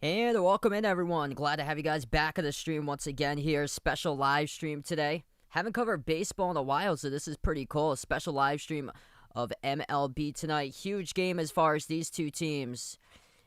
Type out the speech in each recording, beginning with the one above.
And welcome in, everyone. Glad to have you guys back at the stream once again here. Special live stream today. Haven't covered baseball in a while, so this is pretty cool. A special live stream of MLB tonight. Huge game as far as these two teams,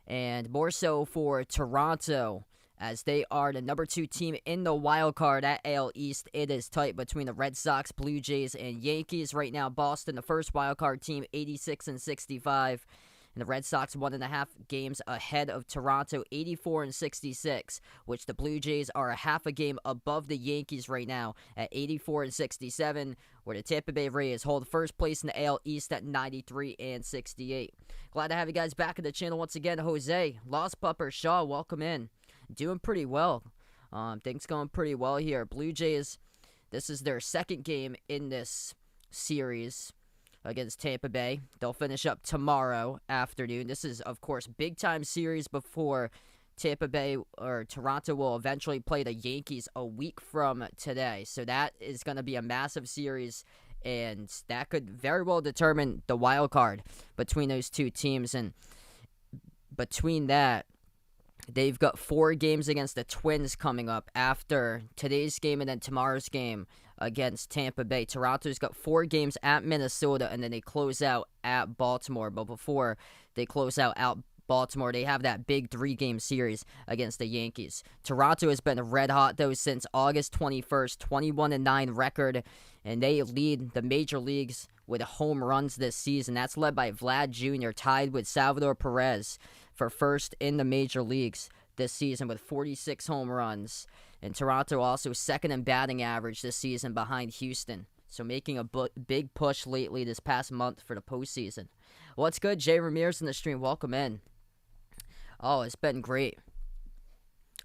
and more so for Toronto, as they are the number 2 team in the wild card at AL East. It is tight between the Red Sox, Blue Jays, and Yankees. Right now, Boston, the first wild card team, 86 and 65. And the Red Sox 1.5 games ahead of Toronto, 84 and 66, which the Blue Jays are a half a game above the Yankees right now at 84 and 67, where the Tampa Bay Rays hold first place in the AL East at 93 and 68. Glad to have you guys back at the channel once again. Jose, Lost Pupper, Shaw, welcome in. Doing pretty well. Things going pretty well here. Blue Jays, this is their second game in this series against Tampa Bay. They'll finish up tomorrow afternoon. This is, of course, big-time series before Tampa Bay or Toronto will eventually play the Yankees a week from today. So that is going to be a massive series, and that could very well determine the wild card between those two teams. And between that, they've got 4 games against the Twins coming up after today's game and then tomorrow's game against Tampa Bay. Toronto's got 4 games at Minnesota, and then they close out at Baltimore. But before they close out at Baltimore, they have that big 3-game series against the Yankees. Toronto has been red hot, though, since August 21st, 21-9 record, and they lead the major leagues with home runs this season. That's led by Vlad Jr., tied with Salvador Perez for first in the major leagues this season with 46 home runs. And Toronto also second in batting average this season behind Houston. So making a big push lately this past month for the postseason. What's good? Jay Ramirez in the stream. Welcome in. Oh, it's been great.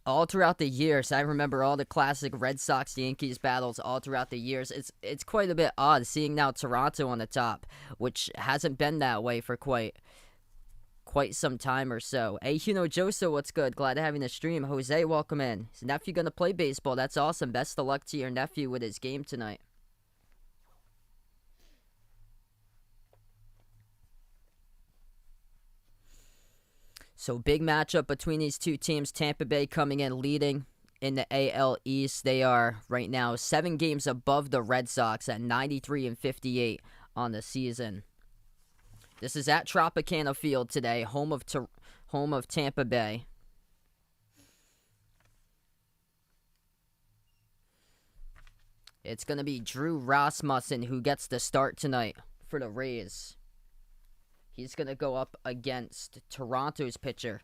All throughout the years, I remember all the classic Red Sox-Yankees battles all throughout the years. It's quite a bit odd seeing now Toronto on the top, which hasn't been that way for quite some time or so. Hey, Joso, what's good? Glad to have you in the stream. Jose, welcome in. His nephew gonna play baseball. That's awesome. Best of luck to your nephew with his game tonight. So big matchup between these two teams. Tampa Bay coming in leading in the AL East. They are right now 7 games above the Red Sox at 93 and 58 on the season. This is at Tropicana Field today, home of Tampa Bay. It's going to be Drew Rasmussen who gets the start tonight for the Rays. He's going to go up against Toronto's pitcher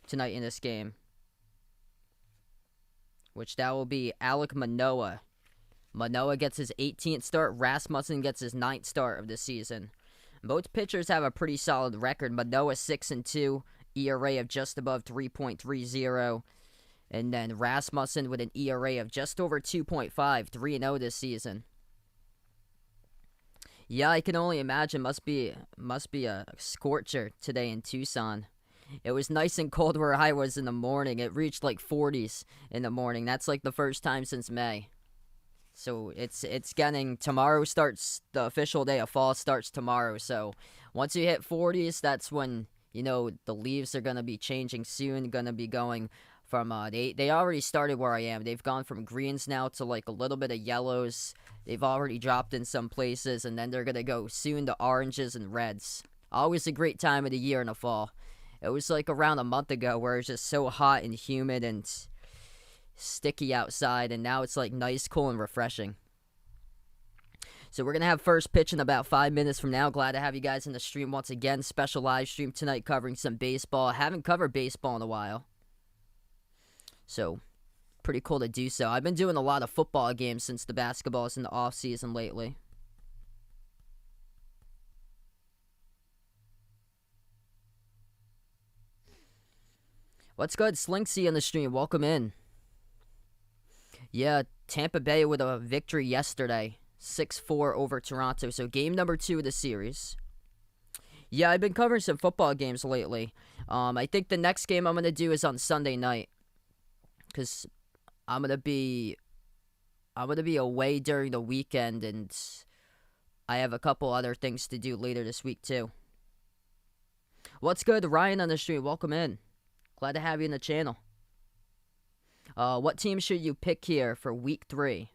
tonight in this game, which that will be Alek Manoah. Manoah gets his 18th start. Rasmussen gets his 9th start of the season. Both pitchers have a pretty solid record. Manoah 6-2, ERA of just above 3.30. And then Rasmussen with an ERA of just over 2.5, 3-0 this season. Yeah, I can only imagine. Must be a scorcher today in Tucson. It was nice and cold where I was in the morning. It reached like 40s in the morning. That's like the first time since May. So it's getting, tomorrow starts, the official day of fall starts tomorrow. So once you hit 40s, that's when, the leaves are going to be changing soon. Going to be going from, they already started where I am. They've gone from greens now to like a little bit of yellows. They've already dropped in some places. And then they're going to go soon to oranges and reds. Always a great time of the year in the fall. It was like around a month ago where it was just so hot and humid and sticky outside, and now it's like nice, cool, and refreshing. So we're going to have first pitch in about 5 minutes from now. Glad to have you guys in the stream once again. Special live stream tonight covering some baseball. I haven't covered baseball in a while, so pretty cool to do so. I've been doing a lot of football games since the basketball is in the off season lately. What's good? Slinksy on the stream. Welcome in. Yeah, Tampa Bay with a victory yesterday, 6-4 over Toronto. So game number 2 of the series. Yeah, I've been covering some football games lately. I think the next game I'm going to do is on Sunday night, because I'm going to be away during the weekend, and I have a couple other things to do later this week too. What's good, Ryan on the stream? Welcome in. Glad to have you in the channel. What team should you pick here for week 3?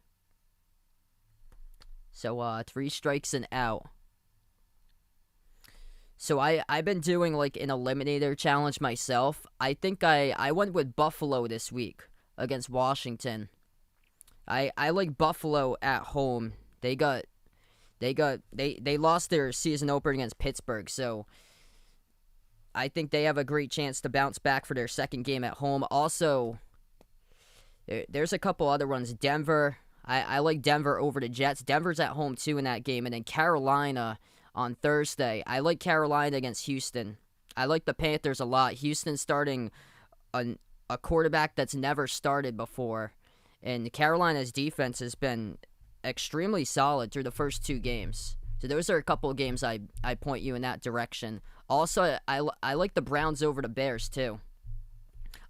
So, 3 strikes and out. So, I've been doing, like, an eliminator challenge myself. I think I went with Buffalo this week against Washington. I like Buffalo at home. They lost their season opener against Pittsburgh, so I think they have a great chance to bounce back for their second game at home. Also, there's a couple other ones. Denver, I like Denver over the Jets. Denver's at home too in that game. And then Carolina on Thursday. I like Carolina against Houston. I like the Panthers a lot. Houston starting a quarterback that's never started before. And Carolina's defense has been extremely solid through the first 2 games. So those are a couple of games I point you in that direction. Also, I like the Browns over the Bears too.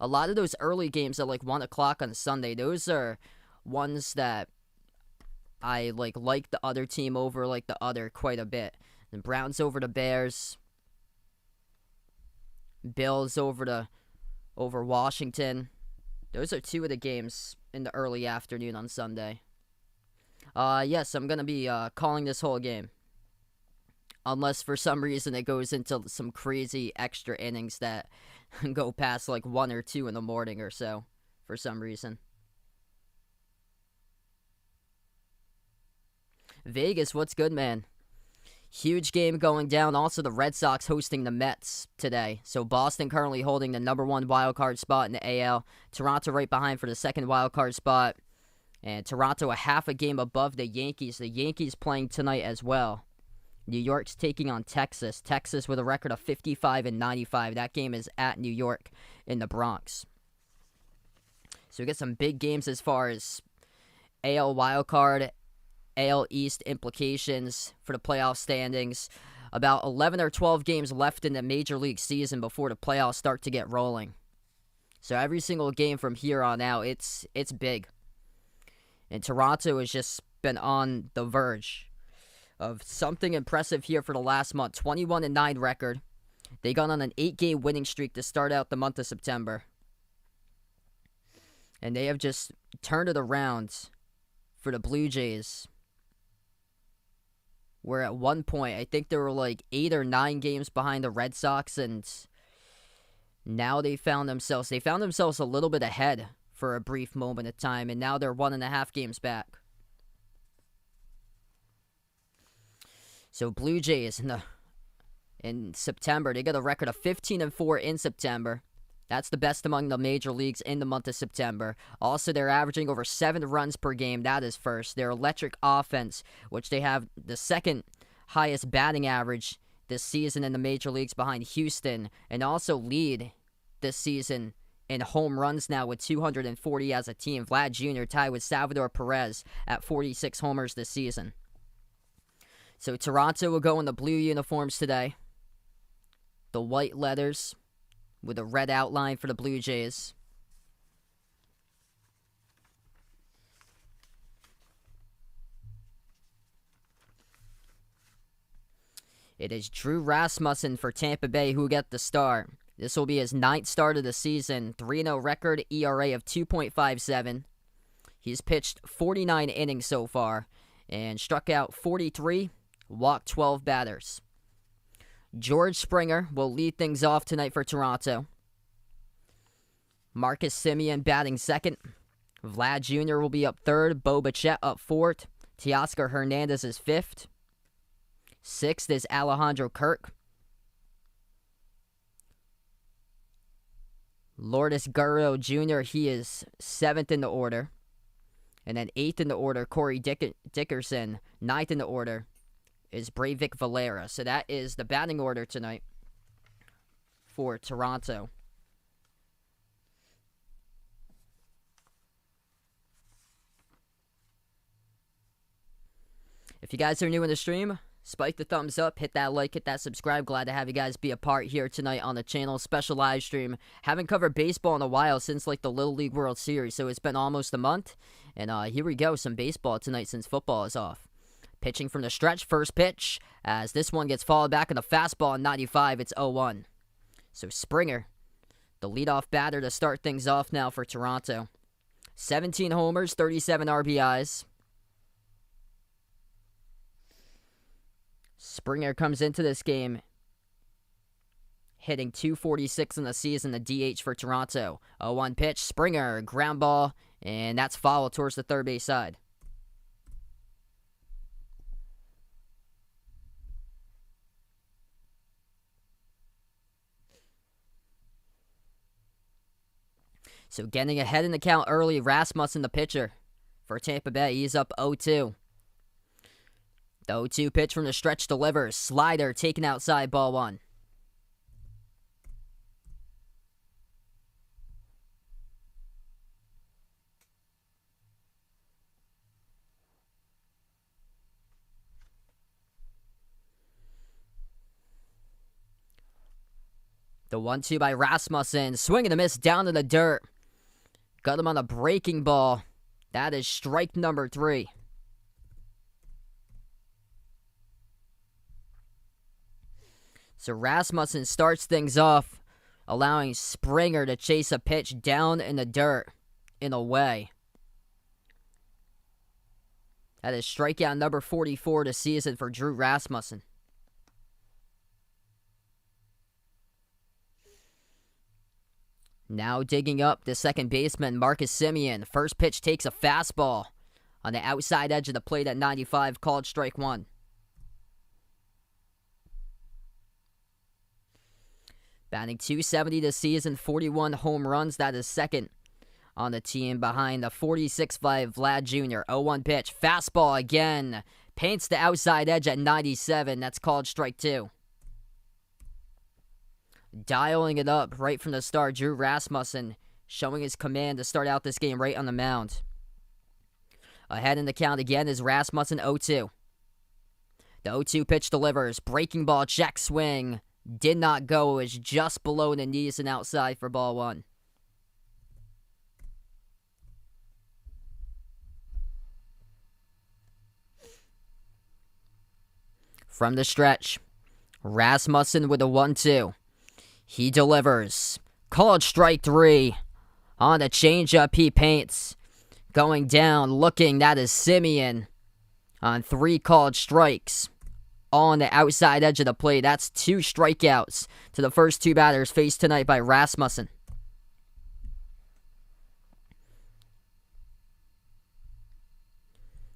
A lot of those early games at like 1 o'clock on Sunday, those are ones that I like the other team over like the other quite a bit. The Browns over the Bears. Bills over Washington. Those are 2 of the games in the early afternoon on Sunday. Yes, I'm going to be calling this whole game. Unless for some reason it goes into some crazy extra innings that go past like 1 or 2 in the morning or so, for some reason. Vegas, what's good, man? Huge game going down. Also, the Red Sox hosting the Mets today. So Boston currently holding the number 1 wildcard spot in the AL. Toronto right behind for the second wildcard spot. And Toronto a half a game above the Yankees. The Yankees playing tonight as well. New York's taking on Texas. Texas with a record of 55-95. That game is at New York in the Bronx. So we get some big games as far as AL wildcard, AL East implications for the playoff standings. About 11 or 12 games left in the Major League season before the playoffs start to get rolling. So every single game from here on out, it's big. And Toronto has just been on the verge of something impressive here for the last month. 21-9 record. They got on an 8-game winning streak to start out the month of September. And they have just turned it around for the Blue Jays. Where at one point, I think they were like 8 or 9 games behind the Red Sox, and now they found themselves a little bit ahead for a brief moment of time, and now they're 1.5 games back. So Blue Jays in September, they got a record of 15-4 in September. That's the best among the major leagues in the month of September. Also, they're averaging over 7 runs per game. That is first. Their electric offense, which they have the second highest batting average this season in the major leagues behind Houston, and also lead this season in home runs now with 240 as a team. Vlad Jr. tied with Salvador Perez at 46 homers this season. So Toronto will go in the blue uniforms today. The white letters with a red outline for the Blue Jays. It is Drew Rasmussen for Tampa Bay who will get the start. This will be his 9th start of the season. 3-0 record, ERA of 2.57. He's pitched 49 innings so far and struck out 43, walked 12 batters. George Springer will lead things off tonight for Toronto. Marcus Semien batting second. Vlad Jr. will be up third. Bo Bichette up fourth. Teoscar Hernandez is fifth. Sixth is Alejandro Kirk. Lourdes Guerrero Jr., he is 7th in the order. And then 8th in the order, Corey Dickerson. 9th in the order is Breivik Valera. So that is the batting order tonight for Toronto. If you guys are new in the stream, spike the thumbs up, hit that like, hit that subscribe. Glad to have you guys be a part here tonight on the channel. Special live stream. Haven't covered baseball in a while since like the Little League World Series, so it's been almost a month. And here we go, some baseball tonight since football is off. Pitching from the stretch, first pitch, as this one gets followed back in the fastball in 95. It's 0-1. So Springer, The leadoff batter to start things off now for Toronto. 17 homers, 37 RBIs. Springer comes into this game hitting .246 in the season, the DH for Toronto. 0-1 pitch, Springer, ground ball, and that's foul towards the third base side. So getting ahead in the count early, Rasmussen, the pitcher for Tampa Bay. He's up 0-2. The 0-2 pitch from the stretch delivers. Slider taken outside, ball one. The 1-2 by Rasmussen. Swing and a miss down in the dirt. Got him on a breaking ball. That is strike number 3. So Rasmussen starts things off, allowing Springer to chase a pitch down in the dirt in a way. That is strikeout number 44 this season for Drew Rasmussen. Now digging up the second baseman, Marcus Semien. First pitch takes a fastball on the outside edge of the plate at 95, called strike 1. Batting .270 this season, 41 home runs. That is second on the team behind the 46 by Vlad Jr. 0-1 pitch, fastball again. Paints the outside edge at 97. That's called strike 2. Dialing it up right from the start, Drew Rasmussen showing his command to start out this game right on the mound. Ahead in the count again is Rasmussen 0-2. The 0-2 pitch delivers. Breaking ball, check swing. Did not go. It was just below the knees and outside for ball 1. From the stretch, Rasmussen with a 1-2. He delivers. Called strike 3. On the changeup, he paints. Going down, looking, that is Semien. On 3 called strikes. On the outside edge of the plate. That's 2 strikeouts to the first 2 batters faced tonight by Rasmussen.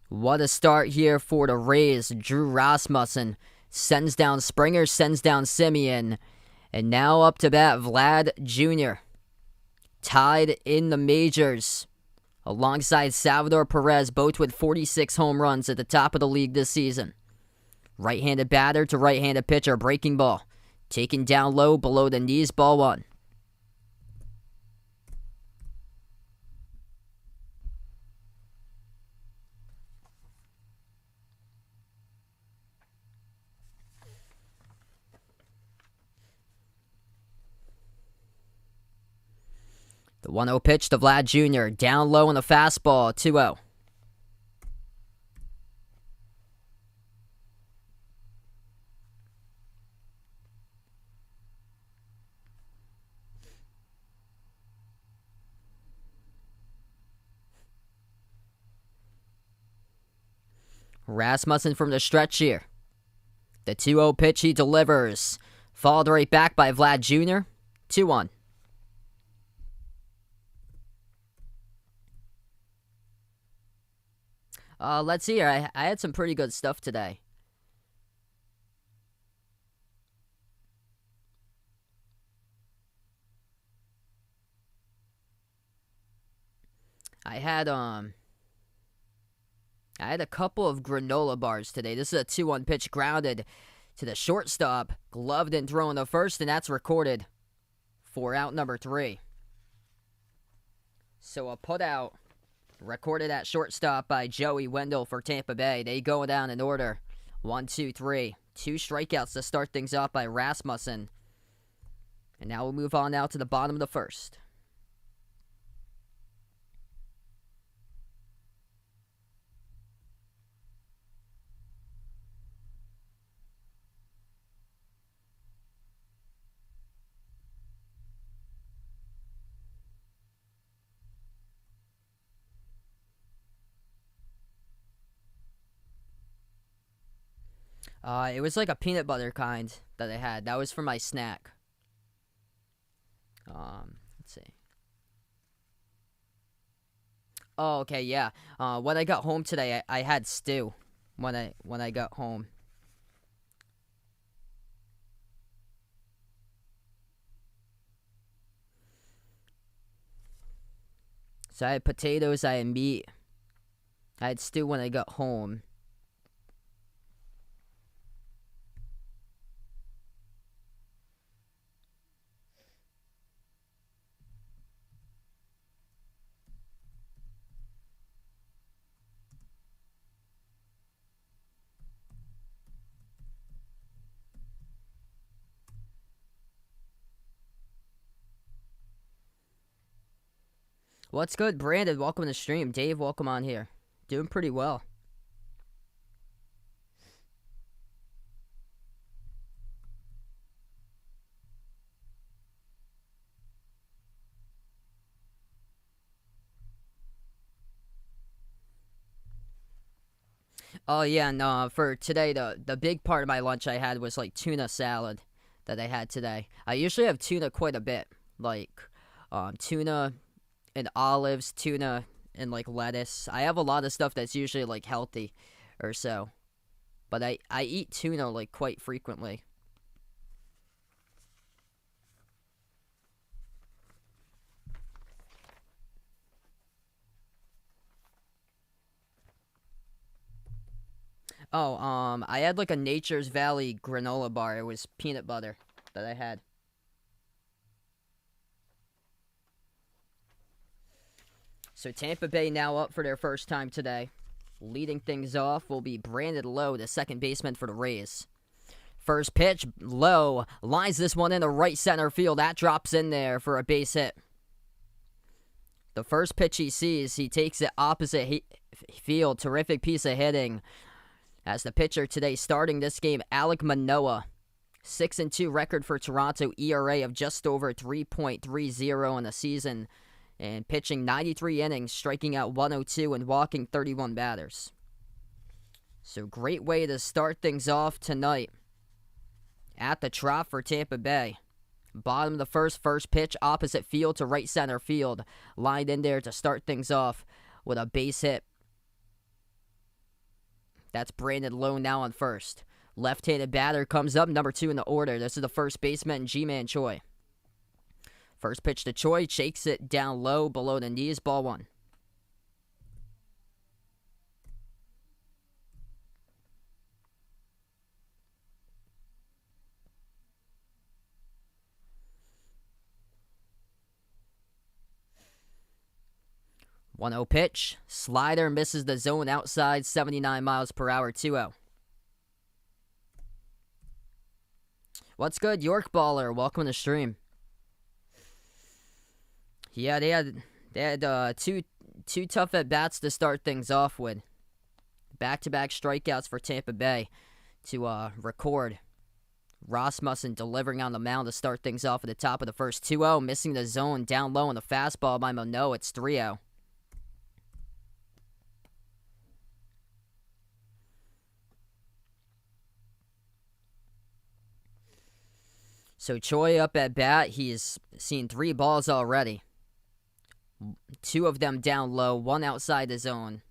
What a start here for the Rays. Drew Rasmussen sends down Springer, sends down Semien. And now up to bat, Vlad Jr. Tied in the majors alongside Salvador Perez, both with 46 home runs at the top of the league this season. Right-handed batter to right-handed pitcher, breaking ball. Taken down low below the knees, ball 1. The 1-0 pitch to Vlad Jr. Down low on the fastball, 2-0. Rasmussen from the stretch here. The 2-0 pitch he delivers. Followed right back by Vlad Jr. 2-1. Let's see here. I had some pretty good stuff today. I had a couple of granola bars today. This is a 2-1 pitch grounded to the shortstop. Gloved and thrown the first, and that's recorded for out number 3. So a put out recorded at shortstop by Joey Wendell for Tampa Bay. They go down in order. 1, 2, 3. 2 strikeouts to start things off by Rasmussen. And now we'll move on now to the bottom of the first. It was like a peanut butter kind that I had. That was for my snack. Let's see. Oh, okay, yeah. When I got home today, I had stew. When I got home. So I had potatoes, I had meat. I had stew when I got home. What's good, Brandon? Welcome to the stream. Dave, welcome on here. Doing pretty well. Oh yeah, no. For today, the big part of my lunch I had was like tuna salad that I had today. I usually have tuna quite a bit, like tuna and olives, tuna and like lettuce. I have a lot of stuff that's usually like healthy, or so. But I eat tuna like quite frequently. Oh, I had like a Nature's Valley granola bar. It was peanut butter that I had. So Tampa Bay now up for their first time today. Leading things off will be Brandon Lowe, the second baseman for the Rays. First pitch, Lowe lines this one in the right center field. That drops in there for a base hit. The first pitch he sees, he takes it opposite field. Terrific piece of hitting. As the pitcher today starting this game, Alek Manoah. 6-2 record for Toronto, ERA of just over 3.30 in the season. And pitching 93 innings, striking out 102 and walking 31 batters. So great way to start things off tonight. At the Trop for Tampa Bay. Bottom of the first pitch, opposite field to right center field. Lined in there to start things off with a base hit. That's Brandon Lowe now on first. Left-handed batter comes up, number 2 in the order. This is the first baseman, Ji-Man Choi. First pitch to Choi, shakes it down low, below the knees, ball 1. One 0 pitch. Slider misses the zone outside, 79 miles per hour, 2-0. What's good, York Baller? Welcome to the stream. Yeah, they had two tough at-bats to start things off with. Back-to-back strikeouts for Tampa Bay to record. Rasmussen delivering on the mound to start things off at the top of the first. 2-0, missing the zone down low on the fastball by Manoah. It's 3-0. So Choi up at bat. He's seen 3 balls already. 2 of them down low, 1 outside the zone.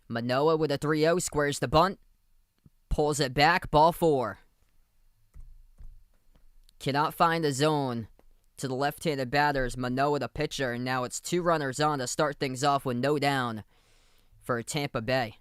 Manoah with a 3-0, squares the bunt. Pulls it back, ball 4. Cannot find the zone to the left-handed batters. Manoah the pitcher, and now it's 2 runners on to start things off with no down for Tampa Bay.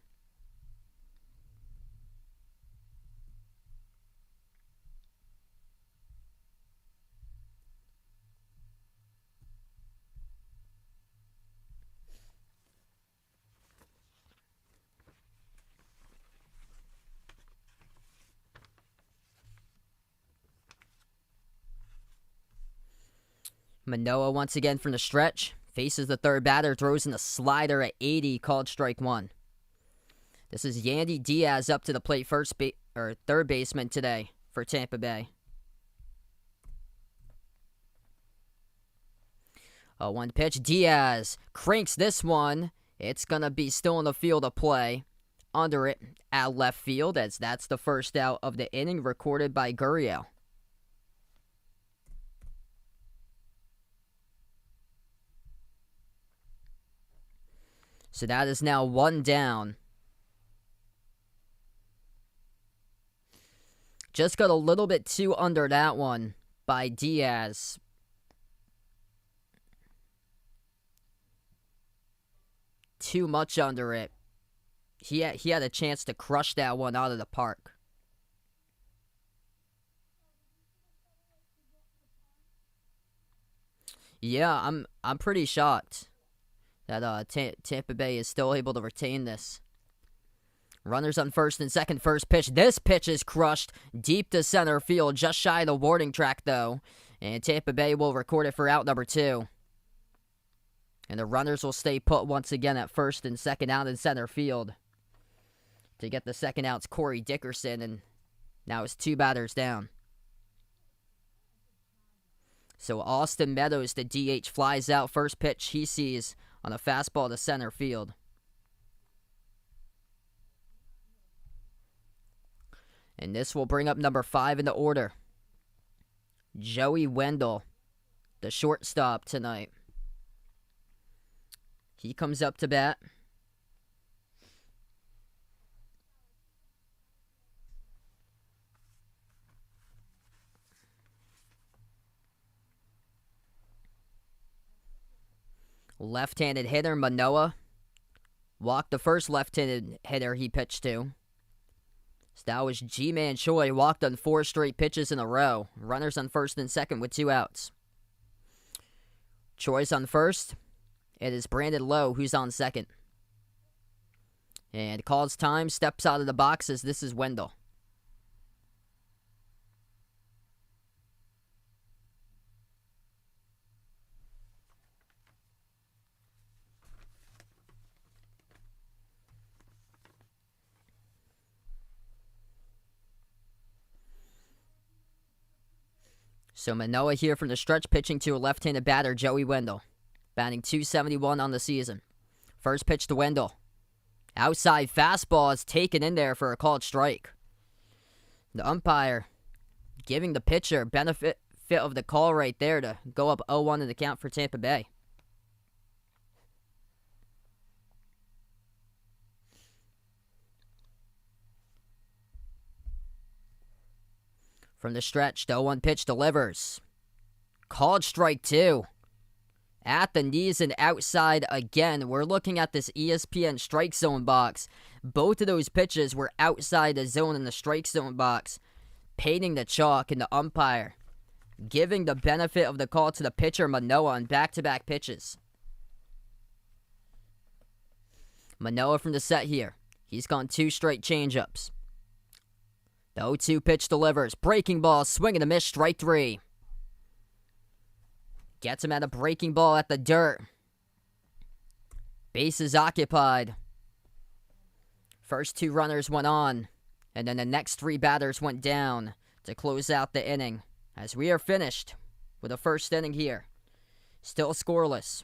Manoah once again from the stretch. Faces the third batter, throws in a slider at 80, called strike 1. This is Yandy Diaz up to the plate, third baseman today for Tampa Bay. 1 pitch. Diaz cranks this one. It's going to be still in the field of play. under it at left field, as that's the first out of the inning, recorded by Guerrero. So that is now 1 down. Just got a little bit too under that one by Diaz. Too much under it. He had a chance to crush that one out of the park. Yeah, I'm pretty shocked that Tampa Bay is still able to retain this. Runners on first and second. First pitch. This pitch is crushed deep to center field, just shy of the warning track, though. And Tampa Bay will record it for out number 2. And the runners will stay put once again at first and second out in center field. To get the second out's Corey Dickerson, and now it's 2 batters down. So Austin Meadows, the DH, flies out. First pitch he sees on a fastball to center field. And this will bring up number 5 in the order. Joey Wendell, the shortstop tonight. He comes up to bat. Left-handed hitter Manoah walked the first left-handed hitter he pitched to. So that was G-Man Choi, walked on 4 straight pitches in a row. Runners on first and second with 2 outs. Choi's on first. It is Brandon Lowe who's on second. And calls time, steps out of the box as this is Wendell. So Manoah here from the stretch, pitching to a left-handed batter, Joey Wendell. Batting .271 on the season. First pitch to Wendell. Outside fastball is taken in there for a called strike. The umpire giving the pitcher benefit of the call right there to go up 0-1 in the count for Tampa Bay. From the stretch, the 0-1 pitch delivers. Called strike 2. At the knees and outside again. We're looking at this ESPN strike zone box. Both of those pitches were outside the zone in the strike zone box. Painting the chalk, and the umpire giving the benefit of the call to the pitcher Manoah on back-to-back pitches. Manoah from the set here. He's gone 2 straight changeups. The 0-2 pitch delivers. Breaking ball, swing and a miss, strike 3. Gets him at a breaking ball at the dirt. Bases occupied. First 2 runners went on, and then the next 3 batters went down to close out the inning. As we are finished with the first inning here. Still scoreless.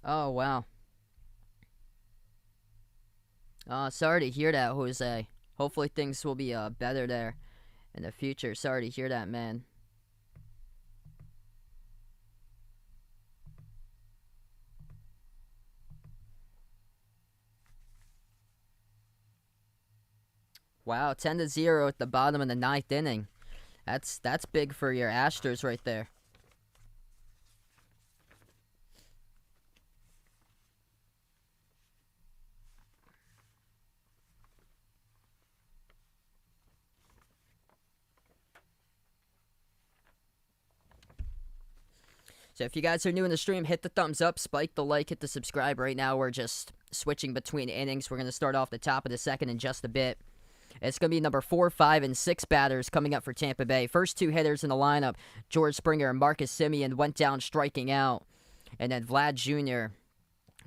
Oh, wow. Sorry to hear that, Jose. Hopefully things will be better there in the future. Sorry to hear that, man. Wow, 10-0 at the bottom of the 9th inning. That's big for your Astros right there. So if you guys are new in the stream, hit the thumbs up, spike the like, hit the subscribe. Right now we're just switching between innings. We're going to start off the top of the second in just a bit. It's going to be number 4, 5, and 6 batters coming up for Tampa Bay. First 2 hitters in the lineup, George Springer and Marcus Semien, went down striking out. And then Vlad Jr.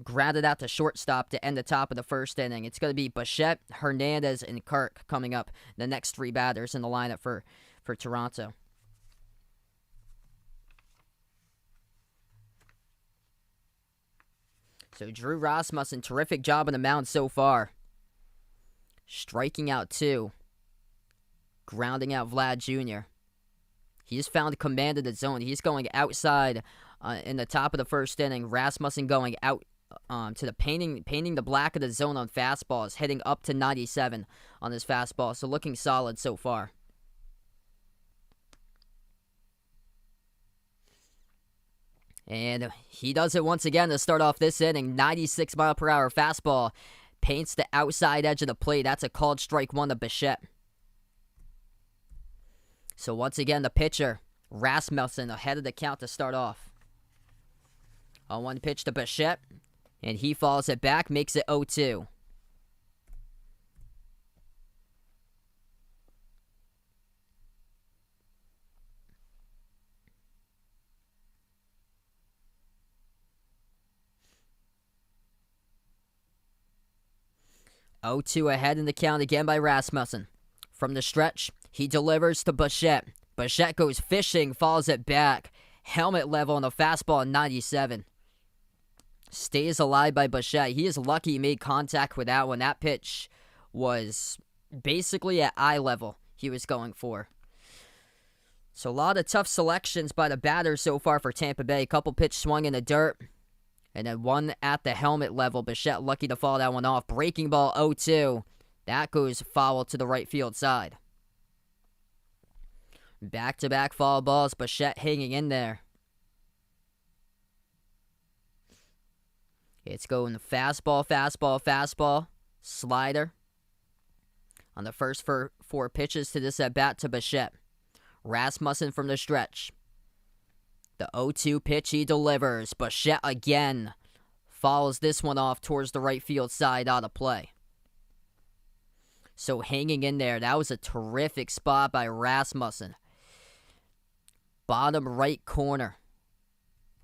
grounded out to shortstop to end the top of the first inning. It's going to be Bichette, Hernandez, and Kirk coming up, the next 3 batters in the lineup for Toronto. So Drew Rasmussen, terrific job on the mound so far. Striking out 2. Grounding out Vlad Jr. He's found command of the zone. He's going outside in the top of the first inning. Rasmussen going out to the painting the black of the zone on fastballs, hitting up to 97 on his fastball. So looking solid so far. And he does it once again to start off this inning. 96-mile-per-hour fastball. Paints the outside edge of the plate. That's a called strike 1 to Bichette. So once again, the pitcher, Rasmussen, ahead of the count to start off. 0-1 pitch to Bichette. And he follows it back, makes it 0-2. Ahead in the count again by Rasmussen. From the stretch, he delivers to Bichette. Bichette goes fishing, follows it back. Helmet level on the fastball at 97. Stays alive by Bichette. He is lucky he made contact with that one. That pitch was basically at eye level he was going for. So a lot of tough selections by the batters so far for Tampa Bay. A couple pitch swung in the dirt. And then one at the helmet level. Bichette lucky to fall that one off. Breaking ball 0-2. That goes foul to the right field side. Back-to-back foul balls. Bichette hanging in there. It's going fastball, fastball, fastball. Slider. On the first 4 pitches to this at-bat to Bichette. Rasmussen from the stretch. The 0-2 pitch he delivers. Bichette again follows this one off towards the right field side out of play. So hanging in there. That was a terrific spot by Rasmussen. Bottom right corner.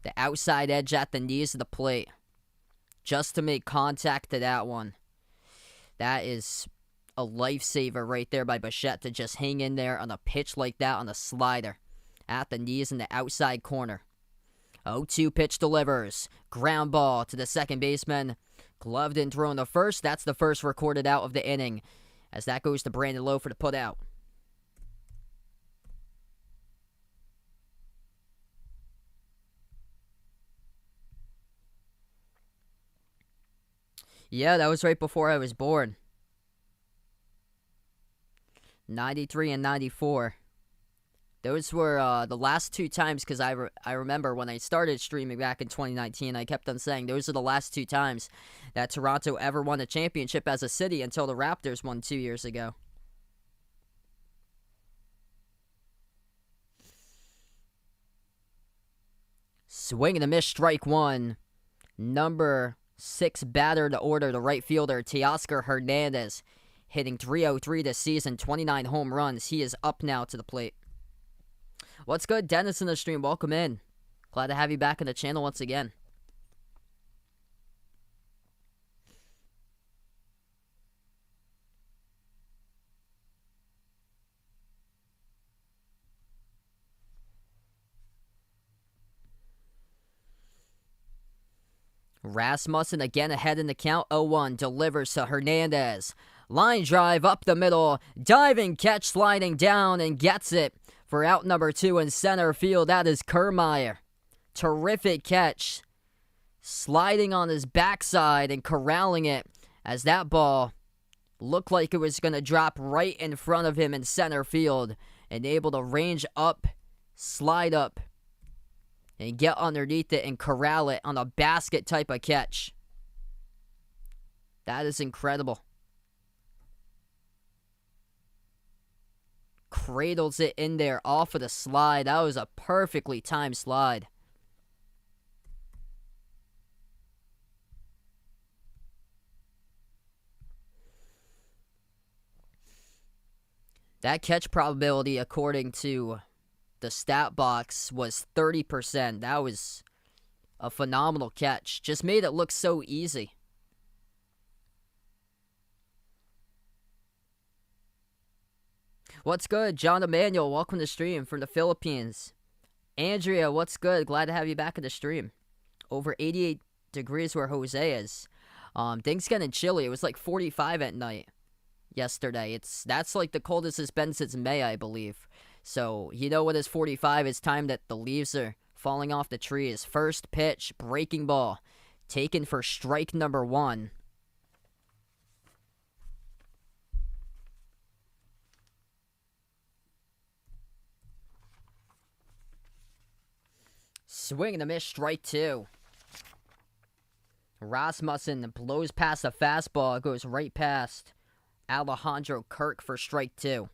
The outside edge at the knees of the plate. Just to make contact to that one. That is a lifesaver right there by Bichette to just hang in there on a pitch like that on a slider. At the knees in the outside corner. 0-2 pitch delivers. Ground ball to the second baseman. Gloved and thrown to first. That's the first recorded out of the inning. As that goes to Brandon Lowe for the put out. Yeah, that was right before I was born. 93 and 94. Those were the last 2 times, because I remember when I started streaming back in 2019, I kept on saying those are the last 2 times that Toronto ever won a championship as a city until the Raptors won 2 years ago. Swing and a miss, strike 1. Number 6 batter to order, the right fielder, Teoscar Hernandez, hitting .303 this season, 29 home runs. He is up now to the plate. What's good, Dennis in the stream? Welcome in. Glad to have you back on the channel once again. Rasmussen again ahead in the count. 0-1 delivers to Hernandez. Line drive up the middle. Diving catch, sliding down and gets it. For out number 2 in center field, that is Kiermeier. Terrific catch. Sliding on his backside and corralling it as that ball looked like it was going to drop right in front of him in center field. And able to range up, slide up, and get underneath it and corral it on a basket type of catch. That is incredible. Cradles it in there off of the slide. That was a perfectly timed slide. That catch probability, according to the stat box, was 30%. That was a phenomenal catch. Just made it look so easy. What's good? John Emmanuel, welcome to the stream from the Philippines. Andrea, what's good? Glad to have you back in the stream. Over 88 degrees where Jose is. Things getting chilly. It was like 45 at night yesterday. That's like the coldest it's been since May, I believe. So, you know what is 45? It's time that the leaves are falling off the trees. First pitch, breaking ball, taken for strike number 1. Swing and a miss, strike 2. Rasmussen blows past a fastball, goes right past Alejandro Kirk for strike 2.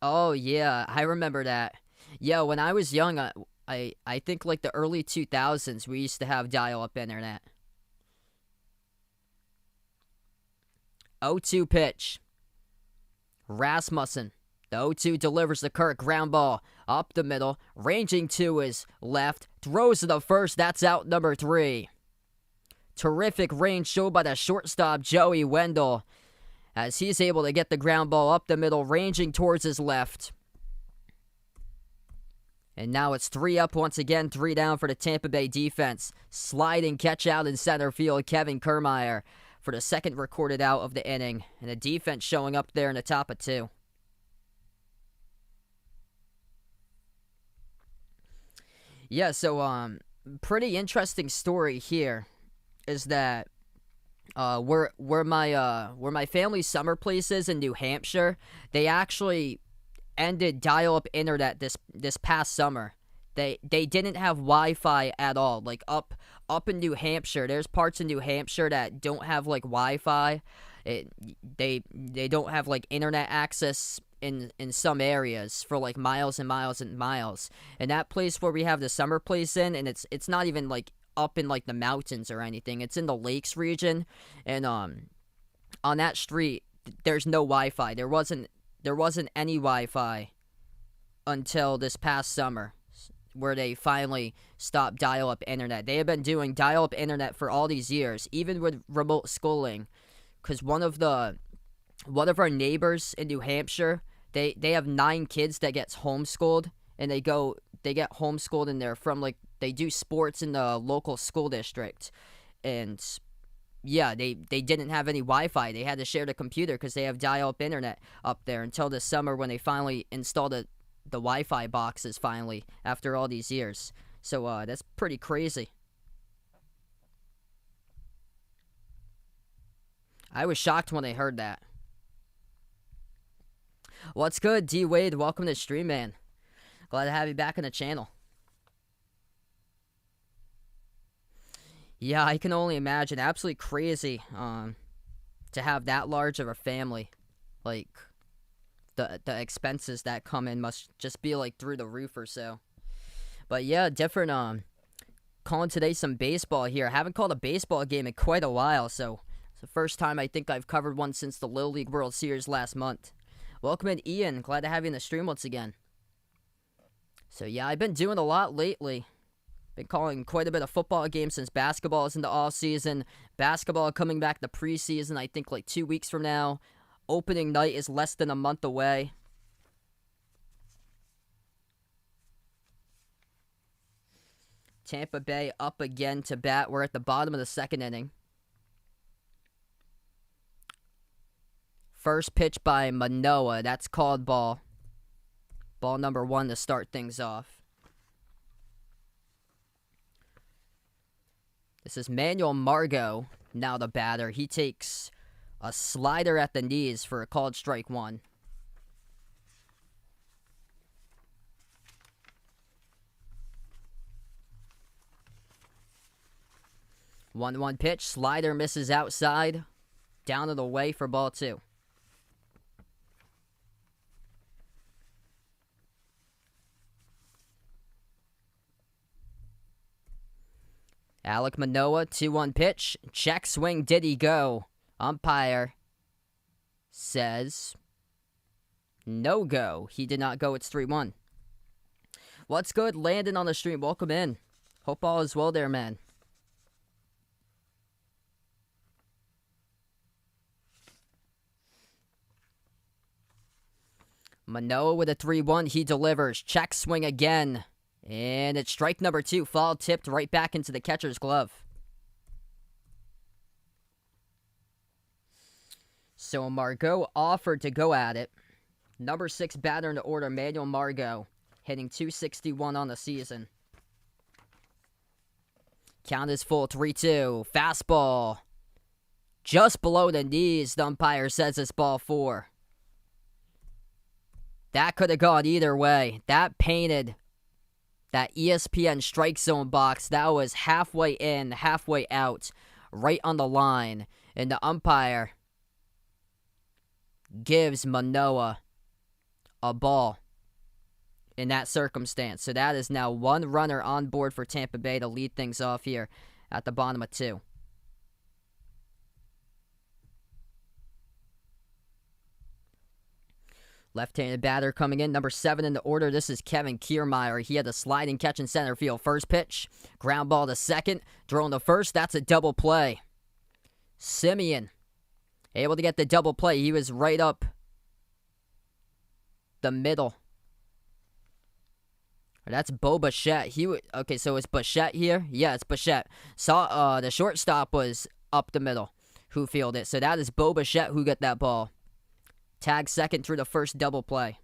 Oh, yeah, I remember that. Yeah, when I was young, I think like the early 2000s, we used to have dial-up internet. 0-2 pitch. Rasmussen. The 0-2 delivers to Kirk. Ground ball up the middle. Ranging to his left. Throws to the first. That's out number 3. Terrific range shown by the shortstop, Joey Wendell, as he's able to get the ground ball up the middle, ranging towards his left. And now it's 3 up once again, 3 down for the Tampa Bay defense. Sliding catch out in center field, Kevin Kiermeier for the second recorded out of the inning. And the defense showing up there in the top of 2. Yeah, so pretty interesting story here is that where my family's summer place is in New Hampshire, they actually ended dial-up internet this past summer. They didn't have Wi-Fi at all. Like up in New Hampshire, there's parts in New Hampshire that don't have like Wi-Fi. They don't have like internet access in some areas for like miles and miles and miles. And that place where we have the summer place in, and it's not even like up in like the mountains or anything. It's in the lakes region, and on that street there's no Wi-Fi. There wasn't any Wi-Fi until this past summer, where they finally stopped dial-up internet. They have been doing dial-up internet for all these years, even with remote schooling, because one of our neighbors in New Hampshire, they have 9 kids that gets homeschooled, and they get homeschooled, and they're from like, they do sports in the local school district. And yeah, they didn't have any Wi-Fi. They had to share the computer because they have dial-up internet up there until this summer when they finally installed the Wi-Fi boxes finally after all these years. So that's pretty crazy. I was shocked when I heard that. What's good, D Wade? Welcome to the stream, man. Glad to have you back on the channel. Yeah, I can only imagine. Absolutely crazy to have that large of a family. Like, the expenses that come in must just be like through the roof or so. But yeah, different. Calling today some baseball here. I haven't called a baseball game in quite a while, so it's the first time I think I've covered one since the Little League World Series last month. Welcome in, Ian. Glad to have you in the stream once again. So yeah, I've been doing a lot lately. Been calling quite a bit of football games since basketball is in the off season. Basketball coming back the preseason, I think like 2 weeks from now. Opening night is less than a month away. Tampa Bay up again to bat. We're at the bottom of the second inning. First pitch by Manoah. That's called ball. Ball number 1 to start things off. This is Manuel Margot, now the batter. He takes a slider at the knees for a called strike 1. 1-1 pitch. Slider misses outside. Down and away for ball 2. Alek Manoah, 2-1 pitch. Check swing, did he go? Umpire says no go. He did not go. It's 3-1. What's good? Landon on the stream. Welcome in. Hope all is well there, man. Manoah with a 3-1. He delivers. Check swing again. And it's strike number 2. Foul tipped right back into the catcher's glove. So Margot offered to go at it. Number 6 batter in the order, Manuel Margot, hitting .261 on the season. Count is full, 3-2. Fastball. Just below the knees, the umpire says it's ball 4. That could have gone either way. That painted that ESPN strike zone box. That was halfway in, halfway out, right on the line. And the umpire gives Manoah a ball in that circumstance. So that is now 1 runner on board for Tampa Bay to lead things off here at the bottom of 2. Left-handed batter coming in, number 7 in the order. This is Kevin Kiermeier. He had a sliding catch in center field. First pitch, ground ball to second, throwing to first. That's a double play. Simeon able to get the double play. He was right up the middle. That's Bo Bichette. Okay, so it's Bichette here? Yeah, it's Bichette. The shortstop was up the middle who fielded it. So that is Bo Bichette who got that ball. Tag second through the first double play.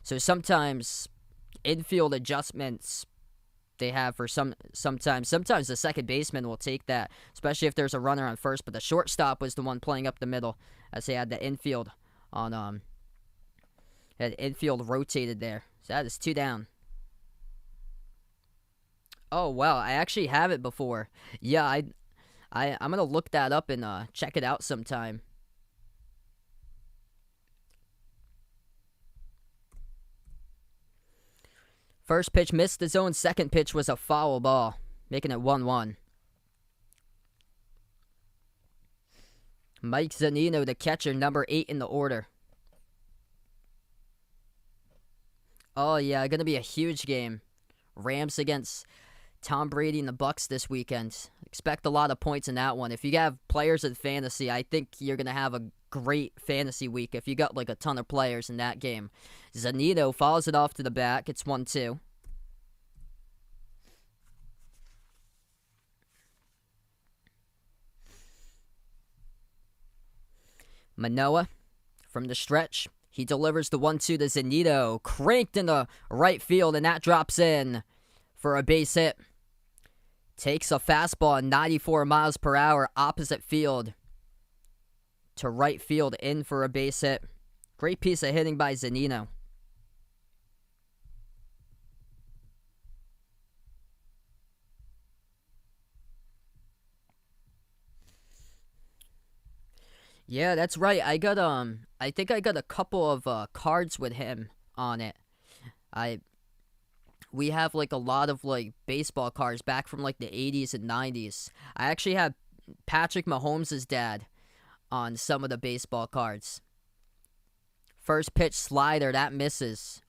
So sometimes infield adjustments they have for sometimes the second baseman will take that, especially if there's a runner on first, but the shortstop was the one playing up the middle as they had the infield on had infield rotated there. So that is 2 down. Oh wow, I actually have it before. Yeah, I'm gonna look that up and check it out sometime. First pitch missed the zone. Second pitch was a foul ball, making it 1-1. Mike Zunino, the catcher, number 8 in the order. Oh, yeah, going to be a huge game. Rams against Tom Brady and the Bucs this weekend. Expect a lot of points in that one. If you have players in fantasy, I think you're going to have a great fantasy week if you got like a ton of players in that game. Zunino follows it off to the back. It's 1-2. Manoah from the stretch. He delivers the 1-2 to Zunino. Cranked in the right field, and that drops in for a base hit. Takes a fastball at 94 miles per hour opposite field to right field, in for a base hit. Great piece of hitting by Zunino. Yeah, that's right. I think I got a couple of cards with him on it. We have like a lot of like baseball cards back from like the 80s and 90s. I actually have Patrick Mahomes' dad on some of the baseball cards. First pitch slider, that misses.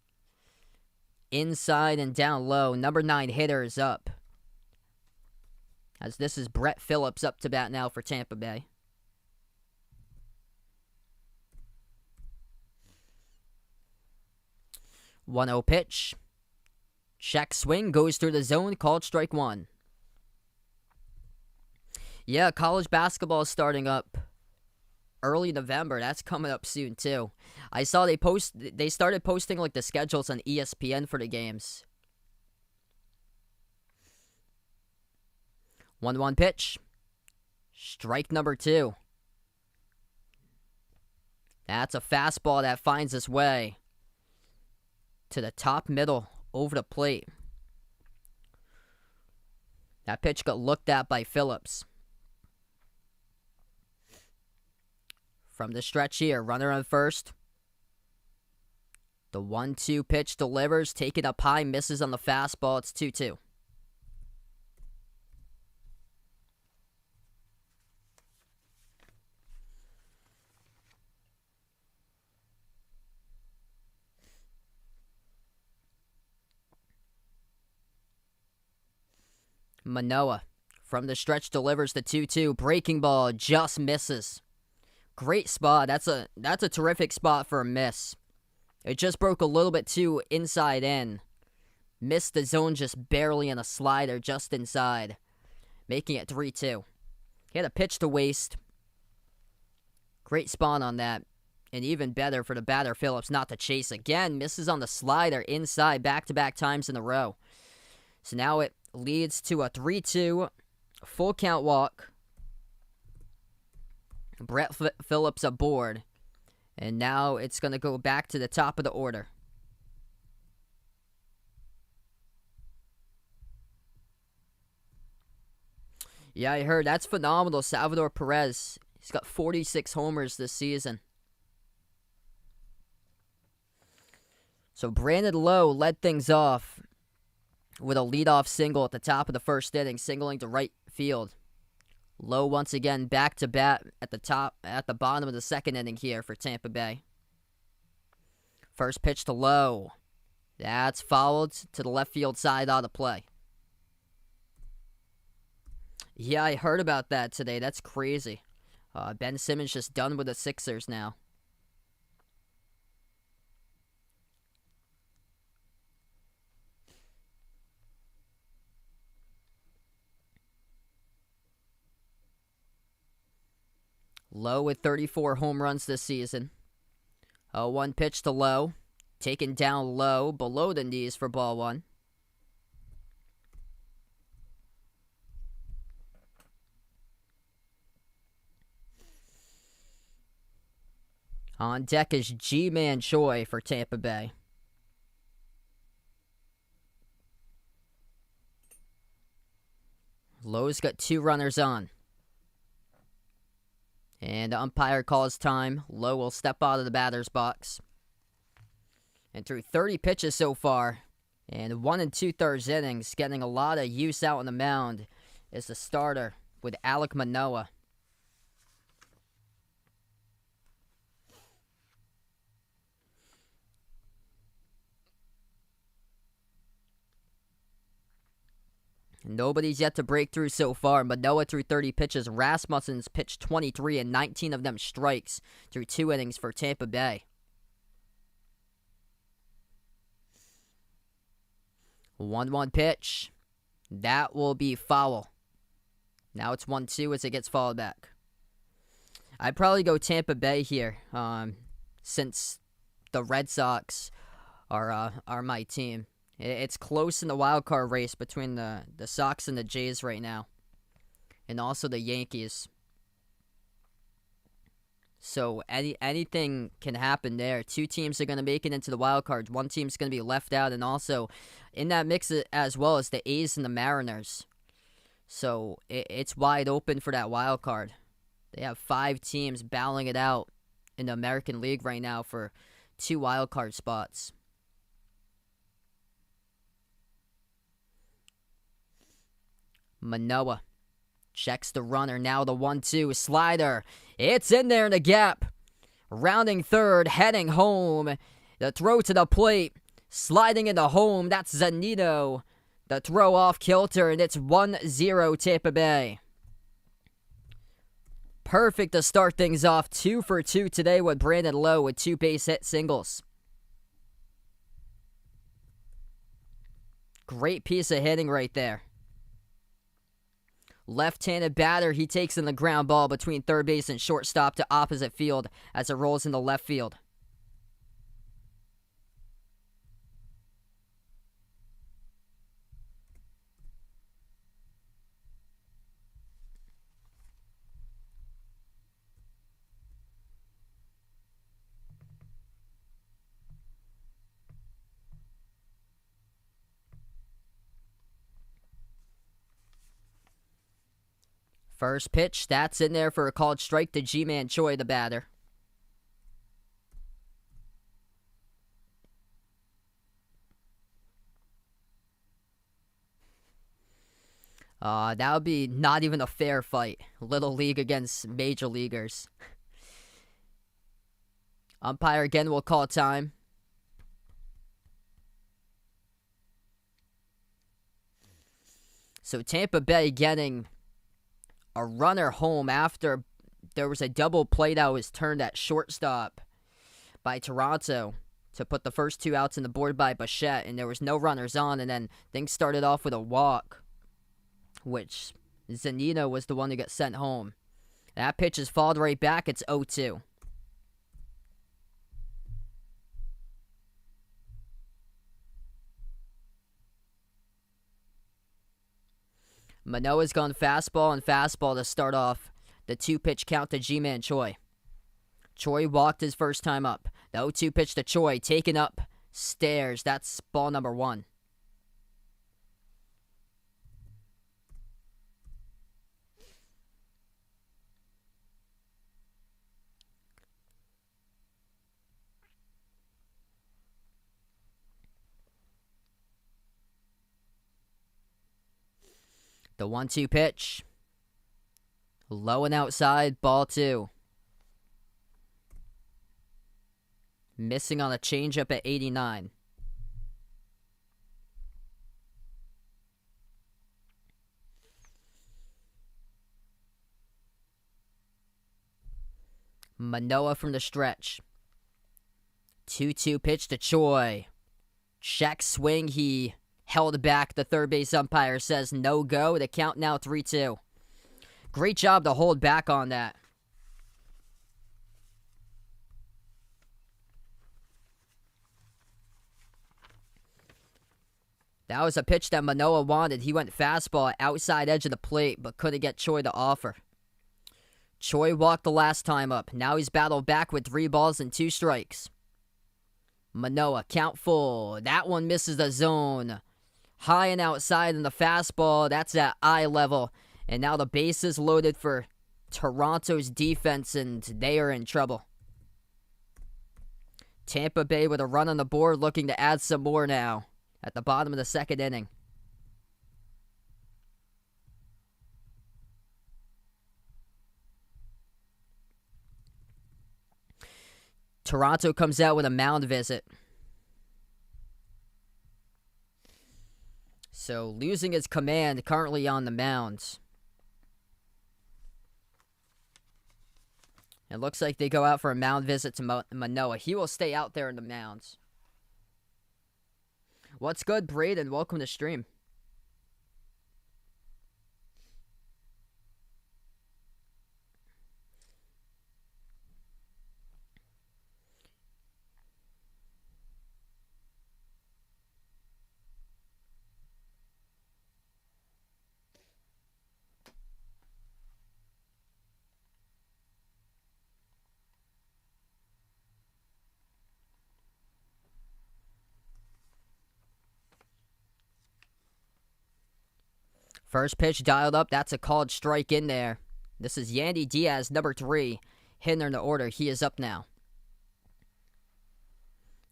Inside and down low. Number 9 hitter is up. As this is Brett Phillips up to bat now for Tampa Bay. .1-0 pitch. Check swing, goes through the zone, called strike 1. Yeah, college basketball is starting up early November. That's coming up soon too. I saw they started posting like the schedules on ESPN for the games. 1-1 pitch. Strike number 2. That's a fastball that finds its way to the top middle over the plate. That pitch got looked at by Phillips. From the stretch here, runner on first. The 1-2 pitch delivers, take it up high, misses on the fastball. It's 2-2. Manoah from the stretch delivers the 2-2. Breaking ball just misses. Great spot. That's a terrific spot for a miss. It just broke a little bit too inside in. Missed the zone just barely in a slider just inside, making it 3-2. He had a pitch to waste. Great spot on that. And even better for the batter, Phillips, not to chase again. Misses on the slider inside back-to-back times in a row. So now it leads to a 3-2 full count walk. Brett Phillips aboard. And now it's going to go back to the top of the order. Yeah, I heard. That's phenomenal. Salvador Perez. He's got 46 homers this season. So Brandon Lowe led things off with a leadoff single at the top of the first inning, singling to right field. Lowe once again back to bat at the bottom of the second inning here for Tampa Bay. First pitch to Lowe. That's fouled to the left field side out of play. Yeah, I heard about that today. That's crazy. Ben Simmons just done with the Sixers now. Lowe with 34 home runs this season. One pitch to Lowe. Taken down low, below the knees for ball one. On deck is Ji-Man Choi for Tampa Bay. Lowe's got 2 runners on. And the umpire calls time. Lowe will step out of the batter's box. And through 30 pitches so far, and 1 2/3 innings, getting a lot of use out on the mound, is the starter with Alek Manoah. Nobody's yet to break through so far. Manoah through 30 pitches. Rasmussen's pitched 23 and 19 of them strikes through 2 innings for Tampa Bay. 1-1 pitch. That will be foul. Now it's 1-2 as it gets fouled back. I'd probably go Tampa Bay here, since the Red Sox are my team. It's close in the wild card race between the Sox and the Jays right now. And also the Yankees. So anything can happen there. 2 teams are going to make it into the wild card. 1 team's going to be left out. And also in that mix as well as the A's and the Mariners. So it's wide open for that wild card. They have 5 teams battling it out in the American League right now for 2 wild card spots. Manoah checks the runner. Now the 1-2 slider. It's in there in the gap. Rounding third, heading home. The throw to the plate. Sliding into home. That's Zanito. The throw off kilter, and it's 1-0 Tampa Bay. Perfect to start things off. 2 for 2 today with Brandon Lowe with 2 base hit singles. Great piece of hitting right there. Left-handed batter, he takes in the ground ball between third base and shortstop to opposite field as it rolls into left field. First pitch, that's in there for a called strike to Ji-Man Choi, the batter. That would be not even a fair fight. Little league against major leaguers. Umpire again will call time. So Tampa Bay getting a runner home after there was a double play that was turned at shortstop by Toronto to put the first 2 outs in the board by Bichette, and there was no runners on, and then things started off with a walk, which Zunino was the one who got sent home. That pitch is fouled right back. It's 0-2. Manoah's gone fastball and fastball to start off the 2-pitch count to Ji-Man Choi. Choi walked his first time up. The 0-2 pitch to Choi, taken up stairs. That's ball number 1. The 1-2 pitch. Low and outside, ball 2. Missing on a changeup at 89. Manoah from the stretch. 2-2 pitch to Choi. Check swing, he held back. The third base umpire says no go. The count now 3-2. Great job to hold back on that. That was a pitch that Manoah wanted. He went fastball outside edge of the plate, but couldn't get Choi to offer. Choi walked the last time up. Now he's battled back with 3 balls and 2 strikes. Manoah, count full. That one misses the zone. High and outside in the fastball. That's at eye level. And now the base is loaded for Toronto's defense, and they are in trouble. Tampa Bay with a run on the board, looking to add some more now at the bottom of the 2nd inning. Toronto comes out with a mound visit. So losing his command currently on the mound. It looks like they go out for a mound visit to Manoah. He will stay out there in the mounds. What's good, Braden? Welcome to stream. First pitch dialed up. That's a called strike in there. This is Yandy Diaz, number 3. Hitter in the order. He is up now.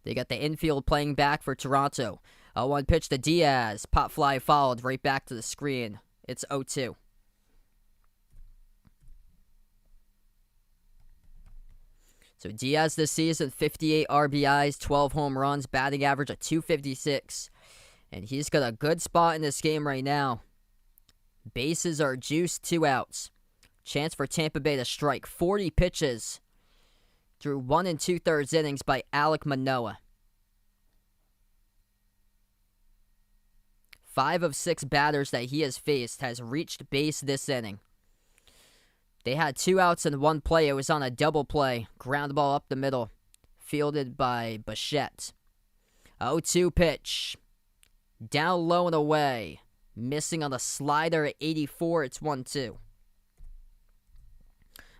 They got the infield playing back for Toronto. 0-1 pitch to Diaz. Pop fly followed right back to the screen. It's 0-2. So Diaz this season, 58 RBIs, 12 home runs, batting average of .256. And he's got a good spot in this game right now. Bases are juiced, 2 outs. Chance for Tampa Bay to strike. 40 pitches through 1 2/3 innings by Alek Manoah. 5 of 6 batters that he has faced has reached base this inning. They had 2 outs in 1 play. It was on a double play. Ground ball up the middle. Fielded by Bichette. 0-2 pitch. Down low and away. Missing on the slider at 84. It's 1-2.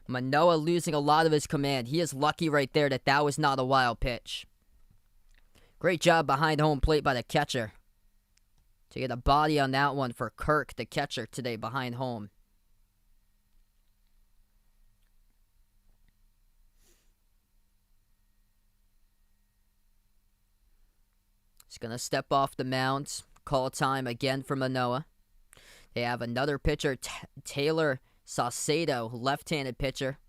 Manoah losing a lot of his command. He is lucky right there that was not a wild pitch. Great job behind home plate by the catcher to get a body on that one for Kirk, the catcher, today behind home. He's going to step off the mound. Call time again for Manoah. They have another pitcher, Taylor Saucedo, left-handed pitcher,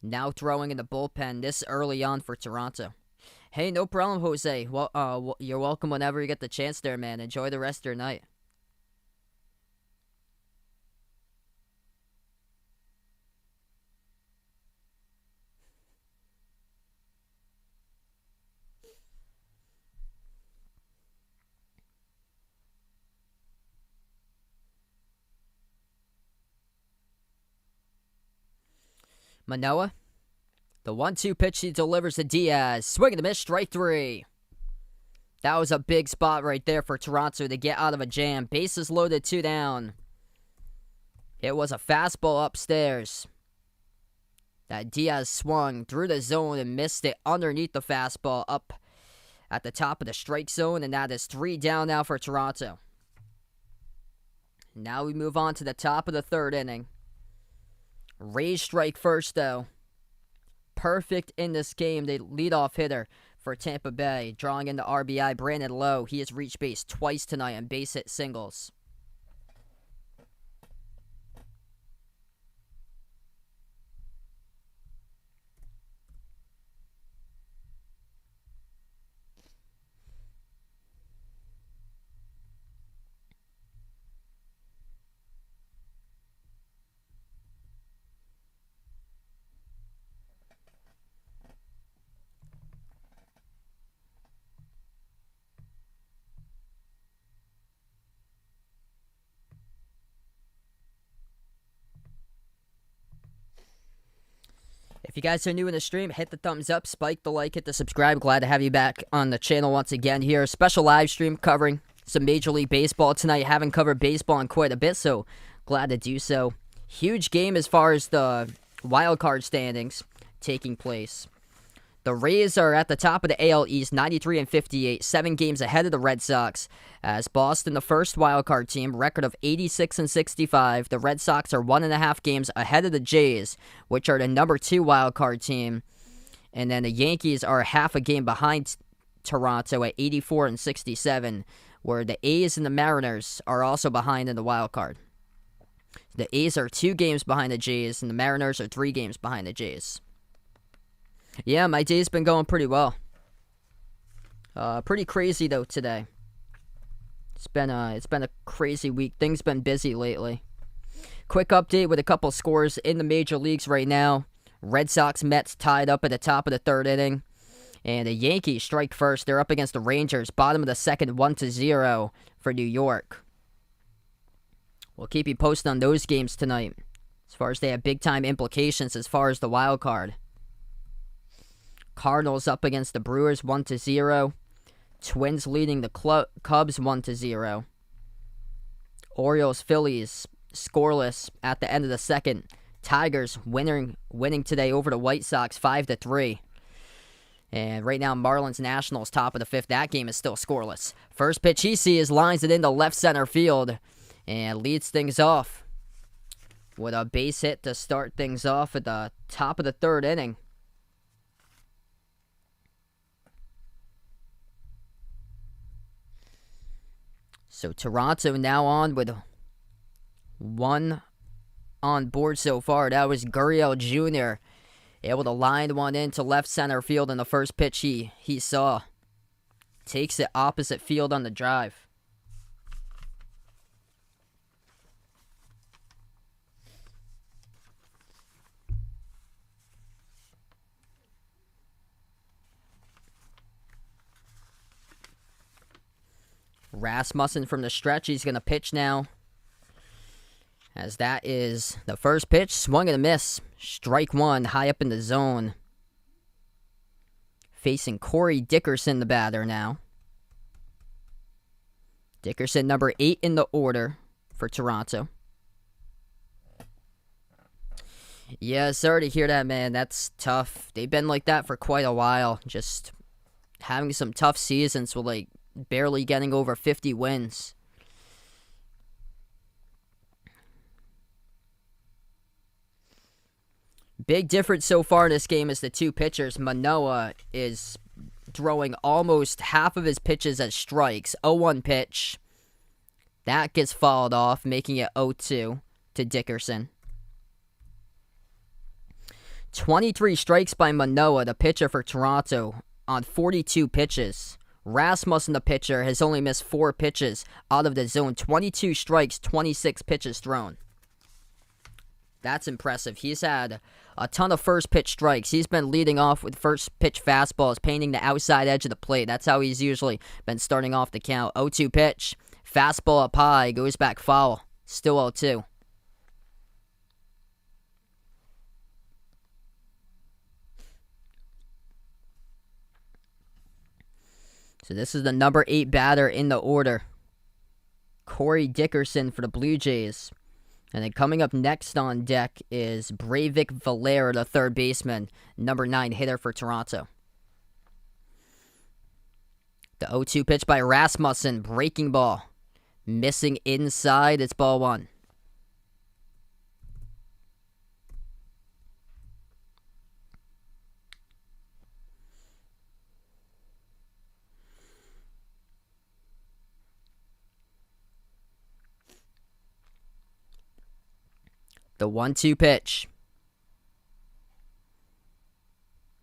now throwing in the bullpen this early on for Toronto. Hey, no problem, Jose. Well, you're welcome whenever you get the chance there, man. Enjoy the rest of your night. Manoah. The 1-2 pitch he delivers to Diaz. Swing and a miss, strike 3. That was a big spot right there for Toronto to get out of a jam. Bases loaded, 2 down. It was a fastball upstairs that Diaz swung through the zone and missed it underneath the fastball up at the top of the strike zone. And that is 3 down now for Toronto. Now we move on to the top of the 3rd inning. Rays strike first, though. Perfect in this game. The leadoff hitter for Tampa Bay, drawing in the RBI, Brandon Lowe. He has reached base twice tonight on base hit singles. If you guys are new in the stream, hit the thumbs up, spike the like, hit the subscribe. Glad to have you back on the channel once again here. Special live stream covering some Major League Baseball tonight. Haven't covered baseball in quite a bit, so glad to do so. Huge game as far as the wild card standings taking place. The Rays are at the top of the AL East, 93-58, 7 games ahead of the Red Sox. As Boston, the first wild card team, record of 86-65. The Red Sox are 1.5 games ahead of the Jays, which are the number 2 wild card team. And then the Yankees are half a game behind Toronto at 84-67, where the A's and the Mariners are also behind in the wild card. The A's are 2 games behind the Jays, and the Mariners are 3 games behind the Jays. Yeah, my day's been going pretty well. Pretty crazy though today. It's been a crazy week. Things been busy lately. Quick update with a couple scores in the major leagues right now. Red Sox Mets tied up at the top of the 3rd inning, and the Yankees strike first. They're up against the Rangers, bottom of the 2nd, 1-0 for New York. We'll keep you posted on those games tonight, as far as they have big time implications as far as the wild card. Cardinals up against the Brewers 1-0. Twins leading the Cubs 1-0. Orioles Phillies scoreless at the end of the 2nd. Tigers winning today over the White Sox 5-3. And right now Marlins Nationals top of the 5th. That game is still scoreless. First pitch he sees lines it into left center field and leads things off with a base hit to start things off at the top of the 3rd inning. So Toronto now on with 1 on board so far. That was Guerrero Jr. able to line one into left center field in the first pitch he saw. Takes it opposite field on the drive. Rasmussen from the stretch. He's going to pitch now. As that is the first pitch. Swung and a miss. Strike 1 high up in the zone. Facing Corey Dickerson, the batter now. Dickerson, number 8 in the order for Toronto. Yeah, sorry to hear that, man. That's tough. They've been like that for quite a while. Just having some tough seasons with, barely getting over 50 wins. Big difference so far in this game is the 2 pitchers. Manoah is throwing almost half of his pitches as strikes. 0-1 pitch. That gets fouled off, making it 0-2 to Dickerson. 23 strikes by Manoah, the pitcher for Toronto, on 42 pitches. Rasmussen, the pitcher, has only missed 4 pitches out of the zone. 22 strikes, 26 pitches thrown. That's impressive. He's had a ton of first pitch strikes. He's been leading off with first pitch fastballs, painting the outside edge of the plate. That's how he's usually been starting off the count. 0-2 pitch. Fastball up high, goes back foul. Still 0-2. So this is the number 8 batter in the order. Corey Dickerson for the Blue Jays. And then coming up next on deck is Vladimir Guerrero, the third baseman, number 9 hitter for Toronto. The 0-2 pitch by Rasmussen, breaking ball. Missing inside, it's ball 1. The 1-2 pitch.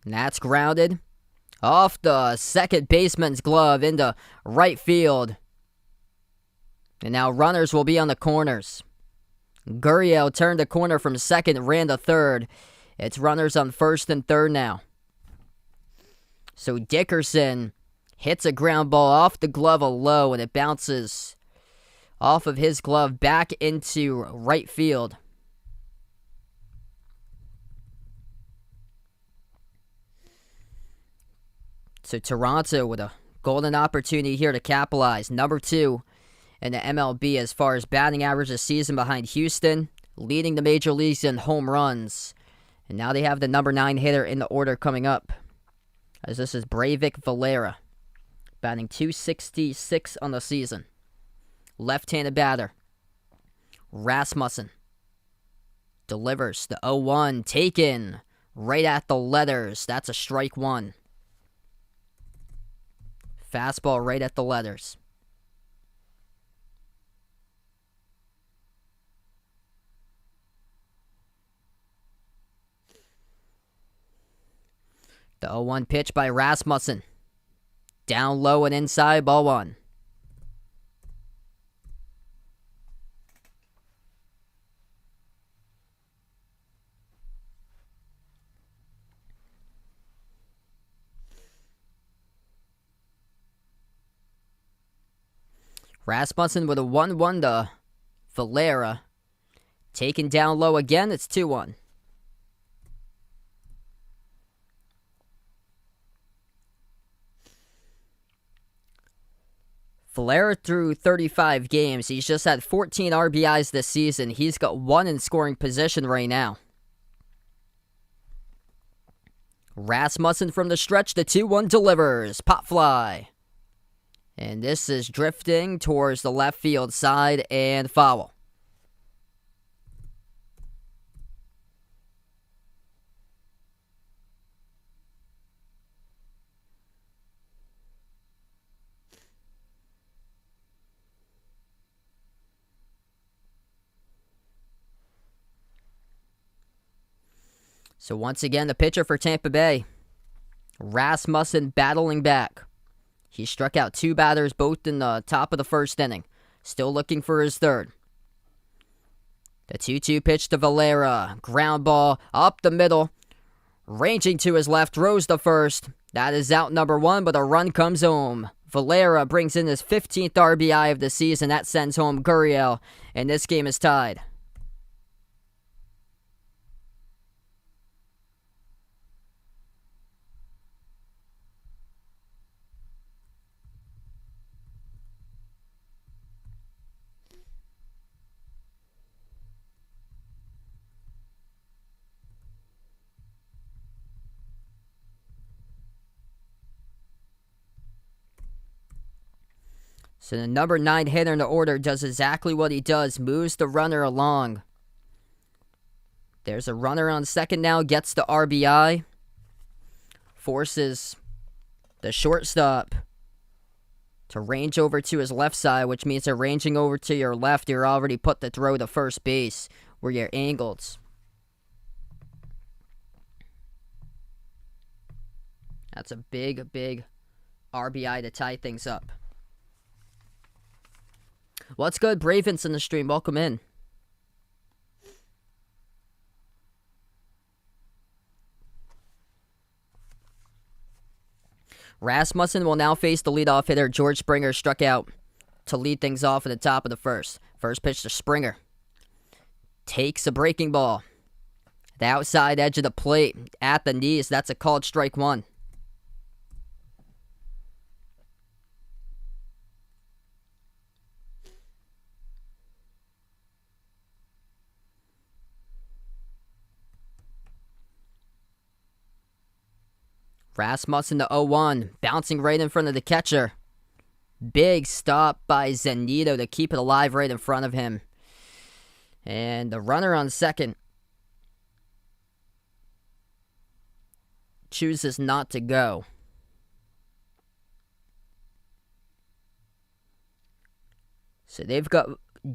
And that's grounded off the second baseman's glove into right field. And now runners will be on the corners. Gurriel turned the corner from second, ran to third. It's runners on first and third now. So Dickerson hits a ground ball off the glove of Lowe, and it bounces off of his glove back into right field. So Toronto with a golden opportunity here to capitalize. Number 2 in the MLB as far as batting average this season behind Houston, leading the major leagues in home runs. And now they have the number 9 hitter in the order coming up, as this is Vladimir Guerrero, batting .266 on the season. Left-handed batter. Rasmussen delivers the 0-1, taken right at the letters. That's a strike 1. Fastball right at the letters. The 0-1 pitch by Rasmussen. Down low and inside, ball 1. Rasmussen with a 1-1 to Valera. Taken down low again, it's 2-1. Valera through 35 games. He's just had 14 RBIs this season. He's got 1 in scoring position right now. Rasmussen from the stretch, the 2-1 delivers. Pop fly. And this is drifting towards the left field side and foul. So once again, the pitcher for Tampa Bay, Rasmussen battling back. He struck out 2 batters, both in the top of the first inning. Still looking for his third. The 2-2 pitch to Valera. Ground ball up the middle. Ranging to his left, throws the first. That is out number 1, but a run comes home. Valera brings in his 15th RBI of the season. That sends home Gurriel, and this game is tied. So the number 9 hitter in the order does exactly what he does. Moves the runner along. There's a runner on second now. Gets the RBI. Forces the shortstop to range over to his left side, which means they're ranging over to your left. You're already put the throw to first base where you're angled. That's a big, big RBI to tie things up. What's good, Bravens in the stream? Welcome in. Rasmussen will now face the leadoff hitter. George Springer struck out to lead things off at the top of the first. First pitch to Springer. Takes a breaking ball. The outside edge of the plate at the knees. That's a called strike 1. Rasmussen to 0-1, bouncing right in front of the catcher. Big stop by Zenito to keep it alive right in front of him. And the runner on second chooses not to go. So they've got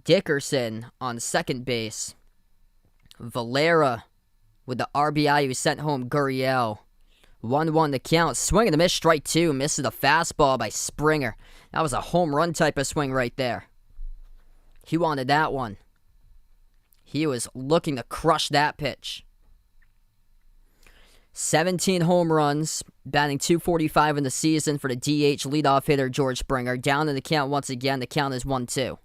Dickerson on second base. Valera with the RBI who sent home Gurriel. 1-1 the count. Swing and a miss, strike two. Misses a fastball by Springer. That was a home run type of swing right there. He wanted that one. He was looking to crush that pitch. 17 home runs, batting .245 in the season for the DH leadoff hitter George Springer. Down in the count once again. The count is 1-2.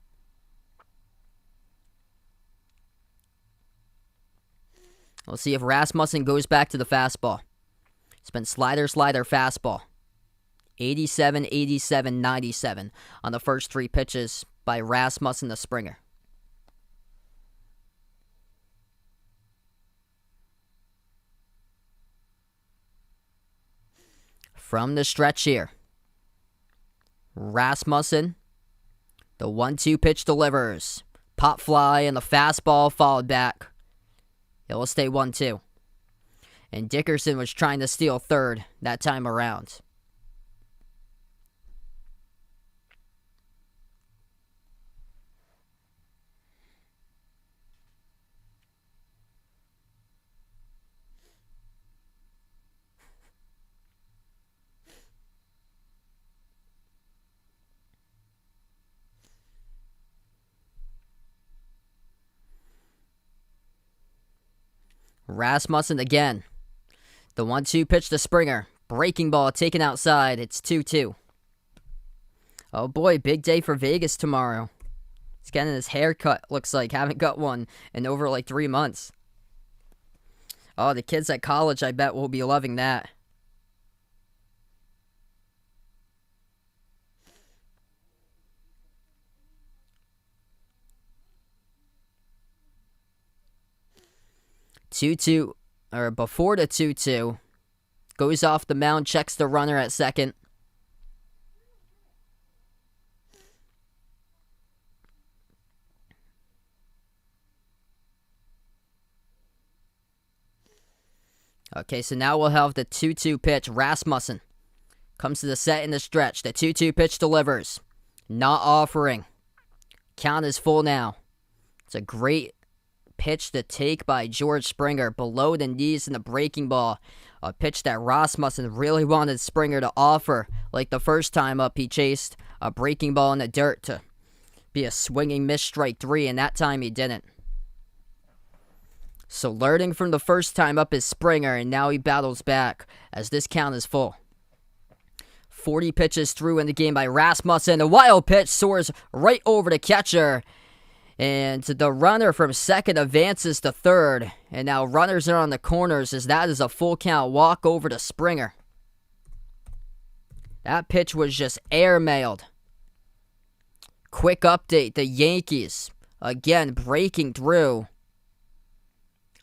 We'll see if Rasmussen goes back to the fastball. It's been slider, fastball. 87, 87, 97 on the first three pitches by Rasmussen to Springer. From the stretch here, Rasmussen, the 1-2 pitch delivers. Pop fly and the fastball followed back. It will stay 1-2. And Dickerson was trying to steal third that time around. Rasmussen again. The 1-2 pitch to Springer. Breaking ball taken outside. It's 2-2. Oh boy, big day for Vegas tomorrow. He's getting his hair cut, looks like. Haven't got one in over like 3 months. Oh, the kids at college, I bet, will be loving that. Before the 2-2, goes off the mound, checks the runner at second. Okay, so now we'll have the 2-2 pitch. Rasmussen comes to the set in the stretch. The 2-2 pitch delivers. Not offering. Count is full now. It's a great pitch to take by George Springer. Below the knees in the breaking ball. A pitch that Rasmussen really wanted Springer to offer. Like the first time up, he chased a breaking ball in the dirt to be a swinging miss, strike three, and that time he didn't. So learning from the first time up is Springer, and now he battles back as this count is full. 40 pitches through in the game by Rasmussen. A wild pitch soars right over the catcher. And the runner from second advances to third. And now runners are on the corners as that is a full count walk over to Springer. That pitch was just airmailed. Quick update. The Yankees, again, breaking through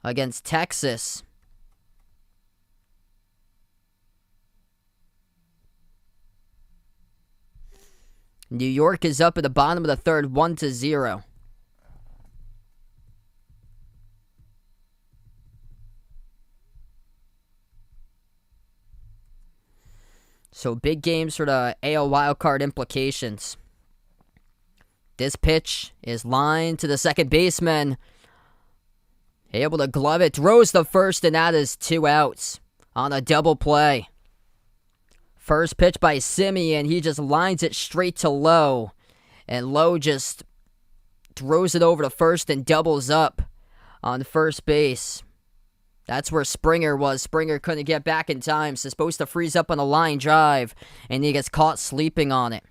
against Texas. New York is up at the bottom of the third, 1-0. So big games for the AL wildcard implications. This pitch is lined to the second baseman. Able to glove it, throws the first, and that is 2 outs on a double play. First pitch by Simeon, he just lines it straight to Lowe. And Lowe just throws it over to first and doubles up on first base. That's where Springer was. Springer couldn't get back in time, so supposed to freeze up on a line drive, and he gets caught sleeping on it.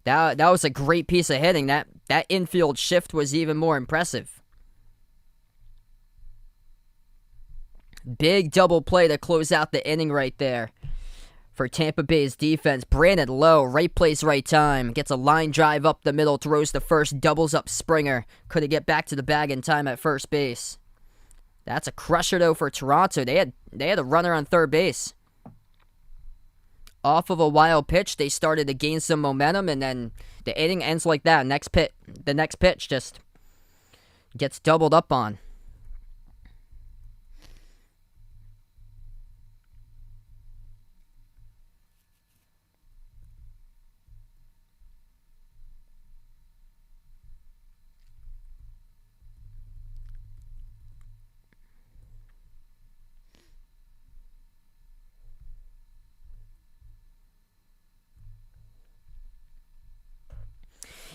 That was a great piece of hitting. That infield shift was even more impressive. Big double play to close out the inning right there for Tampa Bay's defense. Brandon Lowe, right place, right time. Gets a line drive up the middle, throws to first, doubles up Springer. Couldn't get back to the bag in time at first base. That's a crusher, though, for Toronto. They had a runner on third base. off of a wild pitch, they started to gain some momentum, and then the inning ends like that. The next pitch just gets doubled up on.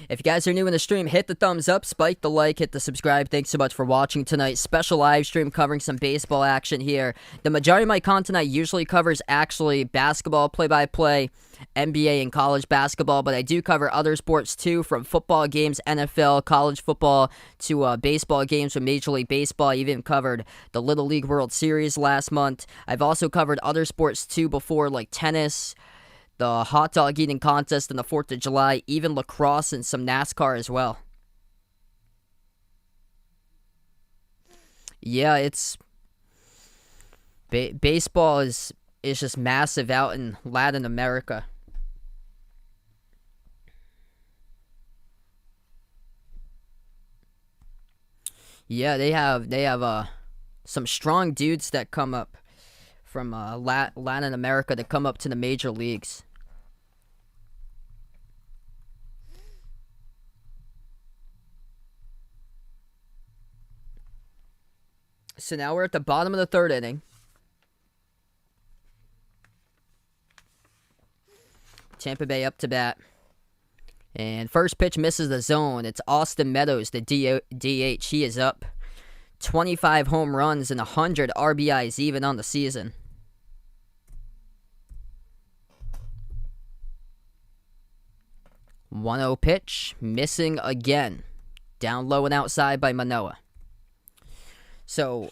If you guys are new in the stream, hit the thumbs up, spike the like, hit the subscribe. Thanks so much for watching tonight. Special live stream covering some baseball action here. The majority of my content I usually covers actually basketball, play-by-play, NBA, and college basketball, but I do cover other sports too, from football games, NFL, college football, to baseball games from Major League Baseball. I even covered the Little League World Series last month. I've also covered other sports too before, like tennis, the hot dog eating contest on the 4th of July, even lacrosse and some NASCAR as well. Yeah, it's... baseball is just massive out in Latin America. Yeah, they have some strong dudes that come up from Latin America that come up to the major leagues. So now we're at the bottom of the 3rd inning. Tampa Bay up to bat. And first pitch misses the zone. It's Austin Meadows, the DH. He is up. 25 home runs and 100 RBIs even on the season. One-zero pitch, missing again. Down low and outside by Manoah. So,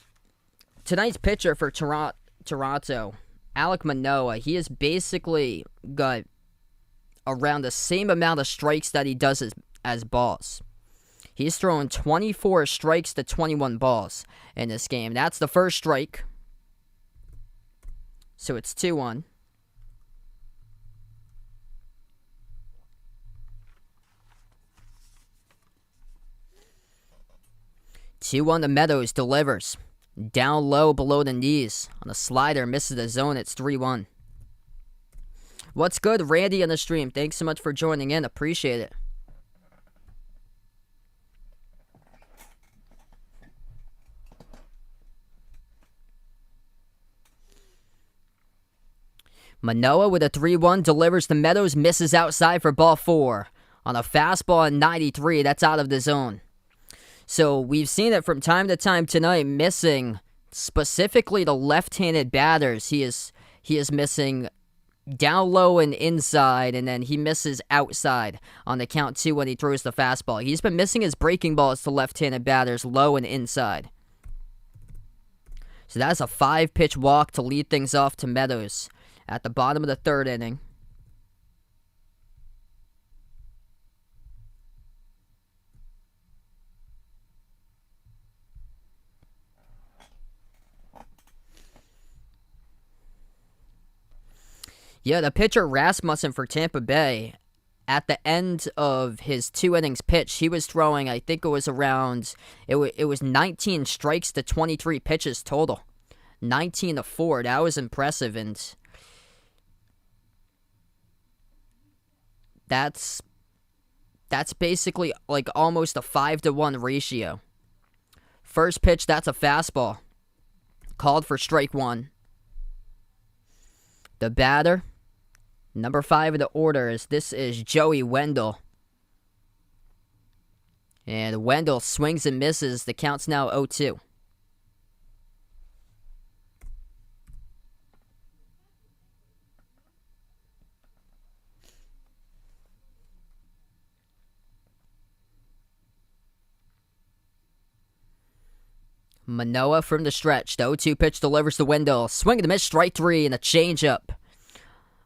tonight's pitcher for Toronto, Alek Manoah, he has basically got around the same amount of strikes that he does as balls. He's throwing 24 strikes to 21 balls in this game. That's the first strike. So it's 2-1. Two-1 to Meadows, delivers. Down low below the knees. On a slider, misses the zone. It's 3-1. What's good, Randy on the stream? Thanks so much for joining in. Appreciate it. Manoah with a 3-1 delivers to Meadows, misses outside for ball 4. On a fastball at 93, that's out of the zone. So we've seen it from time to time tonight, missing specifically the left-handed batters. He is missing down low and inside, and then he misses outside on the count 2 when he throws the fastball. He's been missing his breaking balls to left-handed batters, low and inside. So that's a 5-pitch walk to lead things off to Meadows at the bottom of the 3rd inning. Yeah, the pitcher Rasmussen for Tampa Bay, at the end of his 2 innings pitch, he was throwing, I think it was around, it was 19 strikes to 23 pitches total. 19 to 4, that was impressive, and that's basically like almost a 5-to-1 ratio. First pitch, that's a fastball. Called for strike 1. The batter, number 5 of the order, this is Joey Wendell. And Wendell swings and misses. The count's now 0-2. Manoah from the stretch. The 0-2 pitch delivers to Wendell. Swing and a miss, strike 3, and a changeup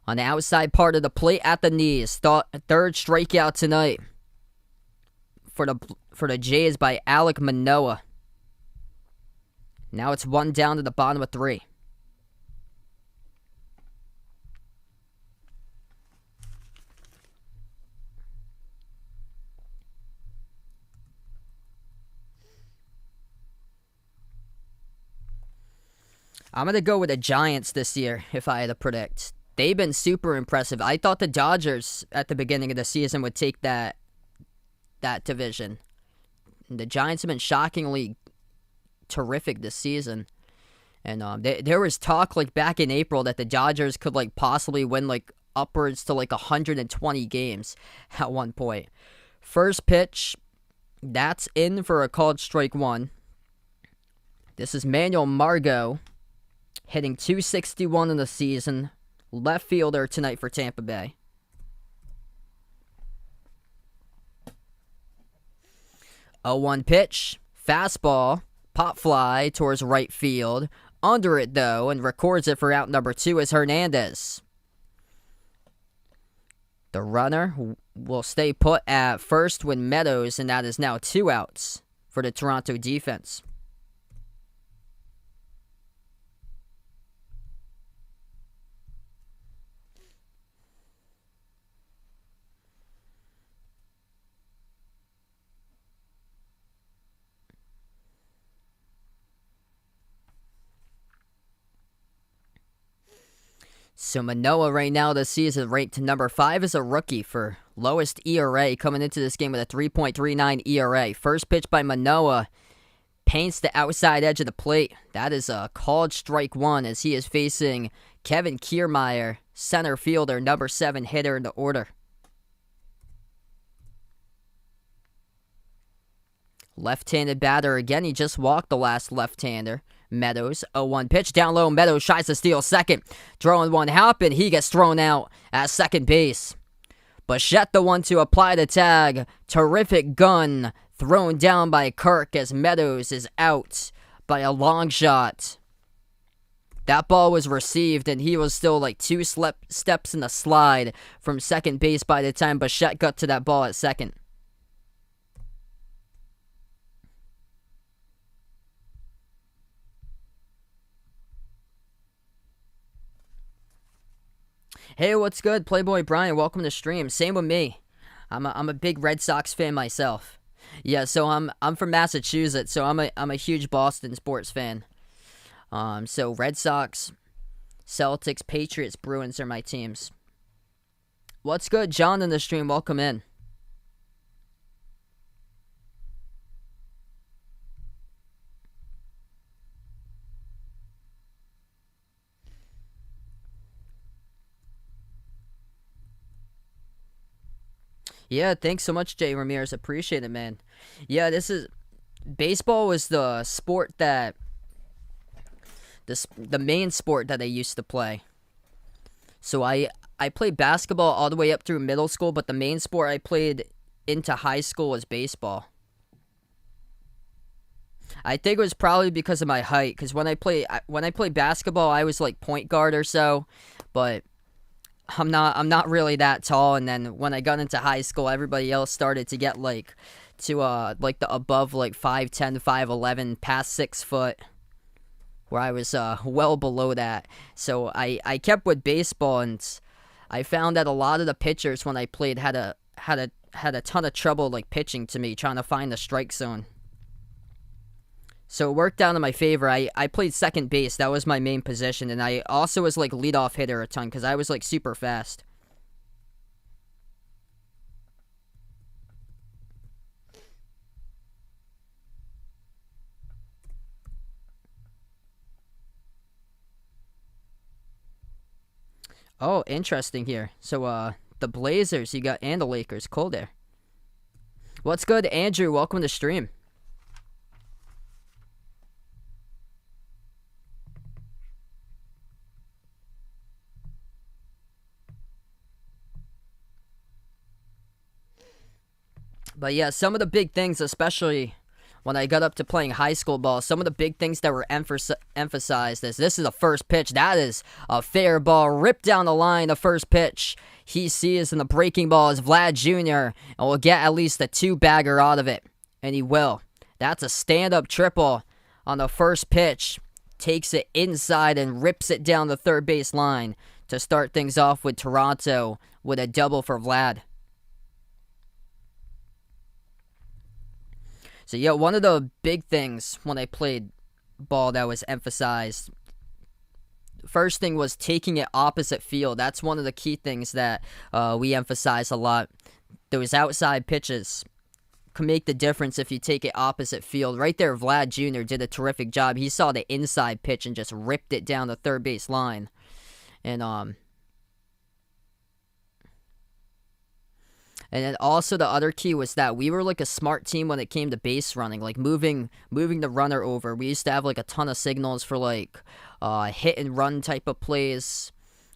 on the outside part of the plate at the knees. Third strikeout tonight for the Jays by Alek Manoah. Now it's 1 down to the bottom of 3. I'm going to go with the Giants this year if I had to predict. They've been super impressive. I thought the Dodgers at the beginning of the season would take that division. The Giants have been shockingly terrific this season. And there was talk like back in April that the Dodgers could like possibly win like upwards to like 120 games at one point. First pitch, that's in for a called strike one. This is Manuel Margot hitting .261 in the season. Left fielder tonight for Tampa Bay. A 1 pitch, fastball, pop fly towards right field. Under it though, and records it for out number 2 is Hernandez. The runner will stay put at first with Meadows, and that is now 2 outs for the Toronto defense. So Manoah right now this season ranked number 5 as a rookie for lowest ERA, coming into this game with a 3.39 ERA. First pitch by Manoah paints the outside edge of the plate. That is a called strike one as he is facing Kevin Kiermeier, center fielder, number 7 hitter in the order. Left-handed batter again. He just walked the last left-hander. Meadows, 0-1 pitch, down low. Meadows tries to steal second. Throwing one happen, he gets thrown out at second base. Bichette the one to apply the tag. Terrific gun thrown down by Kirk as Meadows is out by a long shot. That ball was received, and he was still like 2 steps in the slide from second base by the time Bichette got to that ball at second. Hey, what's good, Playboy Brian? Welcome to stream. Same with me. I'm a big Red Sox fan myself. Yeah, so I'm from Massachusetts, so I'm a huge Boston sports fan. So Red Sox, Celtics, Patriots, Bruins are my teams. What's good, John in the stream? Welcome in. Yeah, thanks so much, Jay Ramirez. Appreciate it, man. Yeah, baseball was the sport that, the main sport that I used to play. So I played basketball all the way up through middle school, but the main sport I played into high school was baseball. I think it was probably because of my height, because when I played basketball, I was like point guard or so, but I'm not really that tall. And then when I got into high school, everybody else started to get like to like the above like 5'10", 5'11", past 6 foot, where I was well below that. So I kept with baseball, and I found that a lot of the pitchers when I played had a ton of trouble like pitching to me, trying to find the strike zone. So it worked out in my favor. I played second base. That was my main position. And I also was like leadoff hitter a ton because I was like super fast. Oh, interesting here. So the Blazers you got and the Lakers. Cool there. What's good, Andrew? Welcome to stream. But yeah, some of the big things, especially when I got up to playing high school ball, some of the big things that were emphasized is this is a first pitch. That is a fair ball. Ripped down the line, the first pitch. He sees in the breaking ball is Vlad Jr. and will get at least a 2-bagger out of it. And he will. That's a stand-up triple on the first pitch. Takes it inside and rips it down the third base line to start things off with Toronto with a double for Vlad. So, yeah, one of the big things when I played ball that was emphasized first thing was taking it opposite field. That's one of the key things that we emphasize a lot. Those outside pitches can make the difference if you take it opposite field. Right there, Vlad Jr. did a terrific job. He saw the inside pitch and just ripped it down the third base line. And then also the other key was that we were like a smart team when it came to base running, like moving the runner over. We used to have like a ton of signals for like hit and run type of plays,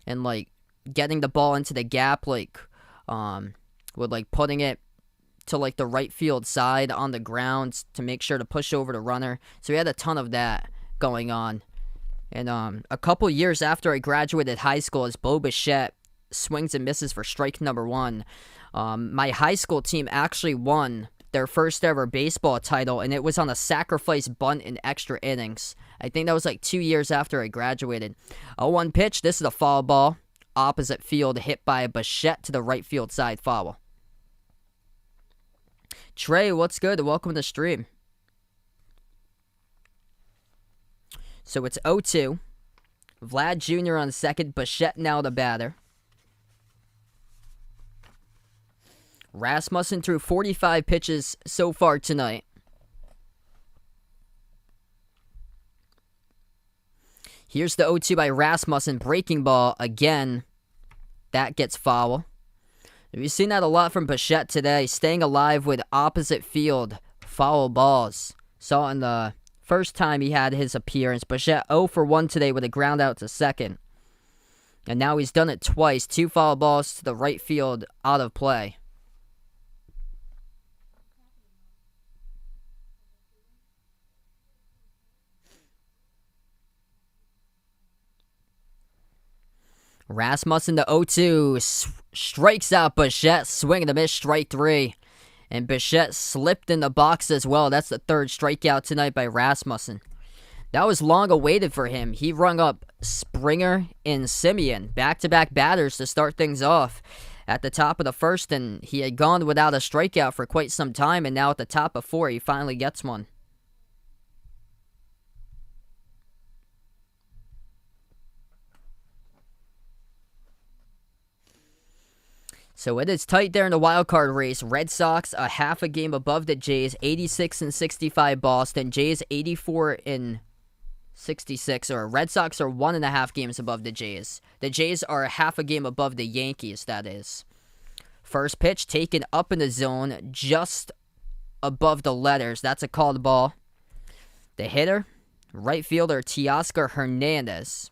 and like getting the ball into the gap, like with like putting it to like the right field side on the ground to make sure to push over the runner. So we had a ton of that going on. And a couple years after I graduated high school, as Bo Bichette swings and misses for strike number 1. My high school team actually won their first ever baseball title, and it was on a sacrifice bunt in extra innings. I think that was like 2 years after I graduated. 0-1 pitch. This is a foul ball. Opposite field, hit by a Bichette to the right field side, foul. Trey, what's good? Welcome to the stream. So it's 0-2. Vlad Jr. on second. Bichette now the batter. Rasmussen threw 45 pitches so far tonight. Here's the 0-2 by Rasmussen. Breaking ball again. That gets foul. We've seen that a lot from Bichette today. Staying alive with opposite field foul balls. Saw in the first time he had his appearance. Bichette 0 for 1 today with a ground out to second. And now he's done it twice. 2 foul balls to the right field out of play. Rasmussen to 0-2, strikes out Bichette, swing and a miss, strike 3. And Bichette slipped in the box as well. That's the third strikeout tonight by Rasmussen. That was long awaited for him. He rung up Springer and Simeon, back-to-back batters to start things off at the top of the first, and he had gone without a strikeout for quite some time, and now at the top of 4, he finally gets one. So it is tight there in the wild card race. Red Sox a half a game above the Jays, 86 and 65 Boston. Jays 84 and 66. Or Red Sox are 1.5 games above the Jays. The Jays are a half a game above the Yankees, that is. First pitch taken up in the zone, just above the letters. That's a called ball. The hitter, right fielder Teoscar Hernandez.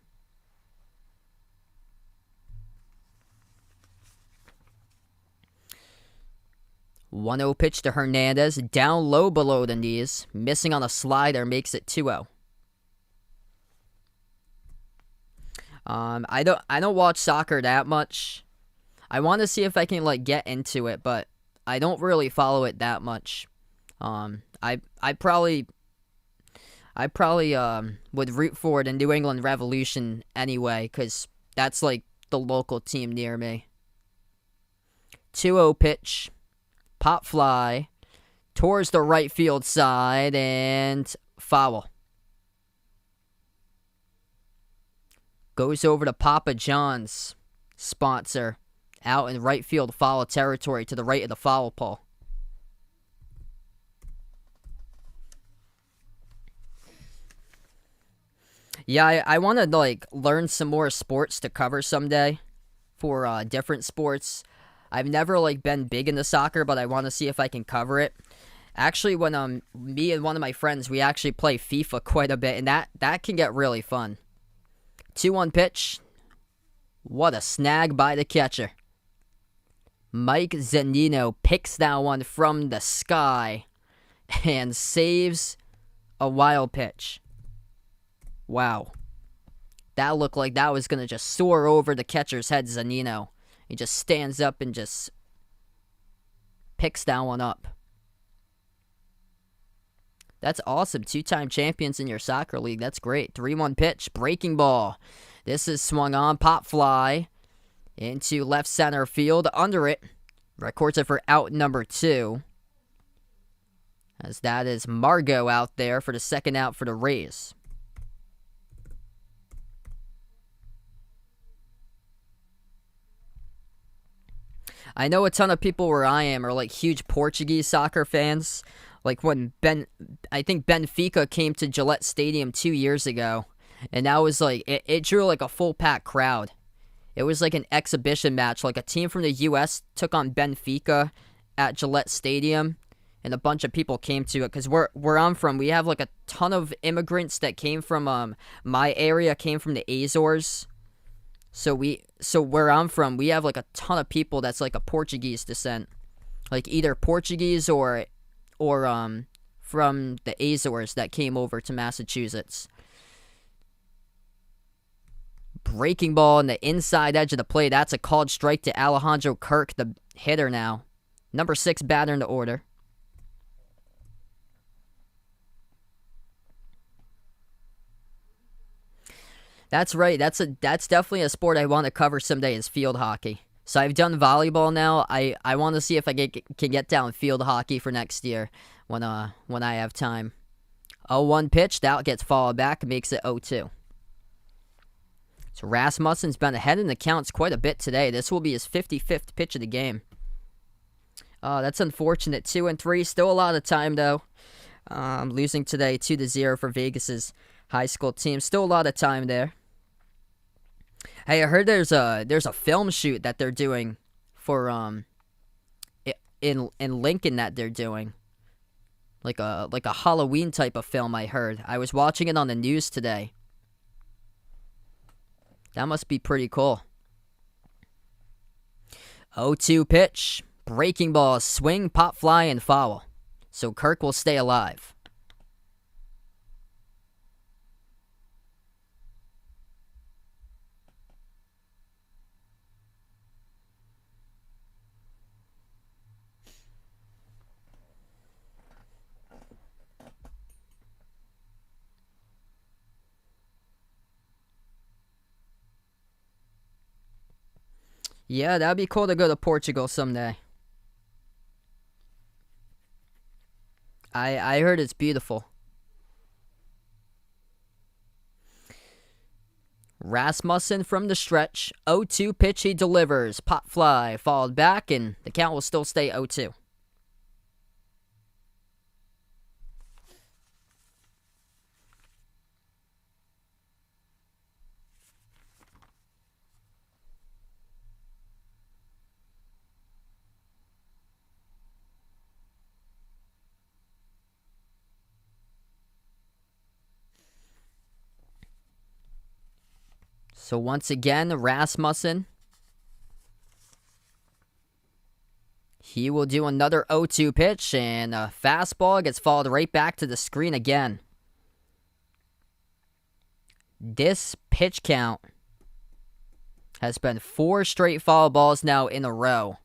1-0 pitch to Hernandez, down low below the knees, missing on a slider, makes it 2-0. I don't watch soccer that much. I want to see if I can like get into it, but I don't really follow it that much. I probably would root for the New England Revolution anyway, because that's like the local team near me. 2-0 pitch. Pop fly towards the right field side and foul. Goes over to Papa John's sponsor out in right field foul territory to the right of the foul pole. Yeah, I want to like learn some more sports to cover someday for different sports. I've never like been big into soccer, but I want to see if I can cover it. Actually, when me and one of my friends, we actually play FIFA quite a bit, and that can get really fun. 2-1 pitch. What a snag by the catcher. Mike Zunino picks that one from the sky and saves a wild pitch. Wow. That looked like that was going to just soar over the catcher's head, Zunino. He just stands up and just picks that one up. That's awesome. 2-time champions in your soccer league. That's great. 3-1 pitch. Breaking ball. This is swung on. Pop fly into left center field. Under it. Records it for out number 2. As that is Margot out there for the second out for the Rays. I know a ton of people where I am are like huge Portuguese soccer fans. Like when I think Benfica came to Gillette Stadium 2 years ago, and that was like it drew like a full pack crowd. It was like an exhibition match. Like a team from the U.S. took on Benfica at Gillette Stadium, and a bunch of people came to it. Because where I'm from, we have like a ton of immigrants that came from my area came from the Azores. So where I'm from, we have like a ton of people that's like a Portuguese descent, like either Portuguese or from the Azores that came over to Massachusetts. Breaking ball on the inside edge of the plate. That's a called strike to Alejandro Kirk, the hitter now. Number 6 batter in the order. That's right. That's definitely a sport I want to cover someday is field hockey. So I've done volleyball now. I want to see if I can get down field hockey for next year when I have time. 0-1 pitch. That gets followed back. Makes it 0-2. So Rasmussen's been ahead in the counts quite a bit today. This will be his 55th pitch of the game. That's unfortunate. 2-3. Still a lot of time, though. Losing today 2-0 for Vegas's high school team. Still a lot of time there. Hey, I heard there's a film shoot that they're doing for in Lincoln that they're doing. Like a Halloween type of film, I heard. I was watching it on the news today. That must be pretty cool. 0-2 pitch. Breaking ball, swing, pop fly, and foul. So Kirk will stay alive. Yeah, that'd be cool to go to Portugal someday. I heard it's beautiful. Rasmussen from the stretch. 0-2 pitch he delivers. Pop fly followed back, and the count will still stay 0-2. So once again, Rasmussen. He will do another 0-2 pitch, and a fastball gets followed right back to the screen again. This pitch count has been 4 straight foul balls now in a row.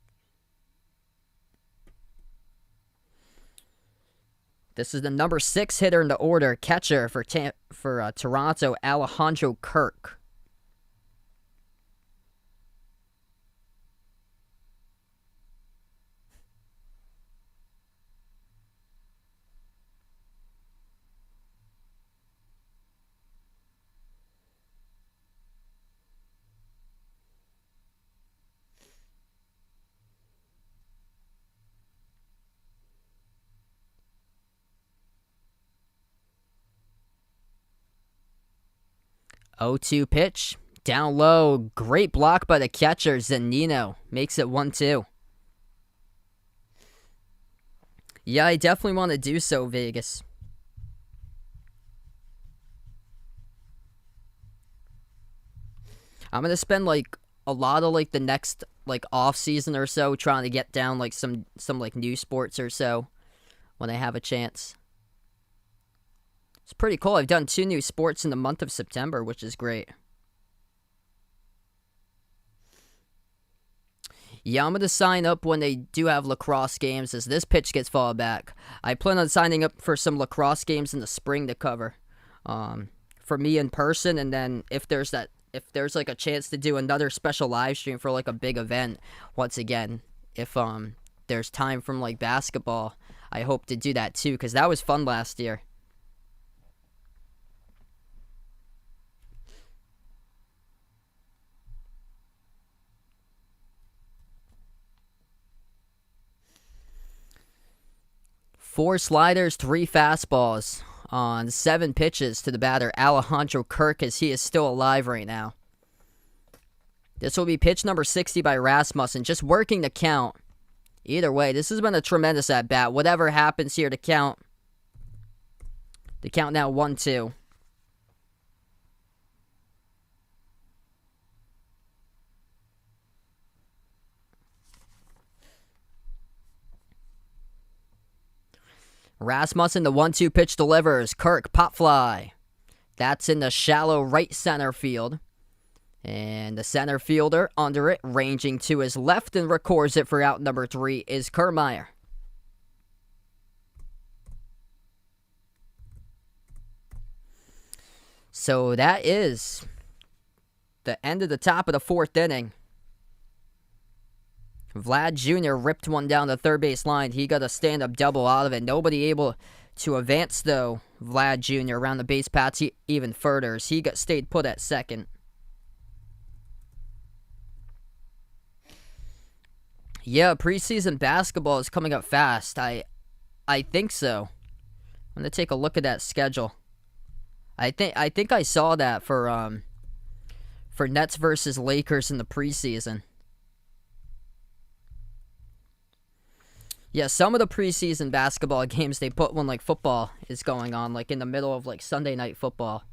This is the number 6 hitter in the order, catcher for Toronto, Alejandro Kirk. Oh, 0-2 pitch. Down low. Great block by the catcher. Zunino makes it 1-2. Yeah, I definitely want to do so, Vegas. I'm going to spend like a lot of like the next like off season or so trying to get down like some like new sports or so when I have a chance. It's pretty cool. I've done 2 new sports in the month of September, which is great. Yeah, I'm going to sign up when they do have lacrosse games as this pitch gets fouled back. I plan on signing up for some lacrosse games in the spring to cover for me in person, and then if there's like a chance to do another special live stream for like a big event, once again, if there's time from like basketball, I hope to do that too, because that was fun last year. 4 sliders, 3 fastballs on 7 pitches to the batter, Alejandro Kirk, as he is still alive right now. This will be pitch number 60 by Rasmussen, just working the count. Either way, this has been a tremendous at-bat. Whatever happens here, the count now 1-2. Rasmussen, the 1-2 pitch delivers. Kirk, pop fly. That's in the shallow right center field. And the center fielder under it, ranging to his left and records it for out number 3, is Kiermeier. So that is the end of the top of the 4th inning. Vlad Jr. ripped one down the third base line. He got a stand-up double out of it. Nobody able to advance, though, Vlad Jr. around the base paths even further. He stayed put at second. Yeah, preseason basketball is coming up fast. I think so. I'm going to take a look at that schedule. I think I saw that for Nets versus Lakers in the preseason. Yeah, some of the preseason basketball games, they put when, like, football is going on, like, in the middle of, like, Sunday night football.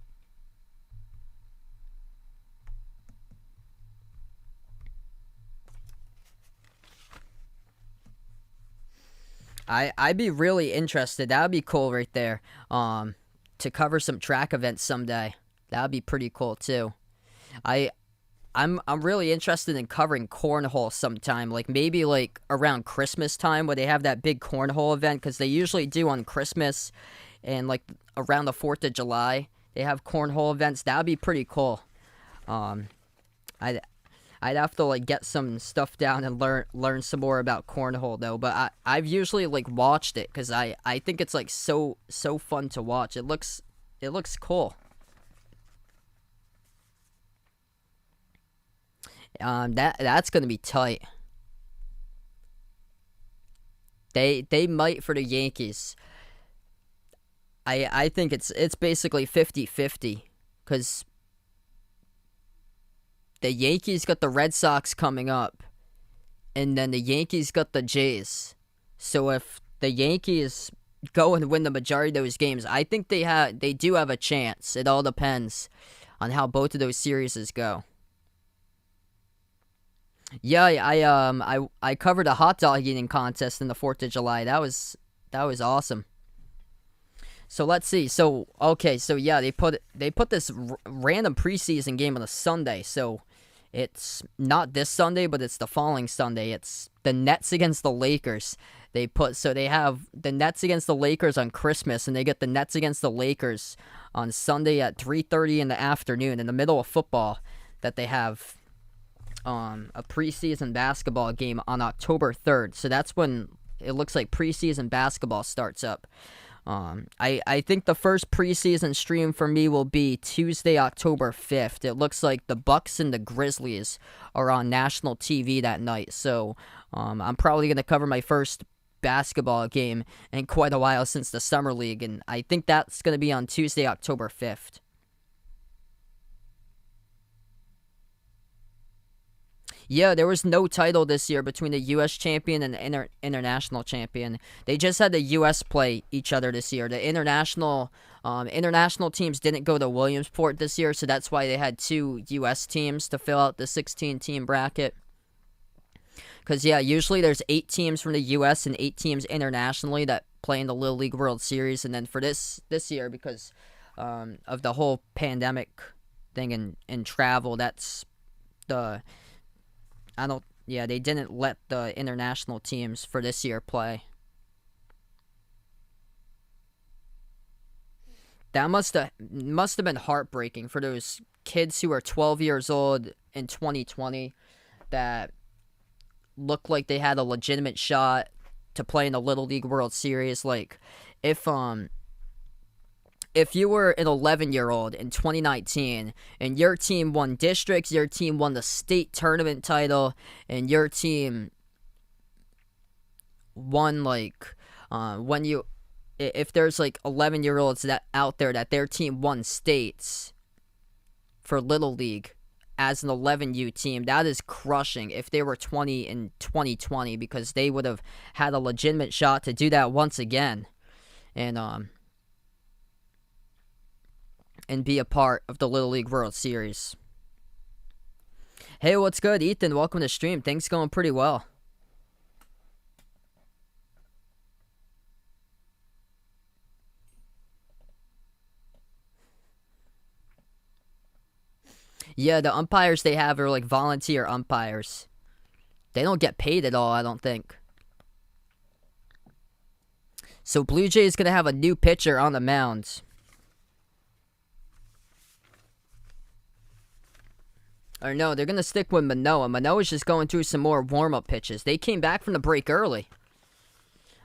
I'd be really interested. That would be cool right there, to cover some track events someday. That would be pretty cool, too. I'm really interested in covering cornhole sometime, like maybe like around Christmas time where they have that big cornhole event, because they usually do on Christmas and like around the 4th of July. They have cornhole events. That would be pretty cool. I'd have to like get some stuff down and learn some more about cornhole though. But I've usually like watched it because I think it's like so fun to watch. It looks cool. That's gonna be tight. They might for the Yankees. I think it's basically 50-50 because the Yankees got the Red Sox coming up, and then the Yankees got the Jays. So if the Yankees go and win the majority of those games, I think they do have a chance. It all depends on how both of those series go. Yeah, I covered a hot dog eating contest in the 4th of July. That was awesome. So let's see. So yeah, they put this random preseason game on a Sunday. So it's not this Sunday, but it's the following Sunday. It's the Nets against the Lakers. They have the Nets against the Lakers on Christmas, and they get the Nets against the Lakers on Sunday at 3:30 in the afternoon in the middle of football. That they have a preseason basketball game on October 3rd. So that's when it looks like preseason basketball starts up. I think the first preseason stream for me will be Tuesday, October 5th. It looks like the Bucks and the Grizzlies are on national TV that night. So I'm probably going to cover my first basketball game in quite a while since the Summer League. And I think that's going to be on Tuesday, October 5th. Yeah, there was no title this year between the U.S. champion and the international champion. They just had the U.S. play each other this year. The international teams didn't go to Williamsport this year, so that's why they had 2 U.S. teams to fill out the 16-team bracket. Because, yeah, usually there's 8 teams from the U.S. and 8 teams internationally that play in the Little League World Series. And then for this year, because of the whole pandemic thing and travel, that's the... they didn't let the international teams for this year play. That must have been heartbreaking for those kids who are 12 years old in 2020 that looked like they had a legitimate shot to play in the Little League World Series. Like, if you were an 11-year-old in 2019 and your team won districts, your team won the state tournament title, and your team won, like, when you if there's like 11-year-olds that out there that their team won states for Little League as an 11U team, that is crushing if they were 20 in 2020, because they would have had a legitimate shot to do that once again and be a part of the Little League World Series. Hey, what's good, Ethan? Welcome to the stream. Things going pretty well. Yeah, the umpires they have are like volunteer umpires. They don't get paid at all, I don't think. So Blue Jays going to have a new pitcher on the mound. Or no, they're going to stick with Manoah. Manoah's just going through some more warm-up pitches. They came back from the break early.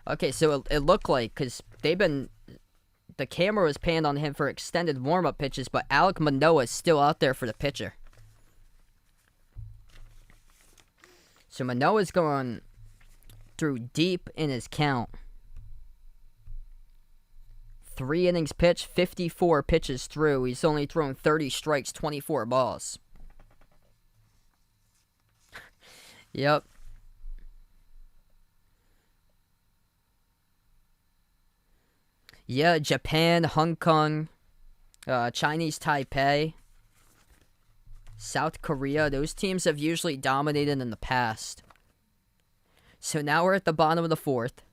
Okay, so it looked like, because the camera was panned on him for extended warm-up pitches, but Alek Manoah is still out there for the pitcher. So Manoah's going through deep in his count. 3 innings pitched, 54 pitches through. He's only thrown 30 strikes, 24 balls. Yep. Yeah, Japan, Hong Kong, Chinese Taipei, South Korea, those teams have usually dominated in the past. So now we're at the bottom of the 4th.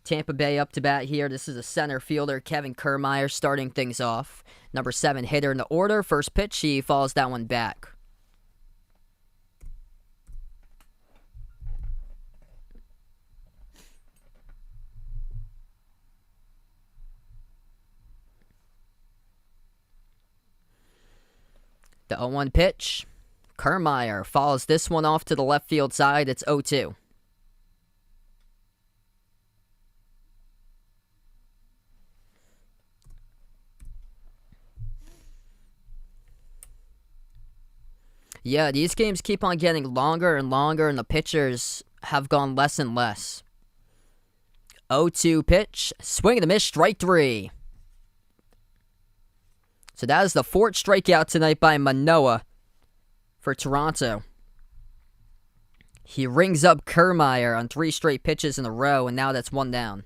Tampa Bay up to bat here. This is a center fielder, Kevin Kiermeier, starting things off. Number 7 hitter in the order. First pitch, he falls that one back. The 0-1 pitch. Kiermeier follows this one off to the left field side. It's 0-2. Yeah, these games keep on getting longer and longer, and the pitchers have gone less and less. 0-2 pitch. Swing and a miss, strike 3. So that is the 4th strikeout tonight by Manoah for Toronto. He rings up Kiermeier on 3 straight pitches in a row, and now that's 1 down.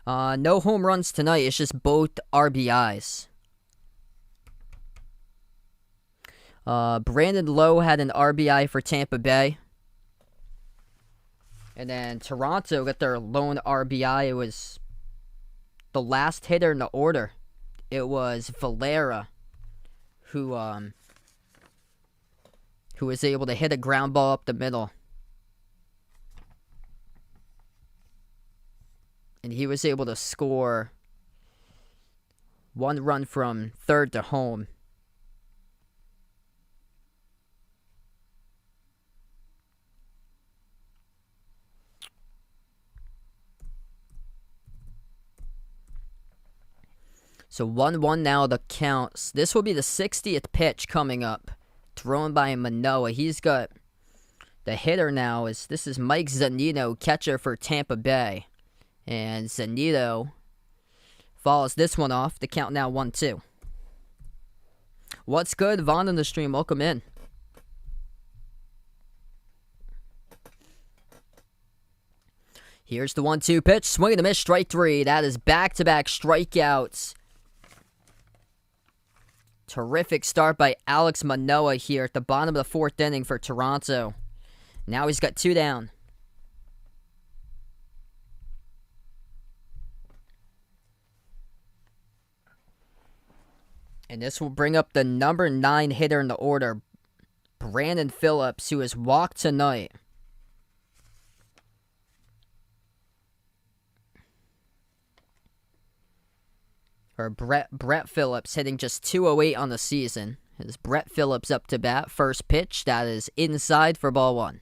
No home runs tonight. It's just both RBIs. Brandon Lowe had an RBI for Tampa Bay. And then Toronto got their lone RBI. It was the last hitter in the order. It was Valera who was able to hit a ground ball up the middle. And he was able to score 1 run from third to home. So 1-1 now the counts. This will be the 60th pitch coming up. Thrown by Manoah. He's got the hitter now. This is Mike Zunino, catcher for Tampa Bay. And Zunino follows this one off. The count now 1-2. What's good? Vaughn on the stream. Welcome in. Here's the 1-2 pitch. Swing and a miss, strike 3. That is back-to-back strikeouts. Terrific start by Alek Manoah here at the bottom of the 4th inning for Toronto. Now he's got 2 down. And this will bring up the number 9 hitter in the order, Brandon Phillips, who has walked tonight. Or Brett Phillips hitting just 208 on the season. As Brett Phillips up to bat. First pitch, that is inside for ball 1.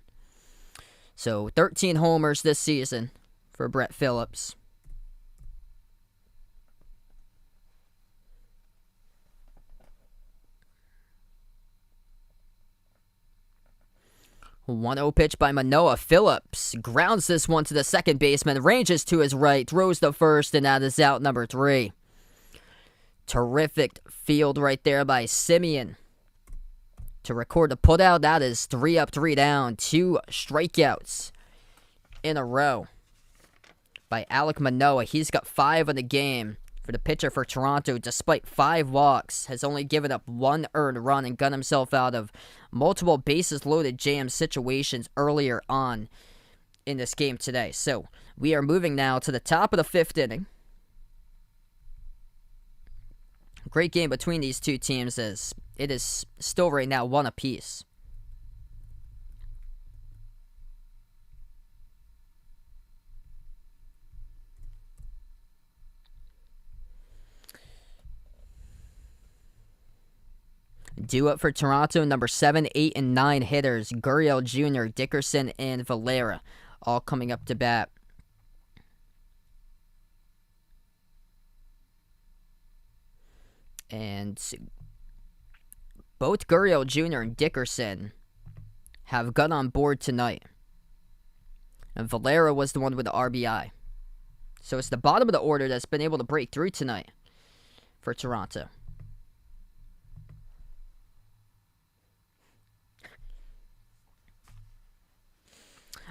So 13 homers this season for Brett Phillips. 1-0 pitch by Manoah. Phillips grounds this one to the second baseman, ranges to his right, throws to first, and that is out number 3. Terrific field right there by Simeon to record the putout. That is 3 up, 3 down. 2 strikeouts in a row by Alek Manoah. He's got 5 in the game for the pitcher for Toronto. Despite 5 walks, has only given up 1 earned run and got himself out of multiple bases loaded jam situations earlier on in this game today. So we are moving now to the top of the 5th inning. Great game between these two teams as it is still right now 1 apiece. Due up for Toronto, number 7, 8, and 9 hitters, Gurriel Jr., Dickerson, and Valera, all coming up to bat. And both Gurriel Jr. and Dickerson have got on board tonight. And Valera was the one with the RBI. So it's the bottom of the order that's been able to break through tonight for Toronto.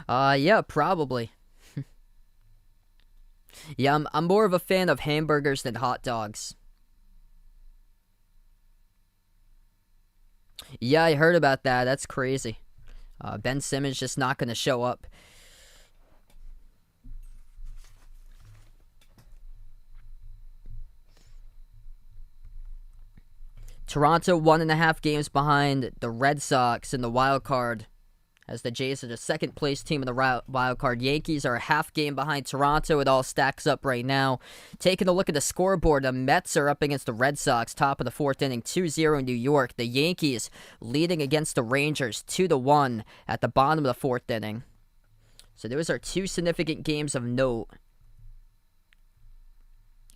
Yeah, probably. Yeah, I'm more of a fan of hamburgers than hot dogs. Yeah, I heard about that. That's crazy. Ben Simmons just not going to show up. Toronto 1.5 games behind the Red Sox in the wild card, as the Jays are the second place team in the wild card. Yankees are a half game behind Toronto. It all stacks up right now. Taking a look at the scoreboard, the Mets are up against the Red Sox, top of the 4th inning, 2-0 New York. The Yankees leading against the Rangers, 2-1 at the bottom of the 4th inning. So those are 2 significant games of note.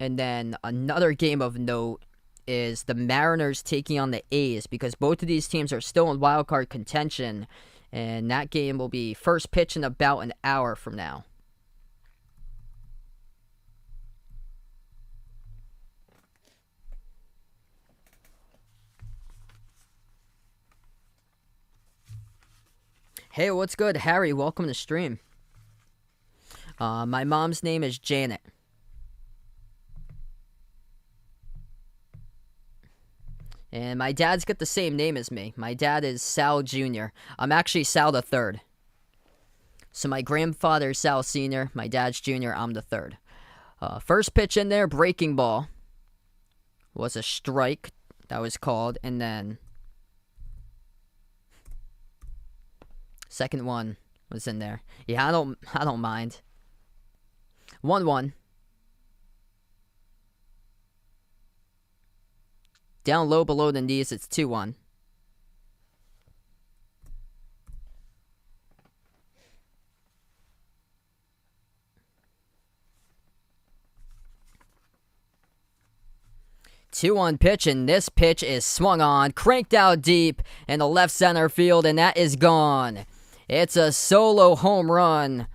And then another game of note is the Mariners taking on the A's, because both of these teams are still in wild card contention. And that game will be first pitch in about an hour from now. Hey, what's good? Harry, welcome to the stream. My mom's name is Janet. And my dad's got the same name as me. My dad is Sal Jr. I'm actually Sal the 3rd. So my grandfather's Sal Sr., my dad's Jr., I'm the 3rd. First pitch in there, breaking ball. Was a strike that was called. And then second one was in there. Yeah, I don't mind. 1-1. Down low below the knees, it's 2-1. Two-one pitch, and this pitch is swung on, cranked out deep in the left center field, and that is gone. It's a solo home run.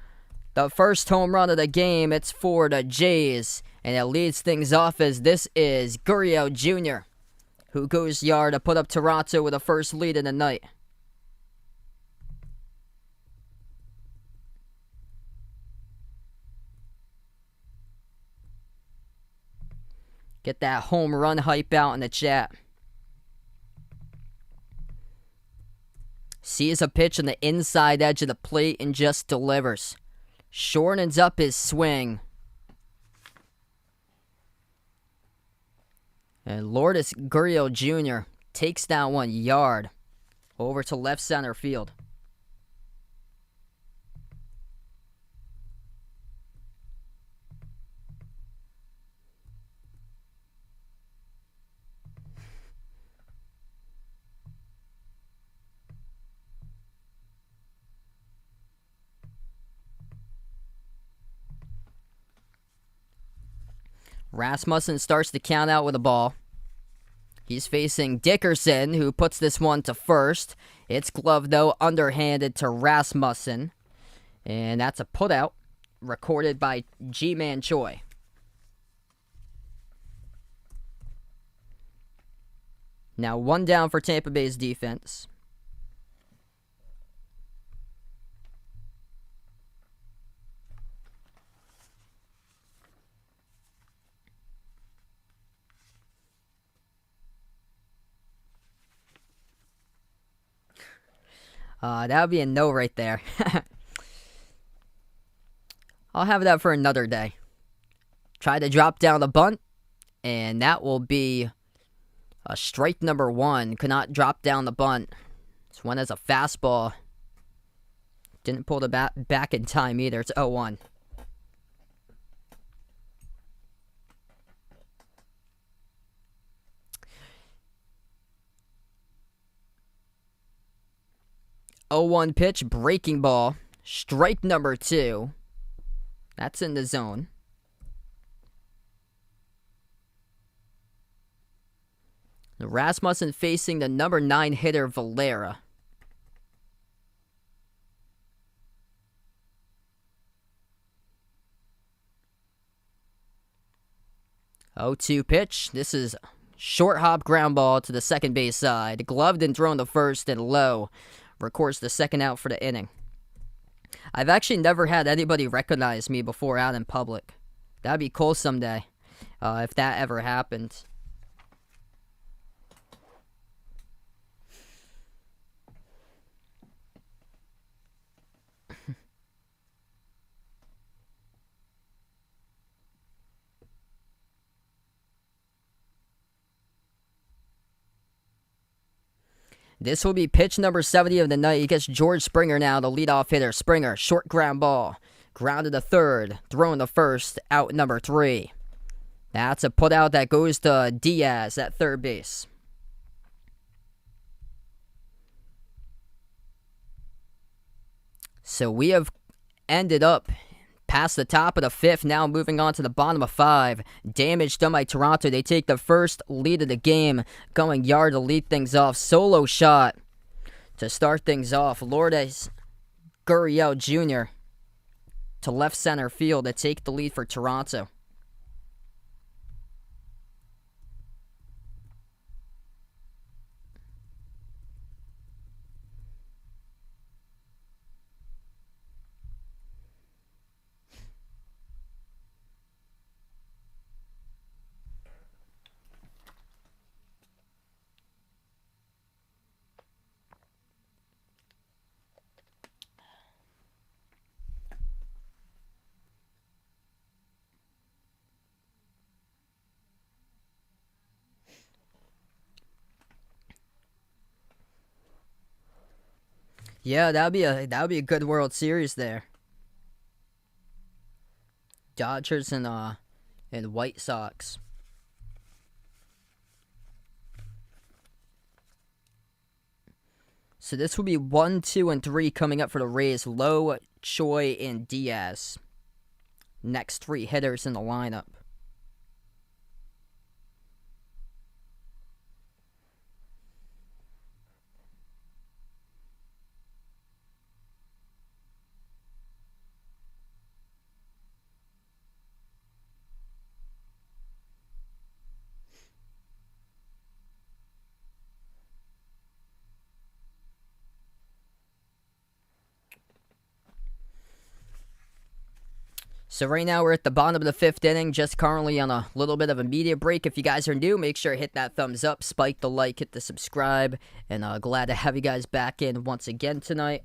The first home run of the game, it's for the Jays, and it leads things off as this is Gurriel Jr., who goes yard to put up Toronto with a first lead in the night. Get that home run hype out in the chat. Sees a pitch on the inside edge of the plate and just delivers. Shortens up his swing. And Lourdes Gurriel Jr. takes that one yard over to left center field. Rasmussen starts to count out with a ball. He's facing Dickerson, who puts this one to first. It's glove, though, underhanded to Rasmussen. And that's a putout, recorded by G-Man Choi. Now 1 down for Tampa Bay's defense. That would be a no right there. I'll have that for another day. Try to drop down the bunt, and that will be a strike number 1. Could not drop down the bunt. This one has a fastball. Didn't pull the bat back in time either. It's 0-1. Oh-1 pitch, breaking ball. Strike number 2. That's in the zone. Rasmussen facing the number 9 hitter, Valera. Oh-2 pitch. This is short hop ground ball to the second base side. Gloved and thrown to first and low. Records the second out for the inning. I've actually never had anybody recognize me before out in public. That'd be cool someday, if that ever happened. This will be pitch number 70 of the night. He gets George Springer now, the leadoff hitter. Springer, short ground ball. Grounded to third. Thrown to first. Out number 3. That's a putout that goes to Diaz at third base. So we have ended up past the top of the 5th, now moving on to the bottom of 5. Damage done by Toronto. They take the first lead of the game, going Yard to lead things off. Solo shot to start things off. Lourdes Gurriel Jr. to left center field to take the lead for Toronto. Yeah, that would be a good World Series there. Dodgers and White Sox. So this will be 1, 2, and 3 coming up for the Rays. Lowe, Choi, and Diaz. Next 3 hitters in the lineup. So right now we're at the bottom of the 5th inning, just currently on a little bit of a media break. If you guys are new, make sure to hit that thumbs up, spike the like, hit the subscribe, and glad to have you guys back in once again tonight.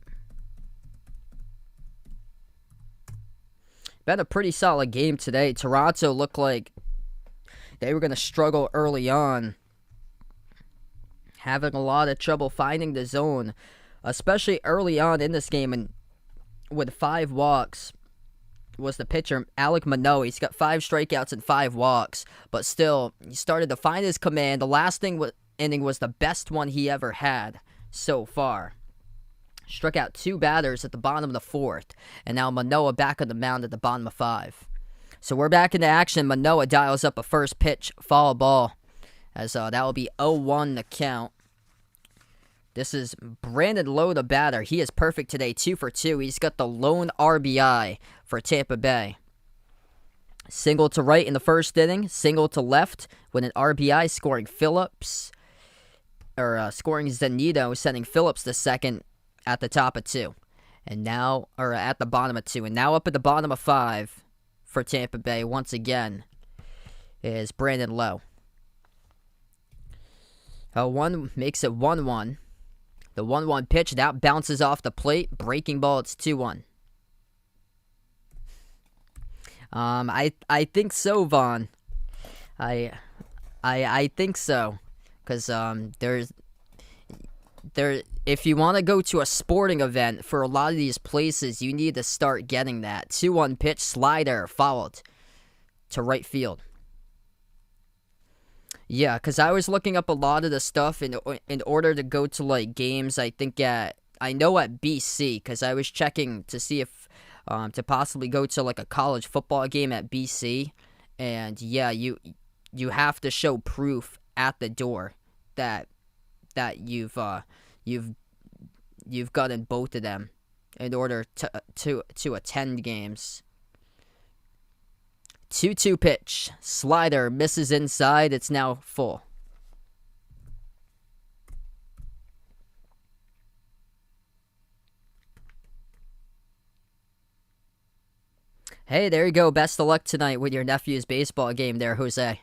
Been a pretty solid game today. Toronto looked like they were going to struggle early on, having a lot of trouble finding the zone, especially early on in this game, and with 5 walks. Was the pitcher, Alek Manoah. He's got 5 strikeouts and 5 walks, but still, he started to find his command. The last inning was the best one he ever had so far. Struck out 2 batters at the bottom of the 4th, and now Manoah back on the mound at the bottom of 5. So we're back into action. Manoah dials up a first pitch, foul ball, as that will be 0-1 the count. This is Brandon Lowe, the batter. He is perfect today, 2 for 2. He's got the lone RBI for Tampa Bay. Single to right in the first inning, single to left with an RBI, scoring Zanito, sending Phillips to second at the top of 2. And now, or at the bottom of 2. And now up at the bottom of 5 for Tampa Bay once again is Brandon Lowe. 1 makes it 1-1. The 1-1 pitch, that bounces off the plate. Breaking ball, it's 2-1. I think so, Vaughn. I think so. Because if you want to go to a sporting event for a lot of these places, you need to start getting that. 2-1 pitch, slider, fouled to right field. Yeah, because I was looking up a lot of the stuff in order to go to, like, games, I think at BC, because I was checking to see if, to possibly go to, like, a college football game at BC. And, yeah, you have to show proof at the door that you've gotten both of them in order to attend games. 2-2 pitch. Slider misses inside. It's now full. Hey, there you go. Best of luck tonight with your nephew's baseball game there, Jose.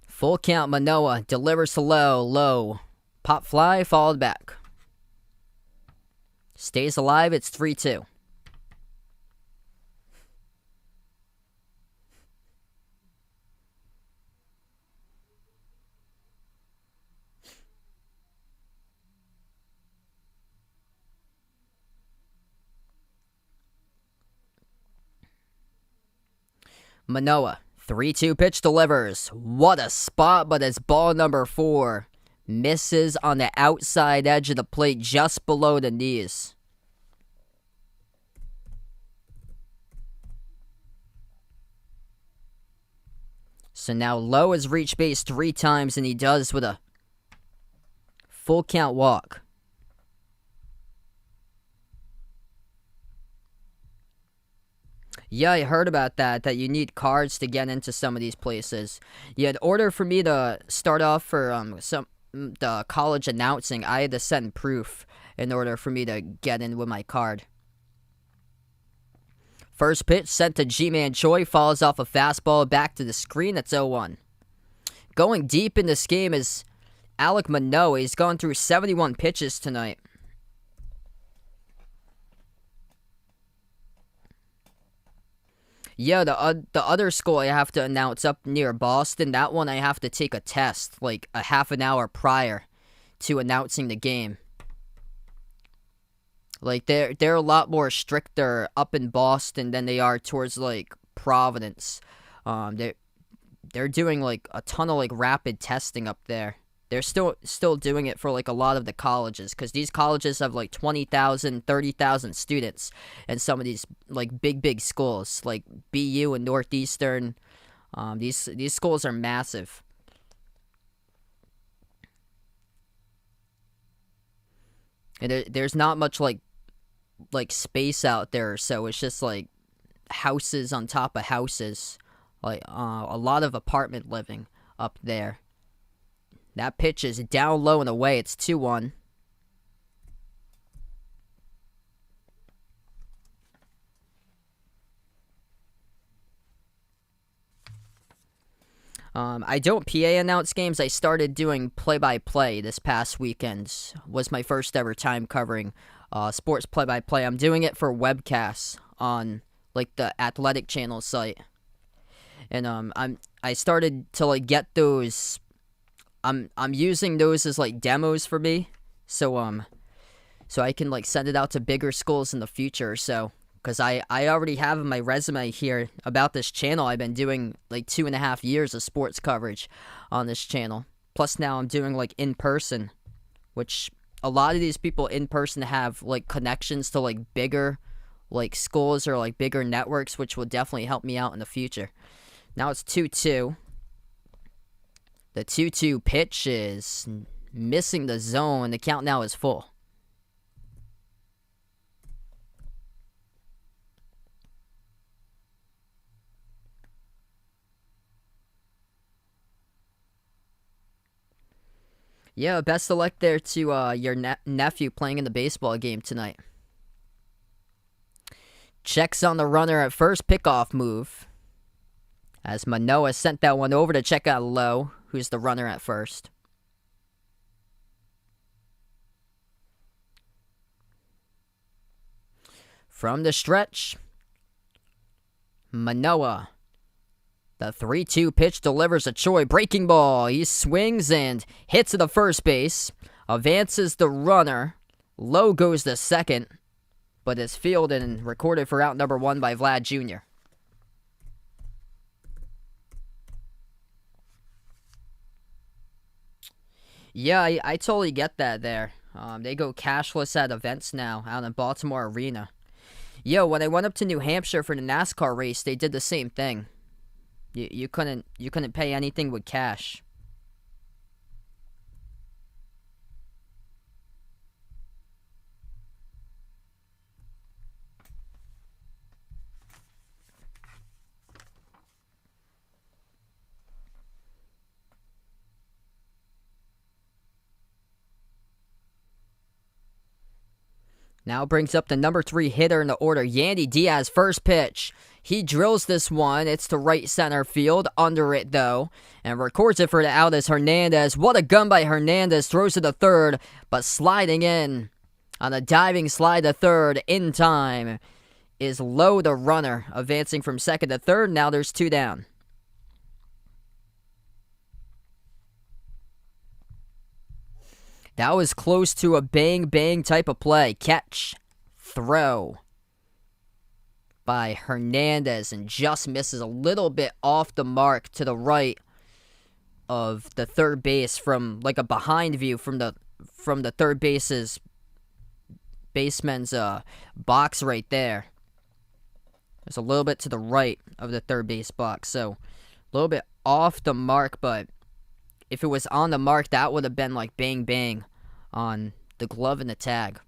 Full count, Manoah delivers to Low. Pop fly, followed back. Stays alive, it's 3-2. Manoah, 3-2 pitch delivers. What a spot, but it's ball number 4. Misses on the outside edge of the plate just below the knees. So now Lowe has reached base 3 times, and he does with a full count walk. Yeah, I heard about that you need cards to get into some of these places. Yeah, in order for me to start off for the college announcing, I had to send proof in order for me to get in with my card. First pitch sent to G-Man Choi, falls off a fastball back to the screen. That's 0-1. Going deep in this game is Alek Manoah. He's gone through 71 pitches tonight. Yeah, the other school I have to announce up near Boston, that one I have to take a test like a half an hour prior to announcing the game. Like they're a lot more stricter up in Boston than they are towards like Providence. They're doing like a ton of like rapid testing up there. They're still doing it for like a lot of the colleges, because these colleges have like 20,000, 30,000 students, and some of these like big schools like BU and Northeastern, these schools are massive. And there's not much like space out there, so it's just like houses on top of houses, like a lot of apartment living up there. That pitch is down low and away. It's 2-1. I don't PA announce games. I started doing play-by-play this past weekend. Was my first ever time covering sports play-by-play. I'm doing it for webcasts on like the Athletic Channel site, and I started to like get those. I'm using those as like demos for me, so I can like send it out to bigger schools in the future. So, because I already have in my resume here about this channel, I've been doing like 2.5 years of sports coverage on this channel. Plus now I'm doing like in person, which a lot of these people in person have like connections to like bigger like schools or like bigger networks, which will definitely help me out in the future. Now it's 2-2. The 2-2 pitch is missing the zone. The count now is full. Yeah, best of luck there to your nephew playing in the baseball game tonight. Checks on the runner at first, pickoff move. As Manoah sent that one over to check out Lowe, who's the runner at first. From the stretch, Manoah. The 3-2 pitch delivers a Choi breaking ball. He swings and hits to the first base. Advances the runner. Lowe goes to second, but is fielded and recorded for out number 1 by Vlad Jr. Yeah, I totally get that there. They go cashless at events now out in Baltimore Arena. Yo, when I went up to New Hampshire for the NASCAR race, they did the same thing. You couldn't pay anything with cash. Now brings up the number 3 hitter in the order, Yandy Diaz, first pitch. He drills this one. It's to right center field, under it though, and records it for the out as Hernandez. What a gun by Hernandez, throws to the third, but sliding in on a diving slide to third in time is Lowe, the runner, advancing from second to third. Now there's 2 down. That was close to a bang-bang type of play. Catch, throw by Hernandez, and just misses a little bit off the mark to the right of the third base from like a behind view from the third baseman's box right there. It's a little bit to the right of the third base box, so a little bit off the mark, but if it was on the mark, that would have been like bang bang on the glove and the tag.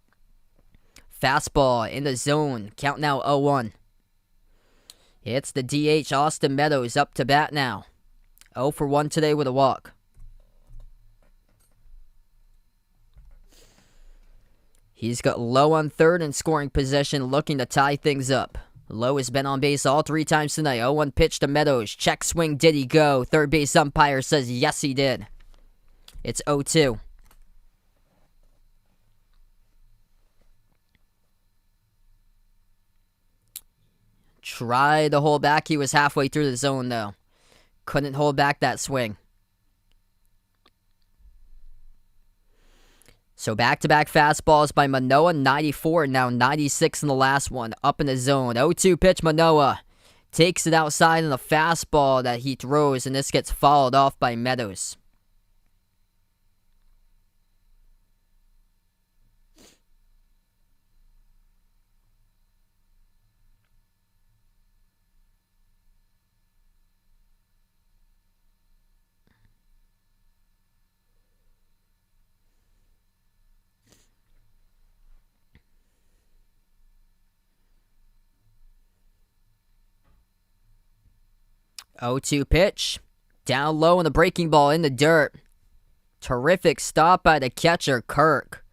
Fastball in the zone. Count now 0-1. It's the DH Austin Meadows up to bat now. 0 for 1 today with a walk. He's got Lowe on third in scoring position, looking to tie things up. Lowe has been on base all 3 times tonight. 0-1 pitch to Meadows. Check swing, did he go? Third base umpire says yes, he did. It's 0-2. Tried to hold back. He was halfway through the zone, though. Couldn't hold back that swing. So back-to-back fastballs by Manoah, 94, now 96 in the last one. Up in the zone. 0-2 pitch, Manoah. Takes it outside in the fastball that he throws, and this gets fouled off by Meadows. Oh, 2 pitch. Down low in the breaking ball in the dirt. Terrific stop by the catcher, Kirk.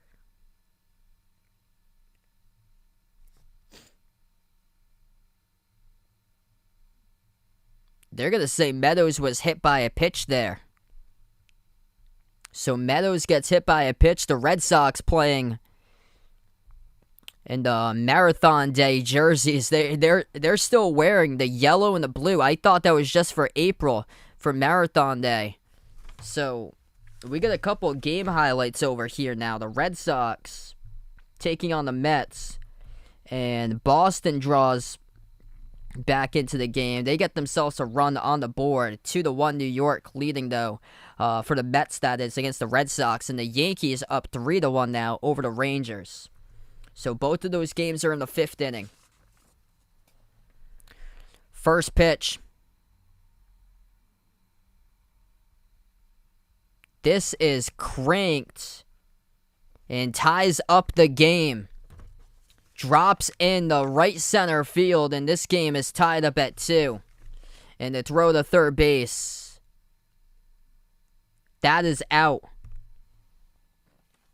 They're going to say Meadows was hit by a pitch there. So Meadows gets hit by a pitch. The Red Sox playing in the Marathon Day jerseys. They're still wearing the yellow and the blue. I thought that was just for April for Marathon Day. So we got a couple of game highlights over here now. The Red Sox taking on the Mets, and Boston draws back into the game. They get themselves a run on the board. 2-1 New York leading, though, for the Mets, that is, against the Red Sox. And the Yankees up 3-1 now over the Rangers. So both of those games are in the 5th inning. First pitch. This is cranked. And ties up the game. Drops in the right center field, and this game is tied up at 2. And the throw to third base. That is out.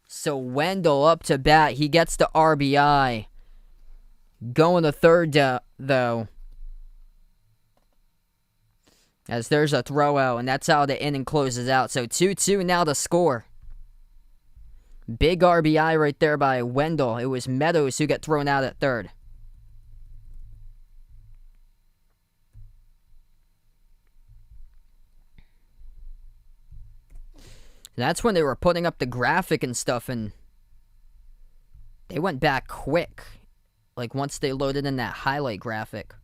So Wendell up to bat. He gets the RBI. Going to third, though. As there's a throw out, and that's how the inning closes out. So 2-2 now to score. Big RBI right there by Wendell. It was Meadows who got thrown out at third. That's when they were putting up the graphic and stuff, and they went back quick. Like, once they loaded in that highlight graphic.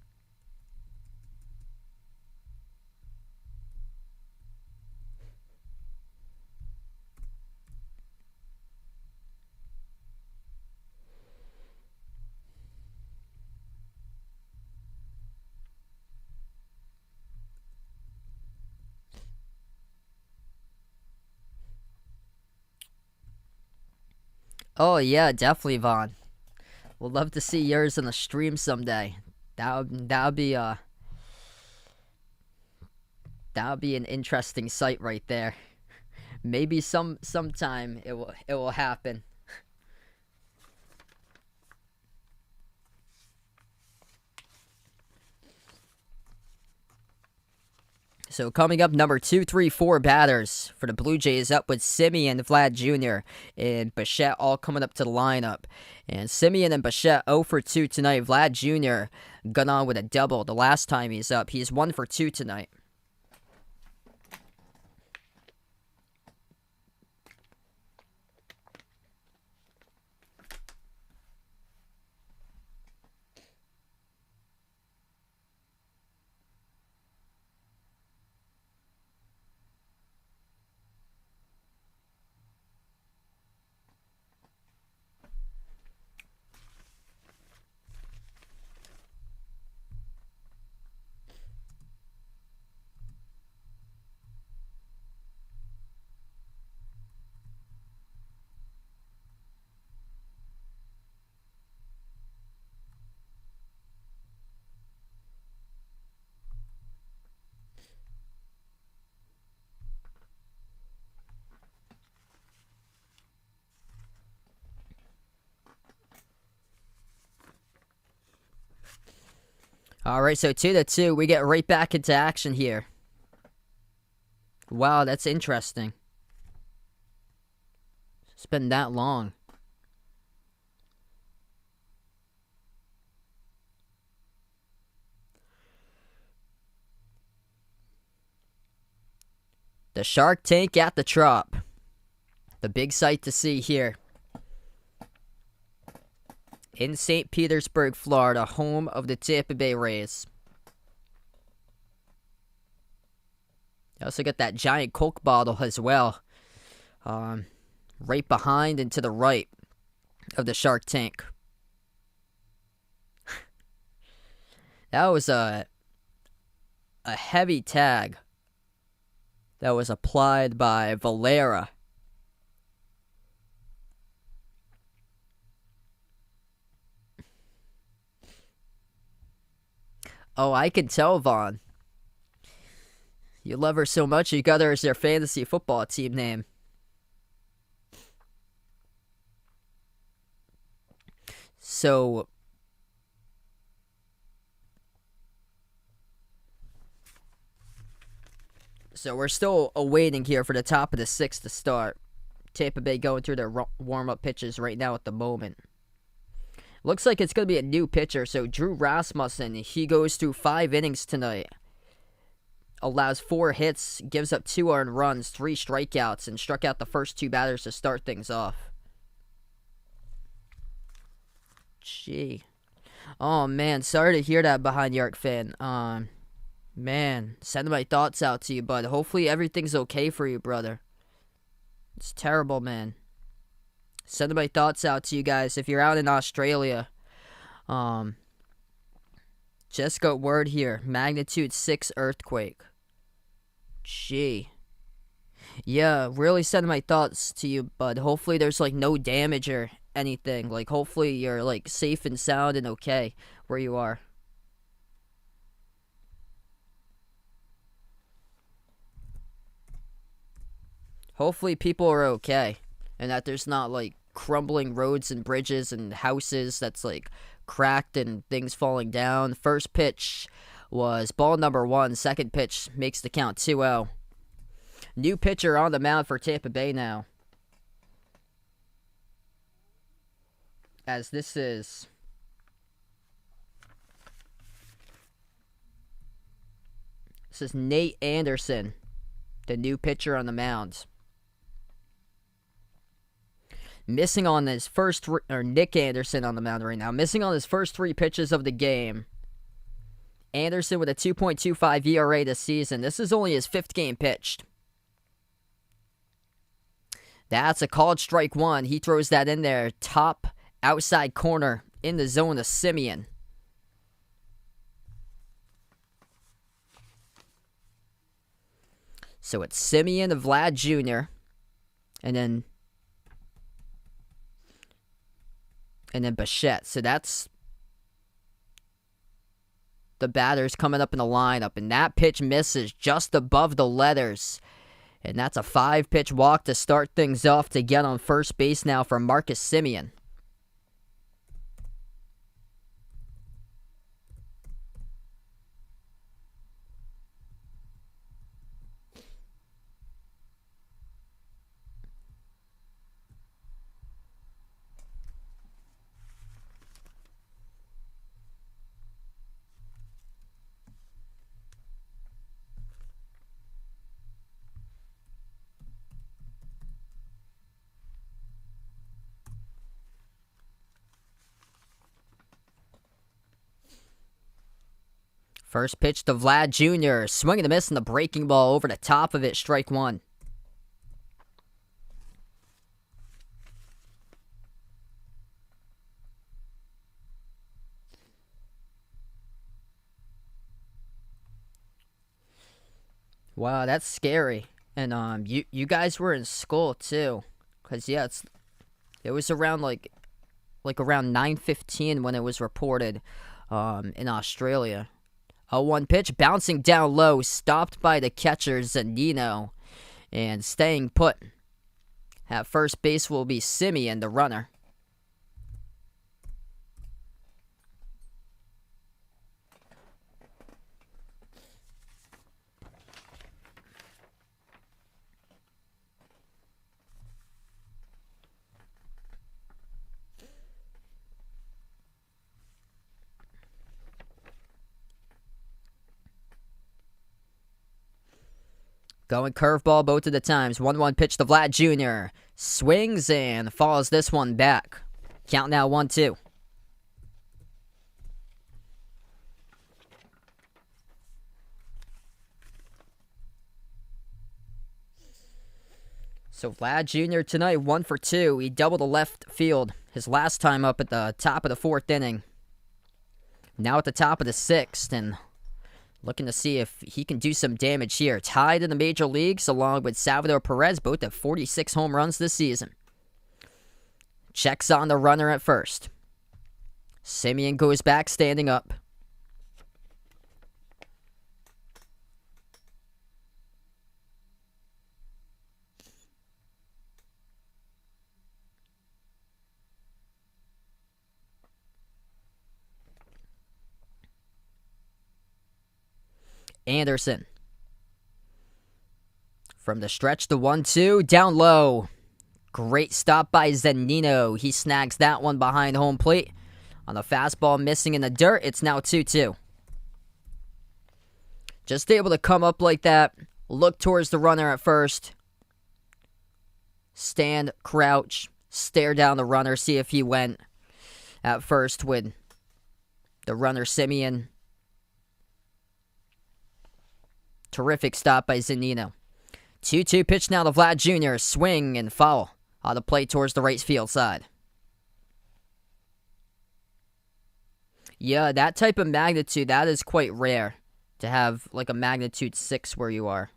Oh, yeah, definitely, Vaughn. We'll love to see yours on the stream someday. That would be an interesting sight right there. Maybe sometime it will happen. So coming up, number 2, 3, 4 batters for the Blue Jays up with Semien, Vlad Jr., and Bichette all coming up to the lineup. And Semien and Bichette 0 for 2 tonight. Vlad Jr. got on with a double the last time he's up. He's 1 for 2 tonight. All right, so 2-2. We get right back into action here. Wow, that's interesting. It's been that long. The Shark Tank at the Trop. The big sight to see here. In St. Petersburg, Florida, home of the Tampa Bay Rays. You also got that giant Coke bottle as well. Right behind and to the right of the Shark Tank. That was a heavy tag that was applied by Valera. Oh, I can tell, Vaughn. You love her so much, you got her as your fantasy football team name. So we're still awaiting here for the top of the 6th to start. Tampa Bay going through their warm-up pitches right now at the moment. Looks like it's going to be a new pitcher. So Drew Rasmussen, he goes through 5 innings tonight. Allows 4 hits, gives up 2 earned runs, 3 strikeouts, and struck out the first 2 batters to start things off. Gee. Oh, man. Sorry to hear that behind York fan. Man, sending my thoughts out to you, bud. Hopefully everything's okay for you, brother. It's terrible, man. Sending my thoughts out to you guys. If you're out in Australia, just got word here. Magnitude 6 earthquake. Gee. Yeah, really sending my thoughts to you, bud. Hopefully there's like no damage or anything. Like hopefully you're like safe and sound and okay where you are. Hopefully people are okay and that there's not like crumbling roads and bridges and houses that's like cracked and things falling down. First pitch was ball number 1. Second pitch makes the count 2-0. New pitcher on the mound for Tampa Bay now. As this is Nate Anderson, the new pitcher on the mound. Missing on his first, or Nick Anderson on the mound right now. Missing on his first 3 pitches of the game. Anderson with a 2.25 ERA this season. This is only his 5th game pitched. That's a called strike 1. He throws that in there. Top outside corner in the zone of Semien. So it's Semien of Vlad Jr. And then Bichette. So that's the batters coming up in the lineup. And that pitch misses just above the letters. And that's a 5-pitch walk to start things off to get on first base now for Marcus Semien. First pitch to Vlad Jr. Swinging a miss and the breaking ball over the top of it. Strike 1. Wow, that's scary. And you guys were in school too, cause yeah, it was around like around 9:15 when it was reported, in Australia. A 1 pitch bouncing down low, stopped by the catcher Zunino, and staying put. At first base will be Semien, the runner. Going curveball both of the times. 1-1 pitch to Vlad Jr. Swings and falls this one back. Count now 1-2. So Vlad Jr. tonight 1 for 2. He doubled the left field his last time up at the top of the 4th inning. Now at the top of the 6th, and looking to see if he can do some damage here. Tied in the major leagues along with Salvador Perez, both have 46 home runs this season. Checks on the runner at first. Semien goes back, standing up. Anderson. From the stretch, the 1-2, down low. Great stop by Zunino. He snags that one behind home plate. On the fastball, missing in the dirt, it's now 2-2. Just able to come up like that. Look towards the runner at first. Stand, crouch, stare down the runner, see if he went at first with the runner Semien. Terrific stop by Zunino. 2-2 pitch now to Vlad Jr. Swing and foul on the plate towards the right field side. Yeah, that type of magnitude, that is quite rare to have like a magnitude 6 where you are.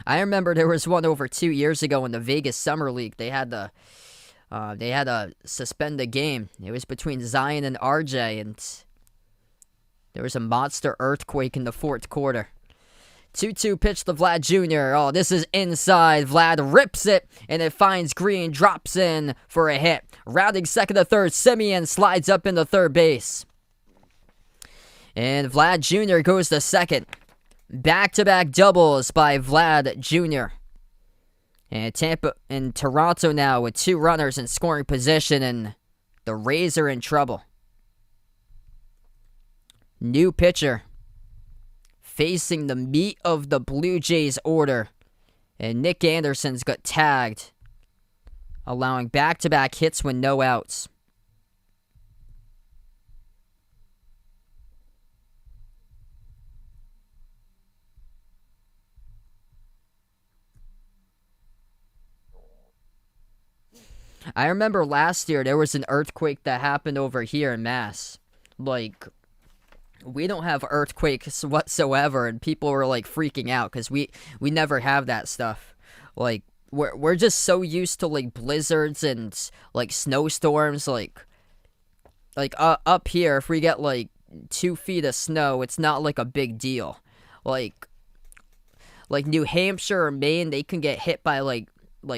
I remember there was one over 2 years ago in the Vegas Summer League. They had to suspend the game. It was between Zion and RJ, and there was a monster earthquake in the fourth quarter. 2-2 pitch to Vlad Jr. Oh, this is inside. Vlad rips it, and it finds Green, drops in for a hit. Rounding second to third, Semien slides up into third base. And Vlad Jr. goes to second. Back-to-back doubles by Vlad Jr. And Tampa and Toronto now with 2 runners in scoring position, and the Rays are in trouble. New pitcher facing the meat of the Blue Jays order. And Nick Anderson's got tagged, allowing back-to-back hits with no outs. I remember last year there was an earthquake that happened over here in Mass. Like, we don't have earthquakes whatsoever, and people were like freaking out because we never have that stuff. Like, we're just so used to like blizzards and like snowstorms. Like up here, if we get like 2 feet of snow, it's not like a big deal. Like New Hampshire or Maine, they can get hit by like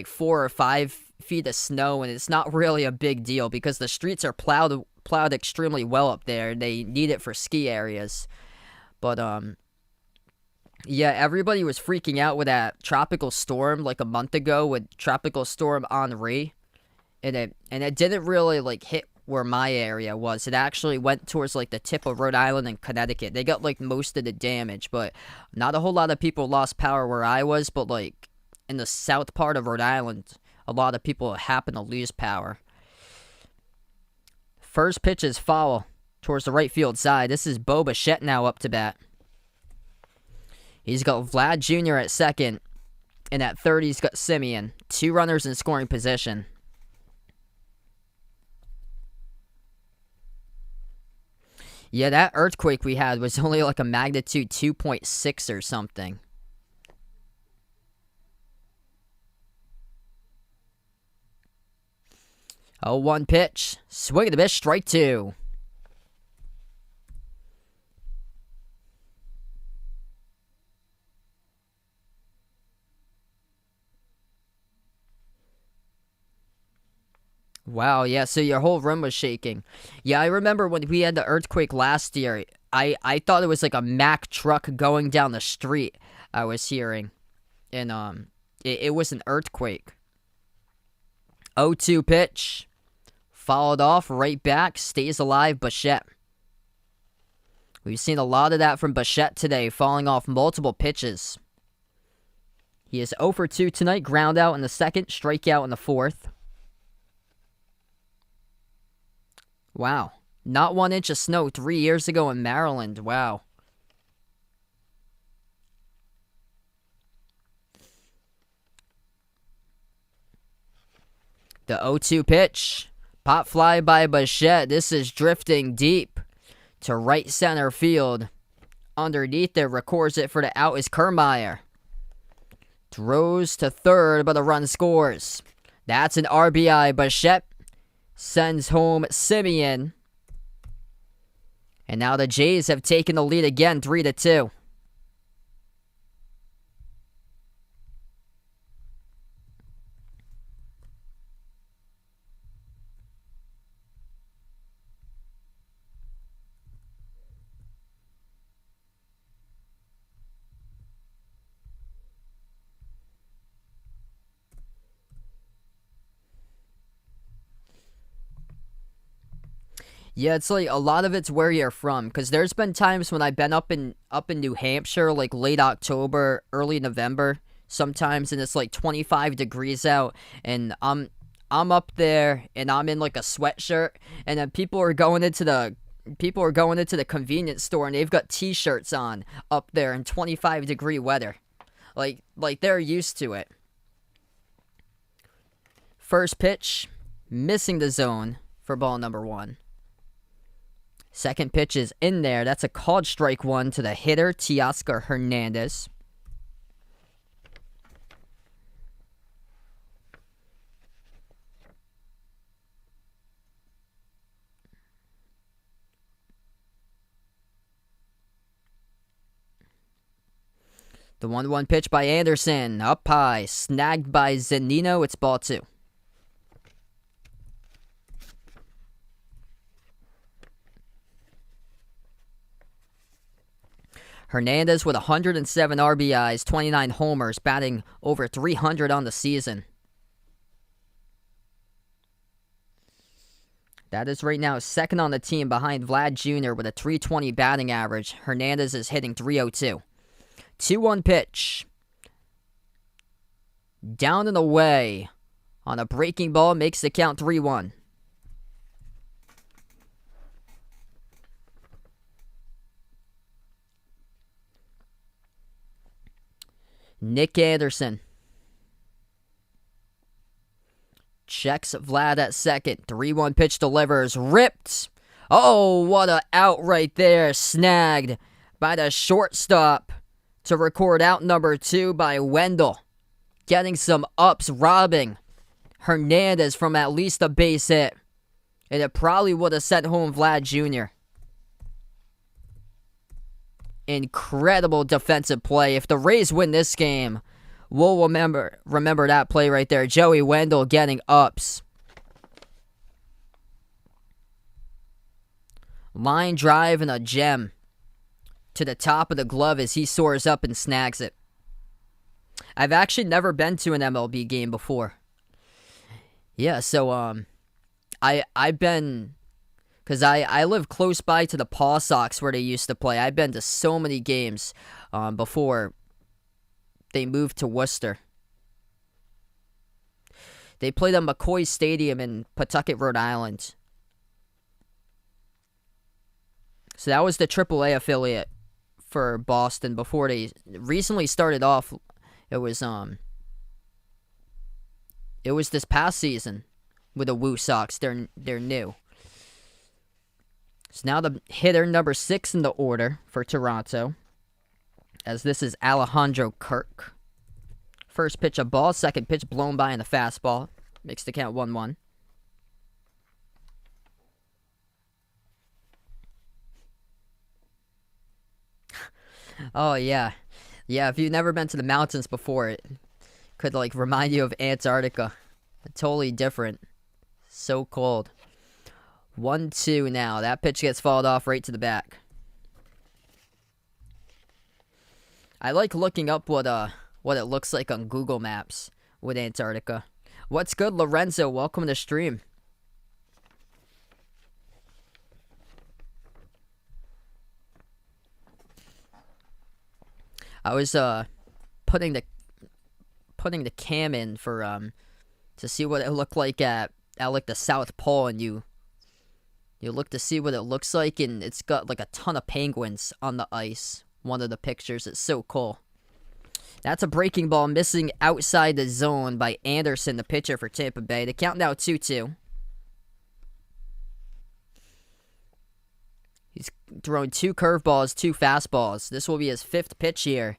4 or 5 feet of snow, and it's not really a big deal because the streets are plowed extremely well up there, and they need it for ski areas. But yeah, everybody was freaking out with that tropical storm like a month ago with Tropical Storm Henri, and it didn't really like hit where my area was. It actually went towards like the tip of Rhode Island and Connecticut. They got like most of the damage, but not a whole lot of people lost power where I was. But like in the south part of Rhode Island, a lot of people happen to lose power. First pitch is foul towards the right field side. This is Bo Bichette now up to bat. He's got Vlad Jr. at second, and at third he's got Semien. 2 runners in scoring position. Yeah, that earthquake we had was only like a magnitude 2.6 or something. 0-1 pitch. Swing and a miss, strike 2. Wow, yeah, so your whole room was shaking. Yeah, I remember when we had the earthquake last year, I thought it was like a Mack truck going down the street I was hearing. And it was an earthquake. 0-2 pitch. Followed off, right back, stays alive, Bichette. We've seen a lot of that from Bichette today, falling off multiple pitches. He is 0 for 2 tonight, ground out in the second, strikeout in the fourth. Wow. Not 1 inch of snow 3 years ago in Maryland. Wow. The 0-2 pitch. Pop fly by Bichette. This is drifting deep to right center field. Underneath there, records it for the out is Kiermeier. Throws to third, but a run scores. That's an RBI. Bichette sends home Semien. And now the Jays have taken the lead again, 3-2. Yeah, it's like a lot of it's where you're from, because there's been times when I've been up in New Hampshire, like late October, early November, sometimes, and it's like 25 degrees out, and I'm up there, and I'm in like a sweatshirt, and then people are going into the convenience store, and they've got t-shirts on up there in 25-degree weather, like they're used to it. First pitch, missing the zone for ball number 1. Second pitch is in there. That's a called strike 1 to the hitter, Teoscar Hernandez. The 1-1 pitch by Anderson. Up high. Snagged by Zunino. It's ball 2. Hernandez with 107 RBIs, 29 homers, batting over 300 on the season. That is right now second on the team behind Vlad Jr. with a 320 batting average. Hernandez is hitting 302. 2-1 pitch. Down and away on a breaking ball, makes the count 3-1. Nick Anderson checks Vlad at second. 3-1 pitch delivers. Ripped. Oh, what a out right there. Snagged by the shortstop to record out number 2 by Wendell. Getting some ups, robbing Hernandez from at least a base hit. And it probably would have sent home Vlad Jr. Incredible defensive play. If the Rays win this game, we'll remember that play right there. Joey Wendell getting ups. Line drive and a gem to the top of the glove as he soars up and snags it. I've actually never been to an MLB game before. Yeah, so I've been, because I live close by to the Paw Sox where they used to play. I've been to so many games before they moved to Worcester. They played at McCoy Stadium in Pawtucket, Rhode Island. So that was the AAA affiliate for Boston before they recently started off. It was this past season with the Woo Sox. They're new. So now the hitter number 6 in the order for Toronto, as this is Alejandro Kirk. First pitch a ball, second pitch blown by in the fastball. Makes the count 1-1. Oh, yeah. Yeah, if you've never been to the mountains before, it could, like, remind you of Antarctica. Totally different. So cold. 1-2 now. That pitch gets fouled off right to the back. I like looking up what it looks like on Google Maps with Antarctica. What's good, Lorenzo? Welcome to the stream. I was putting the cam in for to see what it looked like at like the South Pole, and you look to see what it looks like, and it's got like a ton of penguins on the ice. One of the pictures, it's so cool. That's a breaking ball missing outside the zone by Anderson, the pitcher for Tampa Bay. The count now 2-2. He's thrown 2 curveballs, 2 fastballs. This will be his 5th pitch here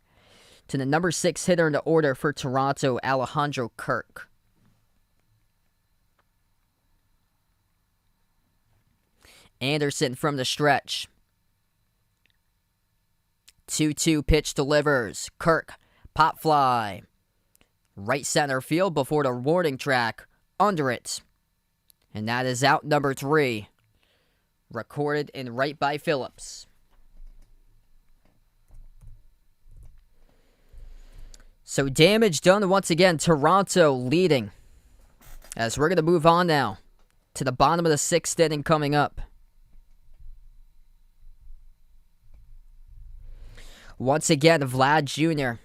to the number 6 hitter in the order for Toronto, Alejandro Kirk. Anderson from the stretch. 2-2 pitch delivers. Kirk, pop fly. Right center field before the warning track. Under it. And that is out number 3. Recorded in right by Phillips. So damage done once again. Toronto leading. As we're going to move on now to the bottom of the 6th inning coming up. Once again, Vlad Jr.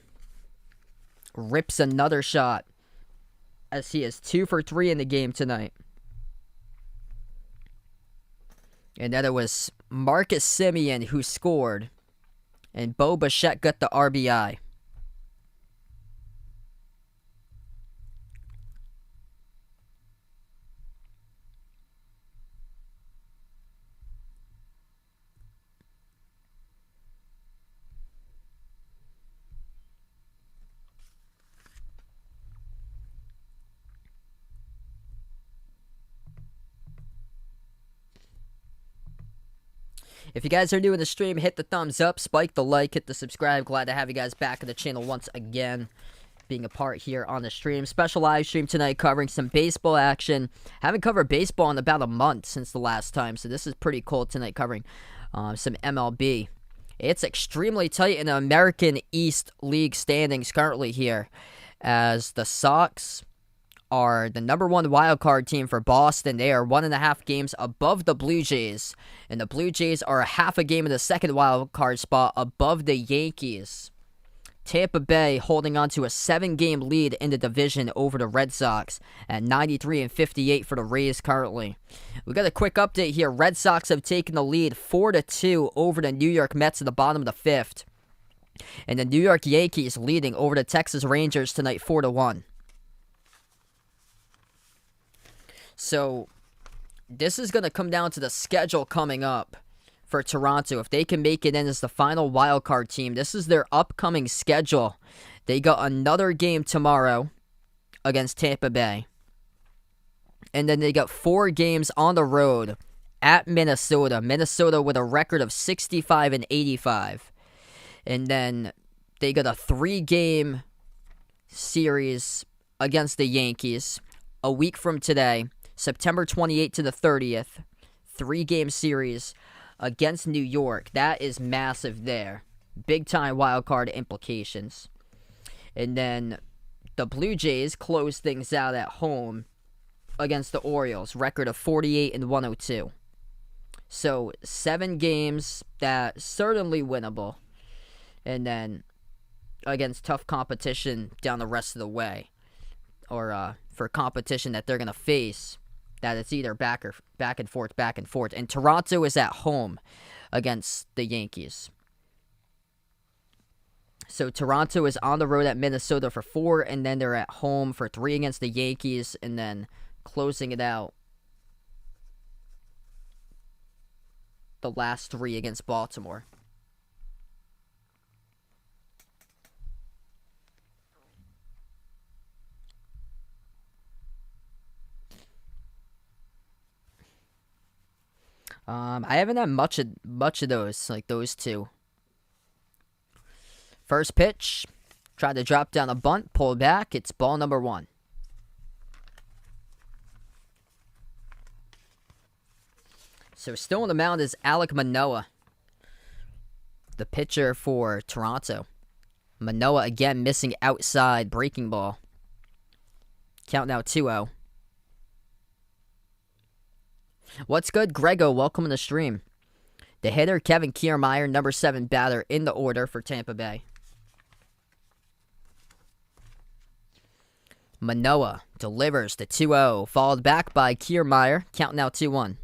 rips another shot as he is 2 for 3 in the game tonight. And then it was Marcus Semien who scored, and Bo Bichette got the RBI. If you guys are new in the stream, hit the thumbs up, spike the like, hit the subscribe. Glad to have you guys back on the channel once again, being a part here on the stream. Special live stream tonight covering some baseball action. Haven't covered baseball in about a month since the last time, so this is pretty cool tonight covering some MLB. It's extremely tight in the American East League standings currently here, as the Sox are the #1 wild card team for Boston. They are 1.5 games above the Blue Jays, and the Blue Jays are a half a game in the second wild card spot above the Yankees. Tampa Bay holding on to a 7-game lead in the division over the Red Sox at 93-58 for the Rays currently. We got a quick update here. Red Sox have taken the lead 4-2 over the New York Mets at the bottom of the 5th. And the New York Yankees leading over the Texas Rangers tonight 4-1. So, this is going to come down to the schedule coming up for Toronto. If they can make it in as the final wild card team, this is their upcoming schedule. They got another game tomorrow against Tampa Bay. And then they got 4 games on the road at Minnesota. Minnesota with a record of 65-85. And then they got a 3-game series against the Yankees a week from today. September 28th to the 30th, 3-game series against New York. That is massive there. Big-time wild card implications. And then the Blue Jays close things out at home against the Orioles. Record of 48-102. So, 7 games that certainly winnable. And then against tough competition down the rest of the way. Or for competition that they're going to face, that it's either back and forth. And Toronto is at home against the Yankees. So Toronto is on the road at Minnesota for 4, and then they're at home for 3 against the Yankees, and then closing it out the last 3 against Baltimore. I haven't had much of those, like those two. First pitch, tried to drop down a bunt, pulled back. It's ball number 1. So still on the mound is Alek Manoah, the pitcher for Toronto. Manoah again missing outside breaking ball. Count now 2-0. What's good, Grego? Welcome to the stream. The hitter, Kevin Kiermeier, number 7 batter in the order for Tampa Bay. Manoah delivers the 2-0, followed back by Kiermeier. Count now 2-1.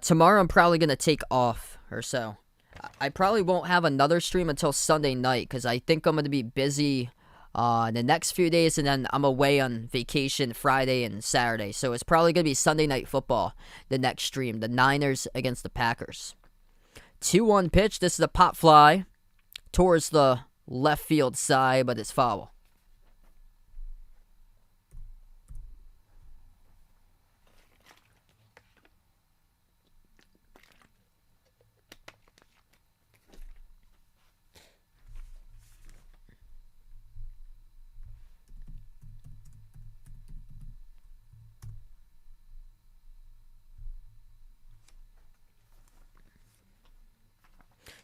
Tomorrow I'm probably going to take off or so. I probably won't have another stream until Sunday night because I think I'm going to be busy the next few days, and then I'm away on vacation Friday and Saturday. So it's probably going to be Sunday Night Football, the next stream. The Niners against the Packers. 2-1 pitch. This is a pop fly towards the left field side, but it's foul.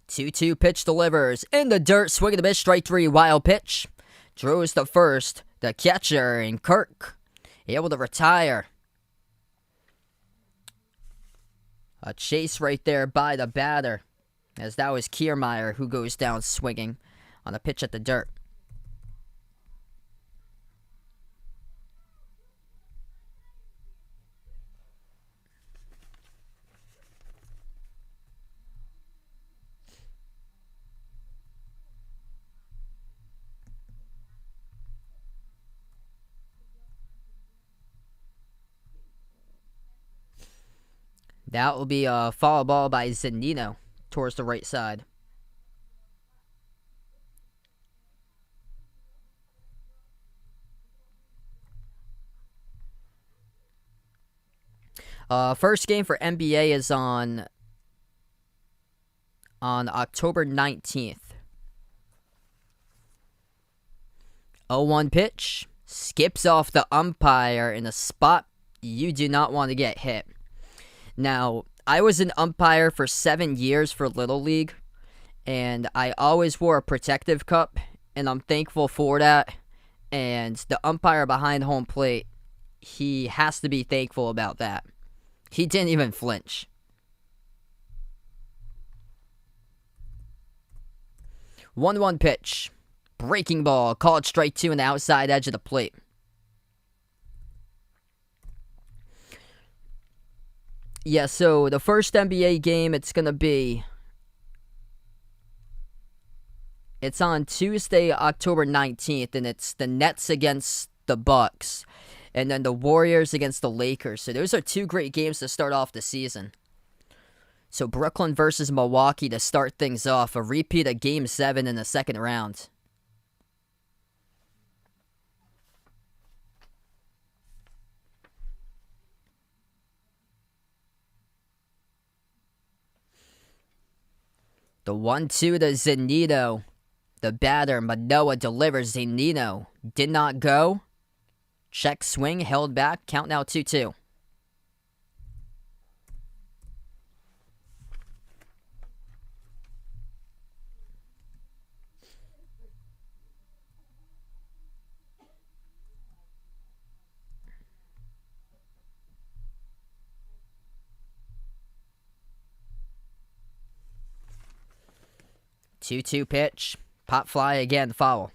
Two pitch delivers in the dirt, swing and a miss, strike 3, wild pitch. Throws to first, the catcher, and Kirk able to retire. A chase right there by the batter, as that was Kiermeier who goes down swinging on a pitch at the dirt. That will be a foul ball by Zunino towards the right side. First game for NBA is on on October 19th. 0-1 pitch. Skips off the umpire in a spot you do not want to get hit. Now, I was an umpire for 7 years for Little League, and I always wore a protective cup, and I'm thankful for that. And the umpire behind home plate, he has to be thankful about that. He didn't even flinch. 1-1 pitch. Breaking ball. Called strike 2 on the outside edge of the plate. Yeah, so the first NBA game, it's going to be... It's on Tuesday, October 19th, and it's the Nets against the Bucks, and then the Warriors against the Lakers. So those are 2 great games to start off the season. So Brooklyn versus Milwaukee to start things off, a repeat of Game 7 in the second round. The 1-2 to Zanino. The batter, Manoah, delivers. Zanino did not go. Check swing, held back. Count now 2-2. Two-two pitch. Pop fly again, foul.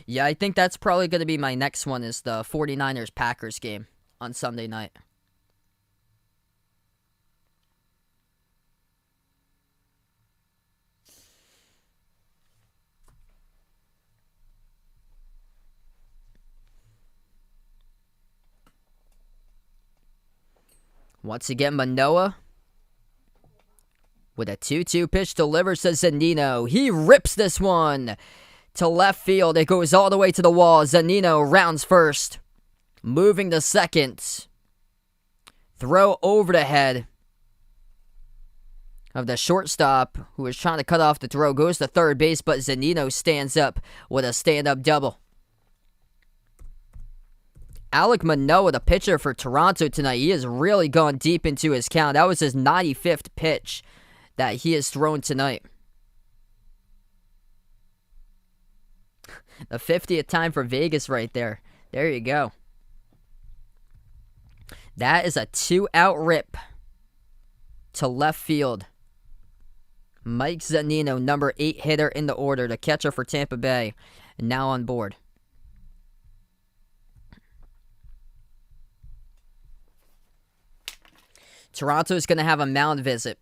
Yeah, I think that's probably going to be my next one, is the 49ers-Packers game on Sunday night. Once again, Manoah with a 2-2 pitch delivers to Zanino. He rips this one to left field. It goes all the way to the wall. Zanino rounds first. Moving to second. Throw over the head of the shortstop, who is trying to cut off the throw. Goes to third base, but Zanino stands up with a stand-up double. Alek Manoah, the pitcher for Toronto tonight, he has really gone deep into his count. That was his 95th pitch that he has thrown tonight. The 50th time for Vegas right there. There you go. That is a 2-out rip to left field. Mike Zanino, number 8 hitter in the order, the catcher for Tampa Bay, now on board. Toronto is going to have a mound visit.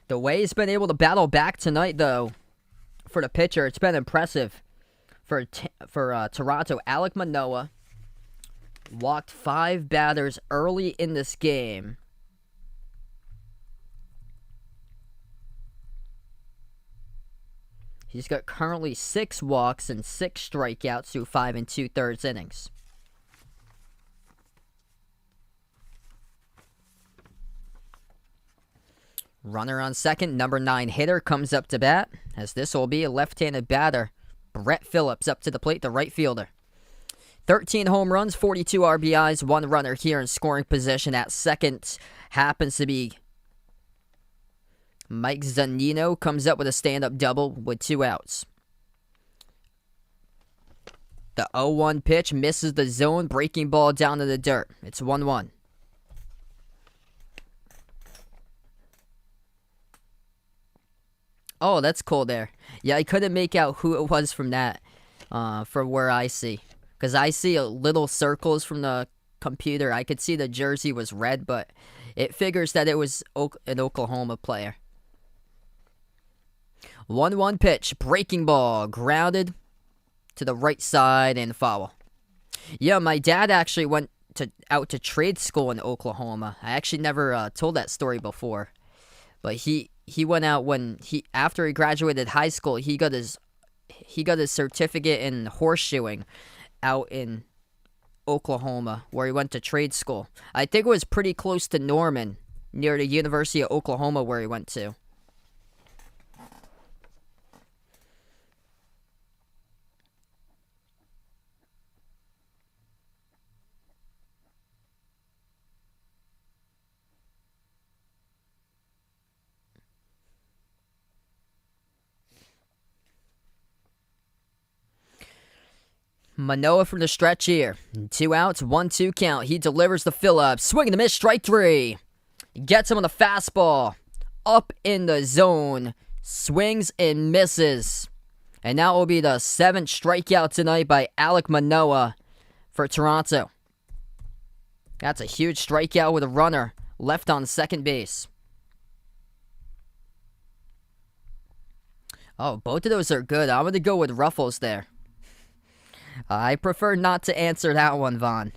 The way he's been able to battle back tonight, though, for the pitcher, it's been impressive for Toronto. Alek Manoah walked 5 batters early in this game. He's got currently 6 walks and 6 strikeouts through 5 2/3 innings. Runner on second, number 9 hitter comes up to bat, as this will be a left-handed batter. Brett Phillips up to the plate, the right fielder. 13 home runs, 42 RBIs, 1 runner here in scoring position at second. Happens to be Mike Zanino, comes up with a stand-up double with 2 outs. The 0-1 pitch misses the zone, breaking ball down to the dirt. It's 1-1. Oh, that's cool there. Yeah, I couldn't make out who it was from that, from where I see. Because I see little circles from the computer. I could see the jersey was red, but it figures that it was an Oklahoma player. 1-1 pitch, breaking ball, grounded to the right side and foul. Yeah, my dad actually went out to trade school in Oklahoma. I actually never told that story before. But he went out after he graduated high school, he got he got his certificate in horseshoeing out in Oklahoma, where he went to trade school. I think it was pretty close to Norman, near the University of Oklahoma, where he went to. Manoah from the stretch here. 2 outs, 1-2 count. He delivers the fill-up. Swing and a miss, strike 3. Gets him on the fastball. Up in the zone. Swings and misses. And that will be the 7th strikeout tonight by Alek Manoah for Toronto. That's a huge strikeout with a runner left on second base. Oh, both of those are good. I'm going to go with Ruffles there. I prefer not to answer that one, Vaughn.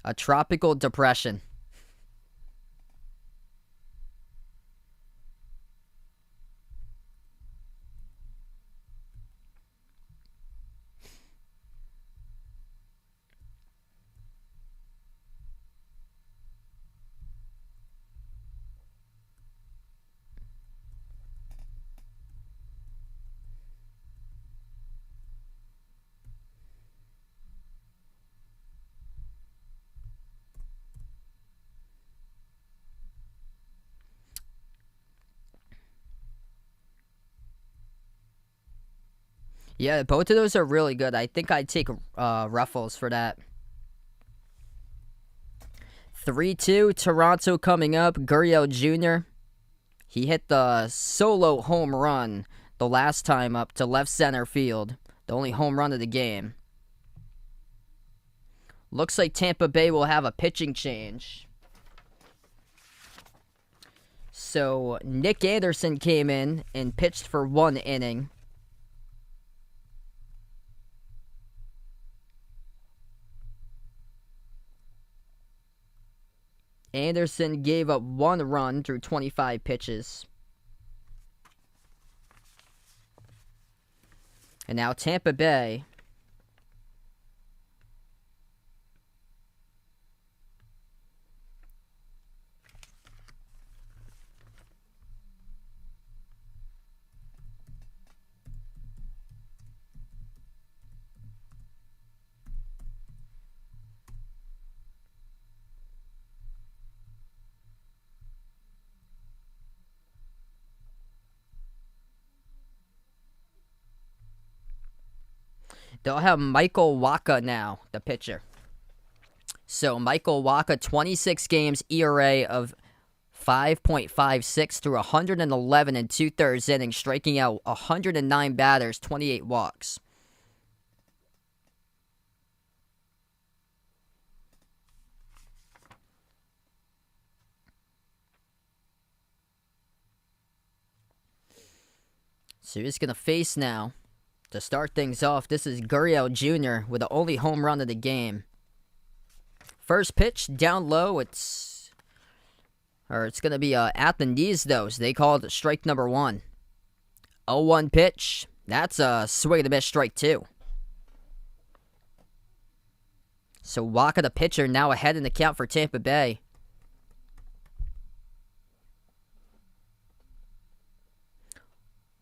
A tropical depression. Yeah, both of those are really good. I think I'd take Ruffles for that. 3-2, Toronto coming up. Guerrero Jr. He hit the solo home run the last time up to left center field. The only home run of the game. Looks like Tampa Bay will have a pitching change. So, Nick Anderson came in and pitched for 1 inning. Anderson gave up 1 run through 25 pitches. And now Tampa Bay. They'll have Michael Wacha now, the pitcher. So Michael Wacha, 26 games, ERA of 5.56 through 111 and 2/3 innings, striking out 109 batters, 28 walks. So he's going to face now. To start things off, this is Guerrero Jr. with the only home run of the game. First pitch, down low, it's going to be at the knees, though, so they call it strike number 1. 0-1 pitch, that's a swing and a miss, strike 2. So Wacha, the pitcher, now ahead in the count for Tampa Bay.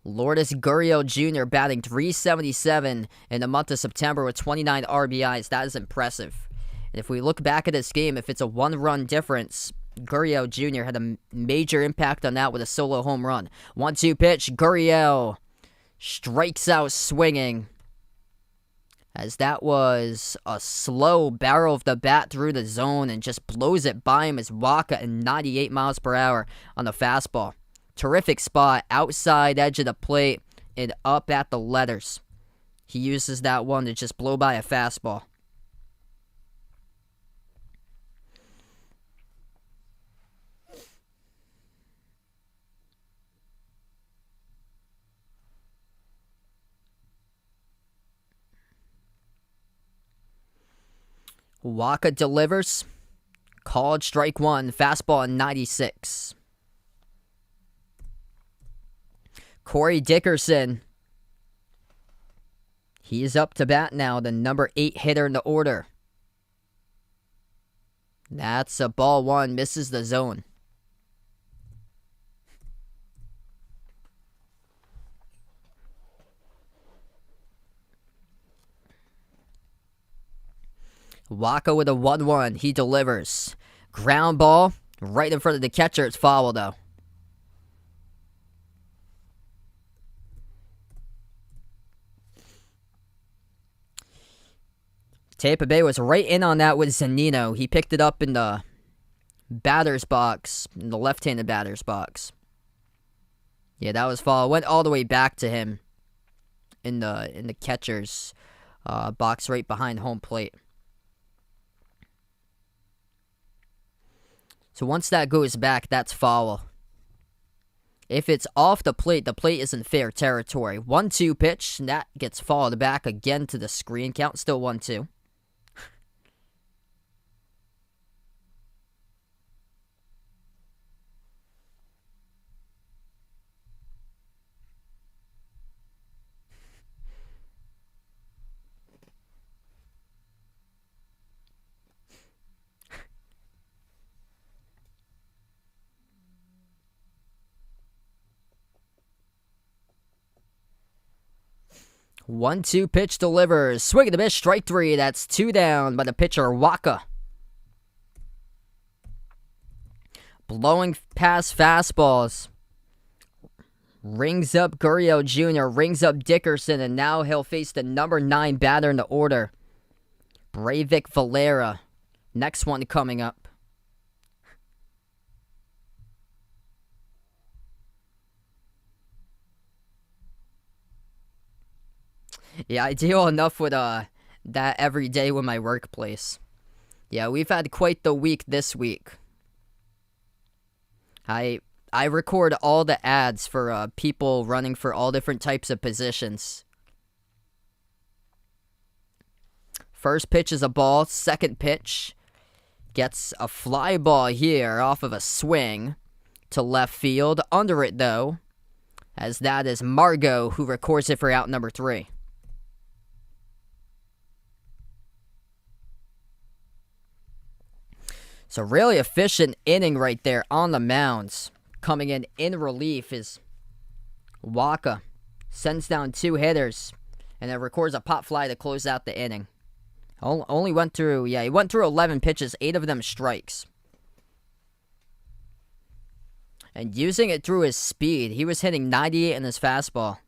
Lourdes Gurriel Jr. batting .377 in the month of September with 29 RBIs. That is impressive. And if we look back at this game, if it's a 1-run difference, Gurriel Jr. had a major impact on that with a solo home run. 1-2 pitch, Gurriel strikes out swinging. As that was a slow barrel of the bat through the zone and just blows it by him as Wacha at 98 miles per hour on the fastball. Terrific spot, outside edge of the plate, and up at the letters. He uses that one to just blow by a fastball. Wacha delivers. Called strike 1, fastball at 96. Corey Dickerson. He's up to bat now, the number 8 hitter in the order. That's a ball one, misses the zone. Waka with a 1-1. He delivers. Ground ball right in front of the catcher. It's foul, though. Tampa Bay was right in on that with Zunino. He picked it up in the batter's box, in the left-handed batter's box. Yeah, that was foul. It went all the way back to him in the catcher's box right behind home plate. So once that goes back, that's foul. If it's off the plate is in fair territory. 1-2 pitch, and that gets fouled back again to the screen. Count still 1-2. One-two pitch delivers. Swing and a miss, strike 3. That's 2 down by the pitcher, Waka. Blowing past fastballs. Rings up Guerrero Jr., rings up Dickerson, and now he'll face the number 9 batter in the order, Vladimir Valera. Next one coming up. Yeah, I deal enough with that every day with my workplace. Yeah, we've had quite the week this week. I record all the ads for people running for all different types of positions. First pitch is a ball. Second pitch gets a fly ball here off of a swing to left field. Under it, though, as that is Margot who records it for out number 3. So really efficient inning right there on the mounds. Coming in relief is Waka. Sends down 2 hitters and then records a pop fly to close out the inning. Only went through, he went through 11 pitches, 8 of them strikes. And using it through his speed, he was hitting 98 in his fastball.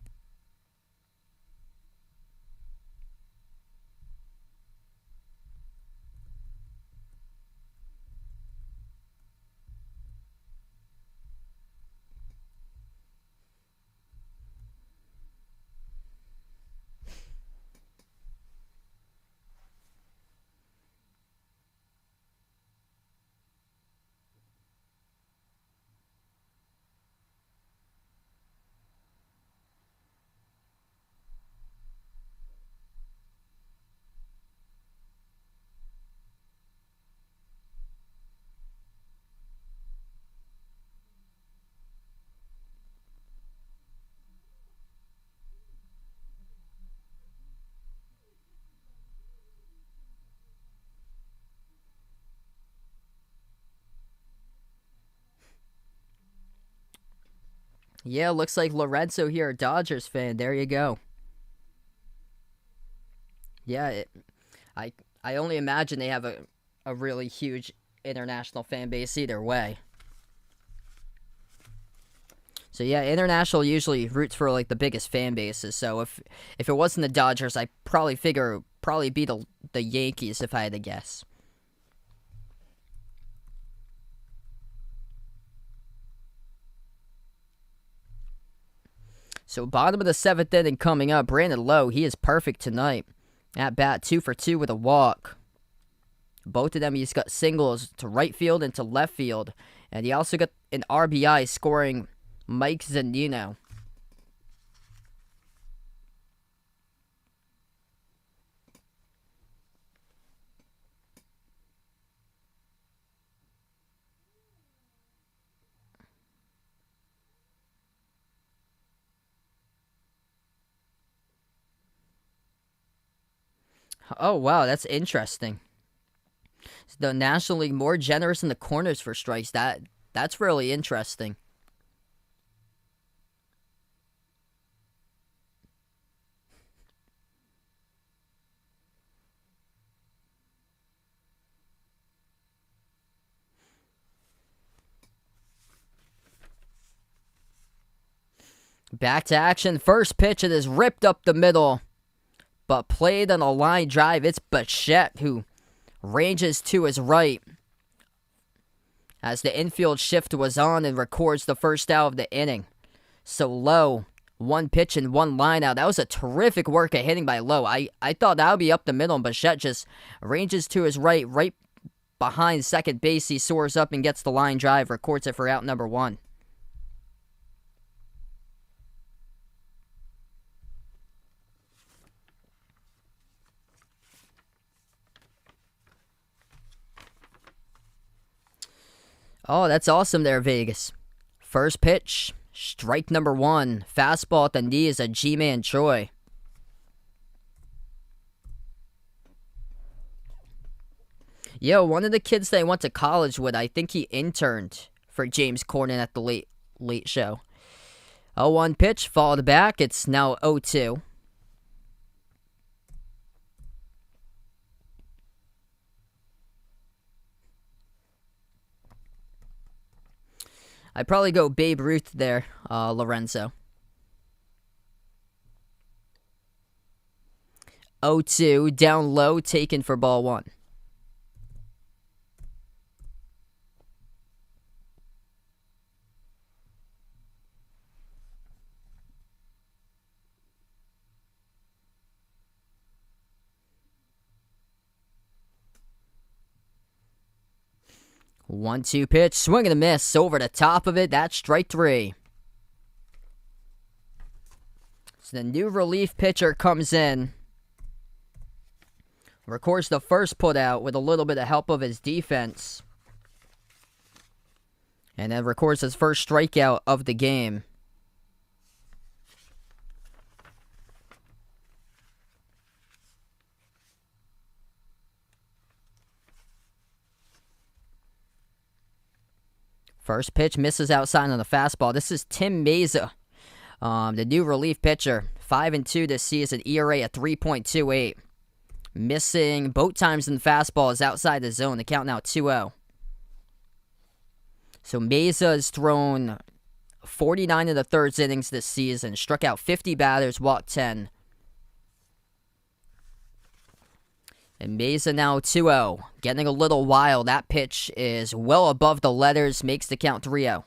Yeah, looks like Lorenzo here, a Dodgers fan. There you go. Yeah, I only imagine they have a really huge international fan base either way. So yeah, international usually roots for like the biggest fan bases. So if it wasn't the Dodgers, I probably figure it would probably be the Yankees if I had to guess. So bottom of the 7th inning coming up. Brandon Lowe, he is perfect tonight. At bat, 2 for 2 with a walk. Both of them, he's got singles to right field and to left field. And he also got an RBI scoring Mike Zunino. Oh, wow, that's interesting. The National League more generous in the corners for strikes. That's really interesting. Back to action. First pitch, it is ripped up the middle, but played on a line drive. It's Bichette who ranges to his right as the infield shift was on and records the first out of the inning. So Lowe, one pitch and one line out. That was a terrific work of hitting by Lowe. I thought that would be up the middle, and Bichette just ranges to his right behind second base. He soars up and gets the line drive, records it for out number one. Oh, that's awesome there, Vegas. First pitch, strike number one. Fastball at the knees of G-Man Choi. Yo, one of the kids that I went to college with, I think he interned for James Corden at the late show. 0-1 pitch, followed back. It's now 0-2. I'd probably go Babe Ruth there, Lorenzo. 0-2, down low, taken for ball one. One-two pitch, swing and a miss over the top of it. That's strike three. So the new relief pitcher comes in, records the first putout with a little bit of help of his defense, and then records his first strikeout of the game. First pitch misses outside on the fastball. This is Tim Meza, the new relief pitcher. 5-2 this season, ERA at 3.28. Missing both times in the fastball is outside the zone. The count now 2-0. So Meza has thrown 49 of the third innings this season. Struck out 50 batters, walked 10. And Meza now 2-0. Getting a little wild. That pitch is well above the letters. Makes the count 3-0.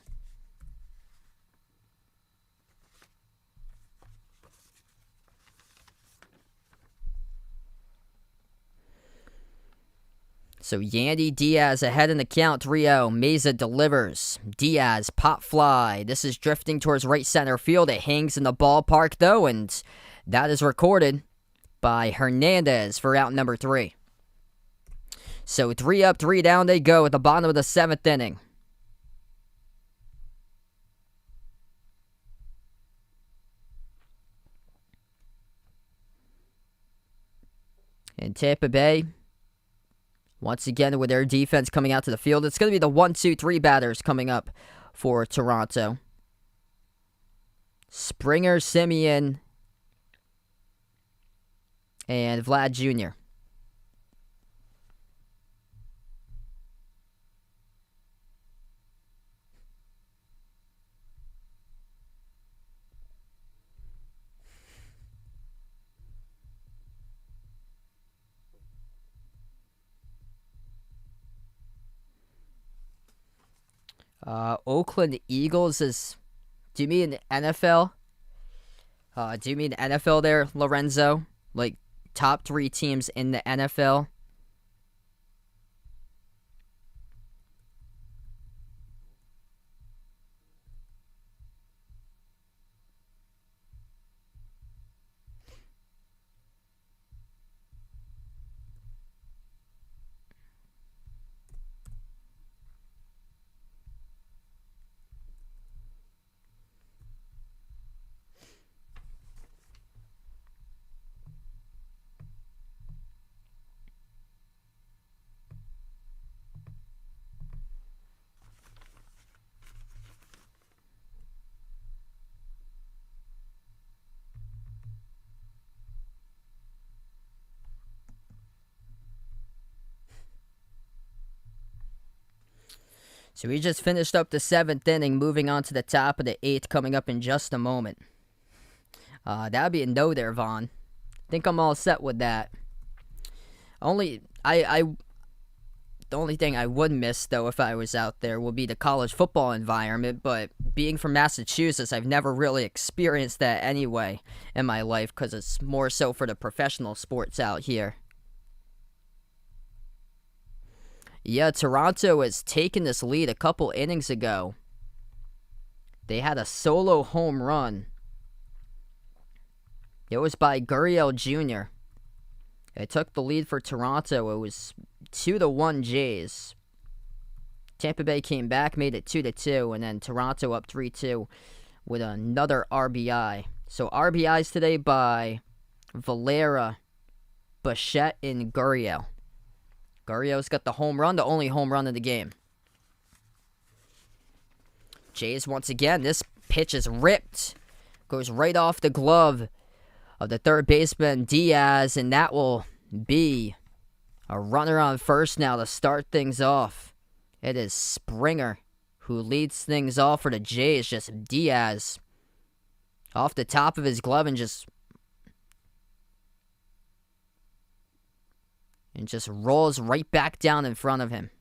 So Yandy Diaz ahead in the count 3-0. Meza delivers. Diaz pop fly. This is drifting towards right center field. It hangs in the ballpark though, and that is recorded by Hernandez for out number 3. So 3 up, 3 down they go at the bottom of the 7th inning. And Tampa Bay, once again with their defense coming out to the field, it's going to be the 1-2-3 batters coming up for Toronto. Springer, Simeon, and Vlad Jr. Oakland Eagles is... Do you mean NFL? Do you mean NFL there, Lorenzo? Like, top 3 teams in the NFL? So we just finished up the 7th inning, moving on to the top of the 8th coming up in just a moment. That'd be a no there, Vaughn. Think I'm all set with that. The only thing I would miss, though, if I was out there, will be the college football environment. But being from Massachusetts, I've never really experienced that anyway in my life because it's more so for the professional sports out here. Yeah, Toronto has taken this lead a couple innings ago. They had a solo home run. It was by Guerrero Jr. It took the lead for Toronto. It was 2-1 Jays. Tampa Bay came back, made it 2-2, and then Toronto up 3-2 with another RBI. So RBIs today by Valera, Bichette, and Guerrero. Guerrero's got the home run, the only home run of the game. Jays once again, this pitch is ripped. Goes right off the glove of the third baseman, Diaz, and that will be a runner on first now to start things off. It is Springer who leads things off for the Jays. Just Diaz off the top of his glove and just rolls right back down in front of him.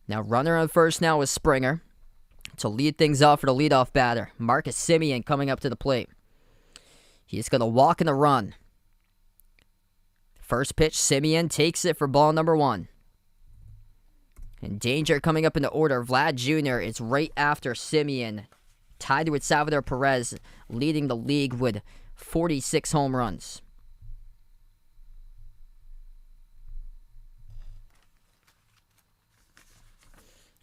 Now runner on first now is Springer to lead things off for the leadoff batter. Marcus Semien coming up to the plate. He's going to walk in the run. First pitch, Semien takes it for ball number 1. And danger coming up in the order. Vlad Jr. is right after Semien, tied with Salvador Perez, leading the league with 46 home runs.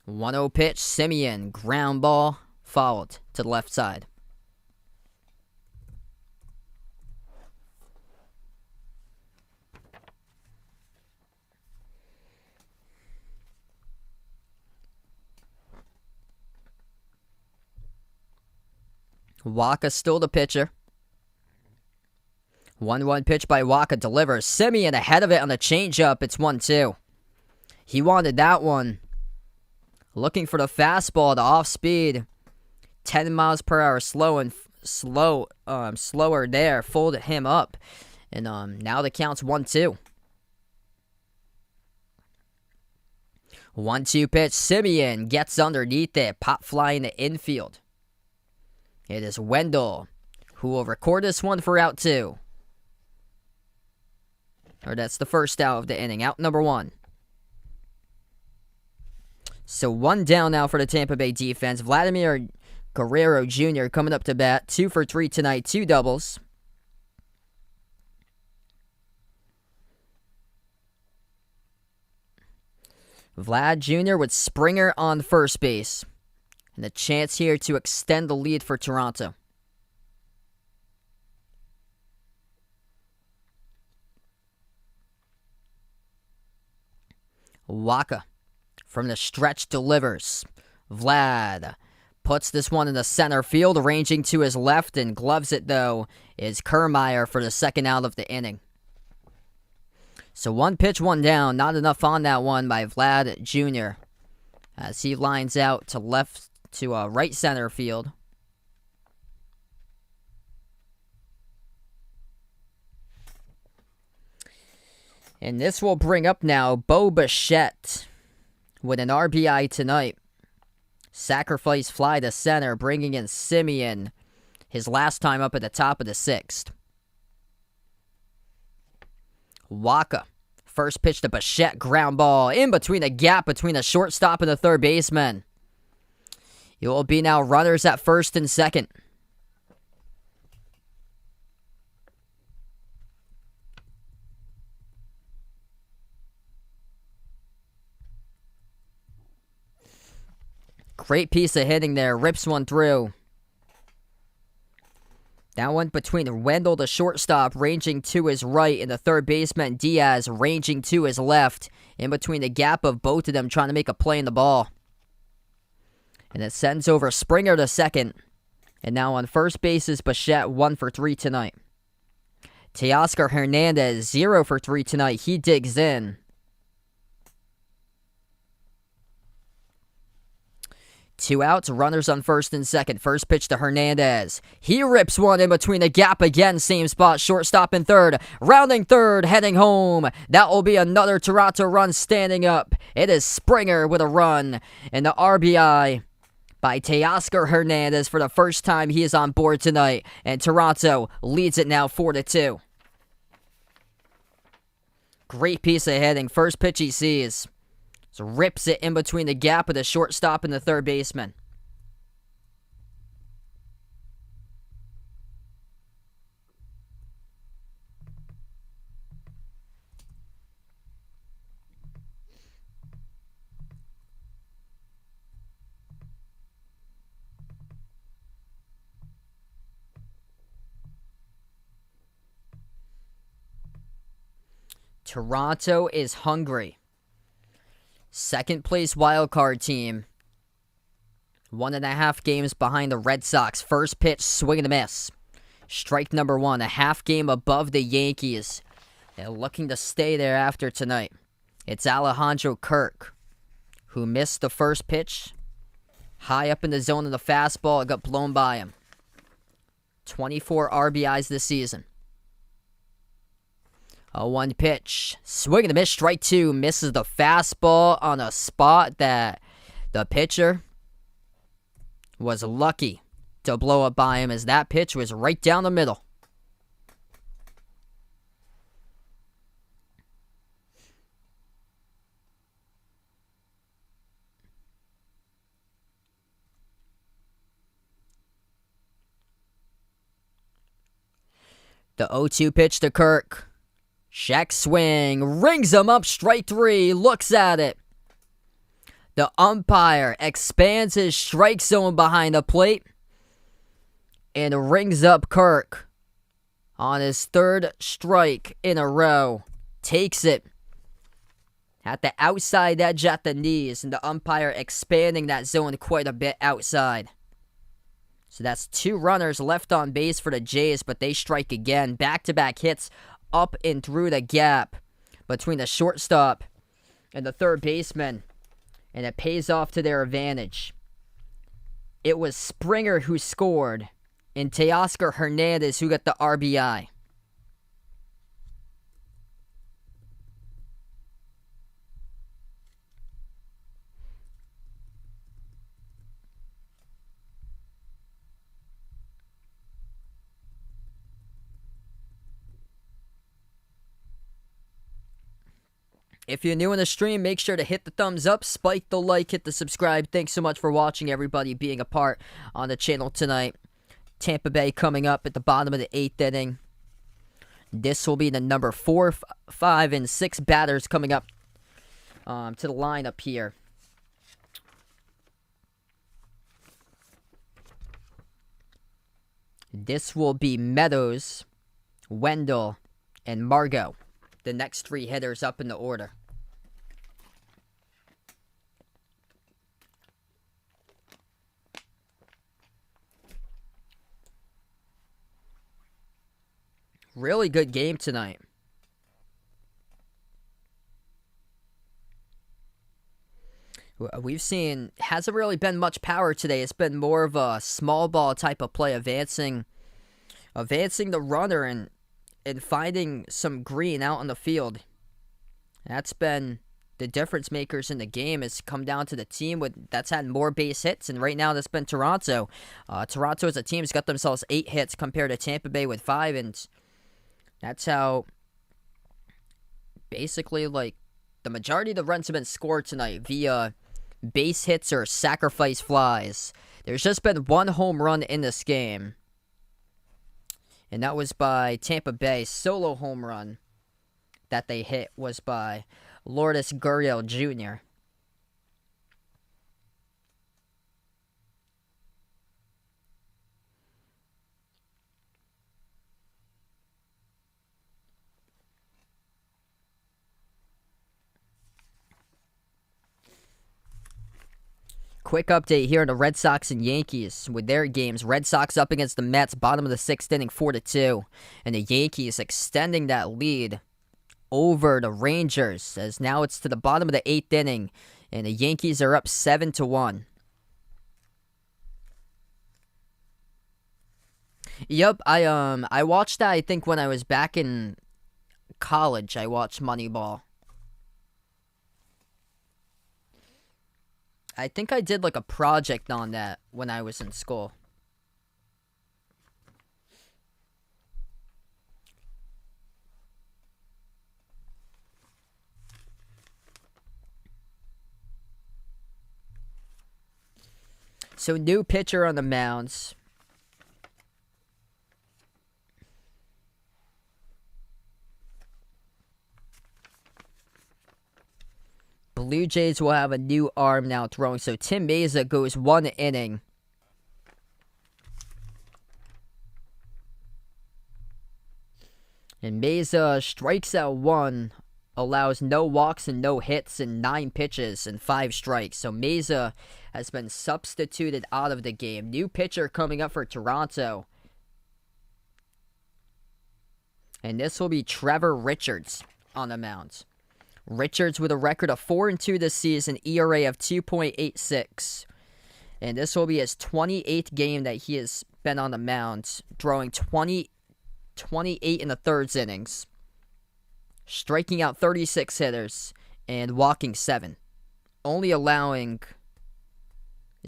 One-0 pitch, Semien, ground ball, fouled to the left side. Waka still the pitcher. 1-1 pitch by Waka delivers. Semien ahead of it on the changeup. It's 1-2. He wanted that one. Looking for the fastball, the off speed. 10 miles per hour slower there. Folded him up. And now the count's 1-2. 1-2 pitch. Semien gets underneath it. Pop fly in the infield. It is Wendell who will record this one for out 2. Or that's the first out of the inning. Out number 1. So 1 down now for the Tampa Bay defense. Vladimir Guerrero Jr. coming up to bat. 2 for 3 tonight. 2 doubles. Vlad Jr. with Springer on first base. And a chance here to extend the lead for Toronto. Waka from the stretch delivers. Vlad puts this one in the center field, arranging to his left, and gloves it, though, is Kiermeier for the second out of the inning. So 1 pitch, 1 down. Not enough on that one by Vlad Jr. as he lines out to right center field. And this will bring up now Bo Bichette with an RBI tonight. Sacrifice fly to center, bringing in Semien his last time up at the top of the 6th. Waka, first pitch to Bichette, ground ball in between the gap between the shortstop and the third baseman. It will be now runners at first and second. Great piece of hitting there. Rips one through. That one between Wendell, the shortstop, ranging to his right, and the third baseman, Diaz, ranging to his left. In between the gap of both of them, trying to make a play in the ball. And it sends over Springer to second. And now on first base is Bichette, 1 for 3 tonight. Teoscar Hernandez, 0 for 3 tonight. He digs in. Two outs, runners on first and second. First pitch to Hernandez. He rips one in between the gap again. Same spot, shortstop and third. Rounding third, heading home. That will be another Toronto run standing up. It is Springer with a run. And the RBI by Teoscar Hernandez for the first time he is on board tonight. And Toronto leads it now 4-2. Great piece of hitting. First pitch he sees. So rips it in between the gap of the shortstop and the third baseman. Toronto is hungry. Second place wildcard team. 1.5 games behind the Red Sox. First pitch, swing and a miss. Strike number one, a half game above the Yankees. They're looking to stay there after tonight. It's Alejandro Kirk, who missed the first pitch. High up in the zone of the fastball, it got blown by him. 24 RBIs this season. A 1 pitch. Swing and a miss. Strike two. Misses the fastball on a spot that the pitcher was lucky to blow up by him, as that pitch was right down the middle. The 0-2 pitch to Kirk. Check swing, rings him up, strike three, looks at it. The umpire expands his strike zone behind the plate and rings up Kirk on his third strike in a row. Takes it at the outside edge at the knees, and the umpire expanding that zone quite a bit outside. So that's 2 runners left on base for the Jays, but they strike again. Back-to-back hits up and through the gap between the shortstop and the third baseman, and it pays off to their advantage. It was Springer who scored, and Teoscar Hernandez who got the RBI. If you're new in the stream, make sure to hit the thumbs up, spike the like, hit the subscribe. Thanks so much for watching, everybody, being a part on the channel tonight. Tampa Bay coming up at the bottom of the 8th inning. This will be the number 4, 5, and 6 batters coming up to the lineup here. This will be Meadows, Wendell, and Margot. The next 3 hitters up in the order. Really good game tonight. We've seen, hasn't really been much power today. It's been more of a small ball type of play, advancing the runner and finding some green out on the field. That's been the difference makers in the game. Has come down to the team that's had more base hits, and right now that's been Toronto. Toronto as a team has got themselves 8 hits compared to Tampa Bay with 5, and that's how basically like the majority of the runs have been scored tonight via base hits or sacrifice flies. There's just been 1 home run in this game, and that was by Tampa Bay. Solo home run that they hit was by Vladimir Guerrero Jr. Quick update here on the Red Sox and Yankees with their games. Red Sox up against the Mets, bottom of the 6th inning, 4-2. And the Yankees extending that lead over the Rangers, as now it's to the bottom of the 8th inning, and the Yankees are up 7-1. Yep, I watched that, I think, when I was back in college. I watched Moneyball. I think I did like a project on that when I was in school. So, new pitcher on the mounds. Blue Jays will have a new arm now throwing. So Tim Meza goes 1 inning. And Meza strikes out 1, allows no walks and no hits and 9 pitches and 5 strikes. So Meza has been substituted out of the game. New pitcher coming up for Toronto. And this will be Trevor Richards on the mound. Richards with a record of 4-2 this season, ERA of 2.86. And this will be his 28th game that he has been on the mound, throwing 28 in the third innings, striking out 36 hitters, and walking 7. He's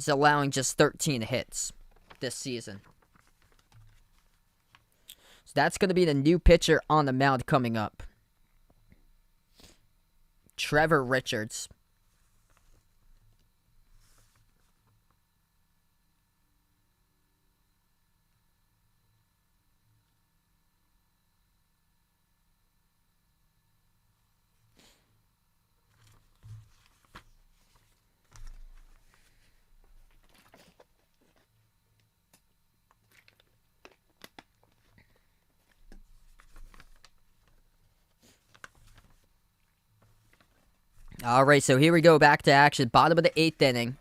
allowing just 13 hits this season. So that's going to be the new pitcher on the mound coming up. Trevor Richards. All right, so here we go, back to action. Bottom of the 8th inning.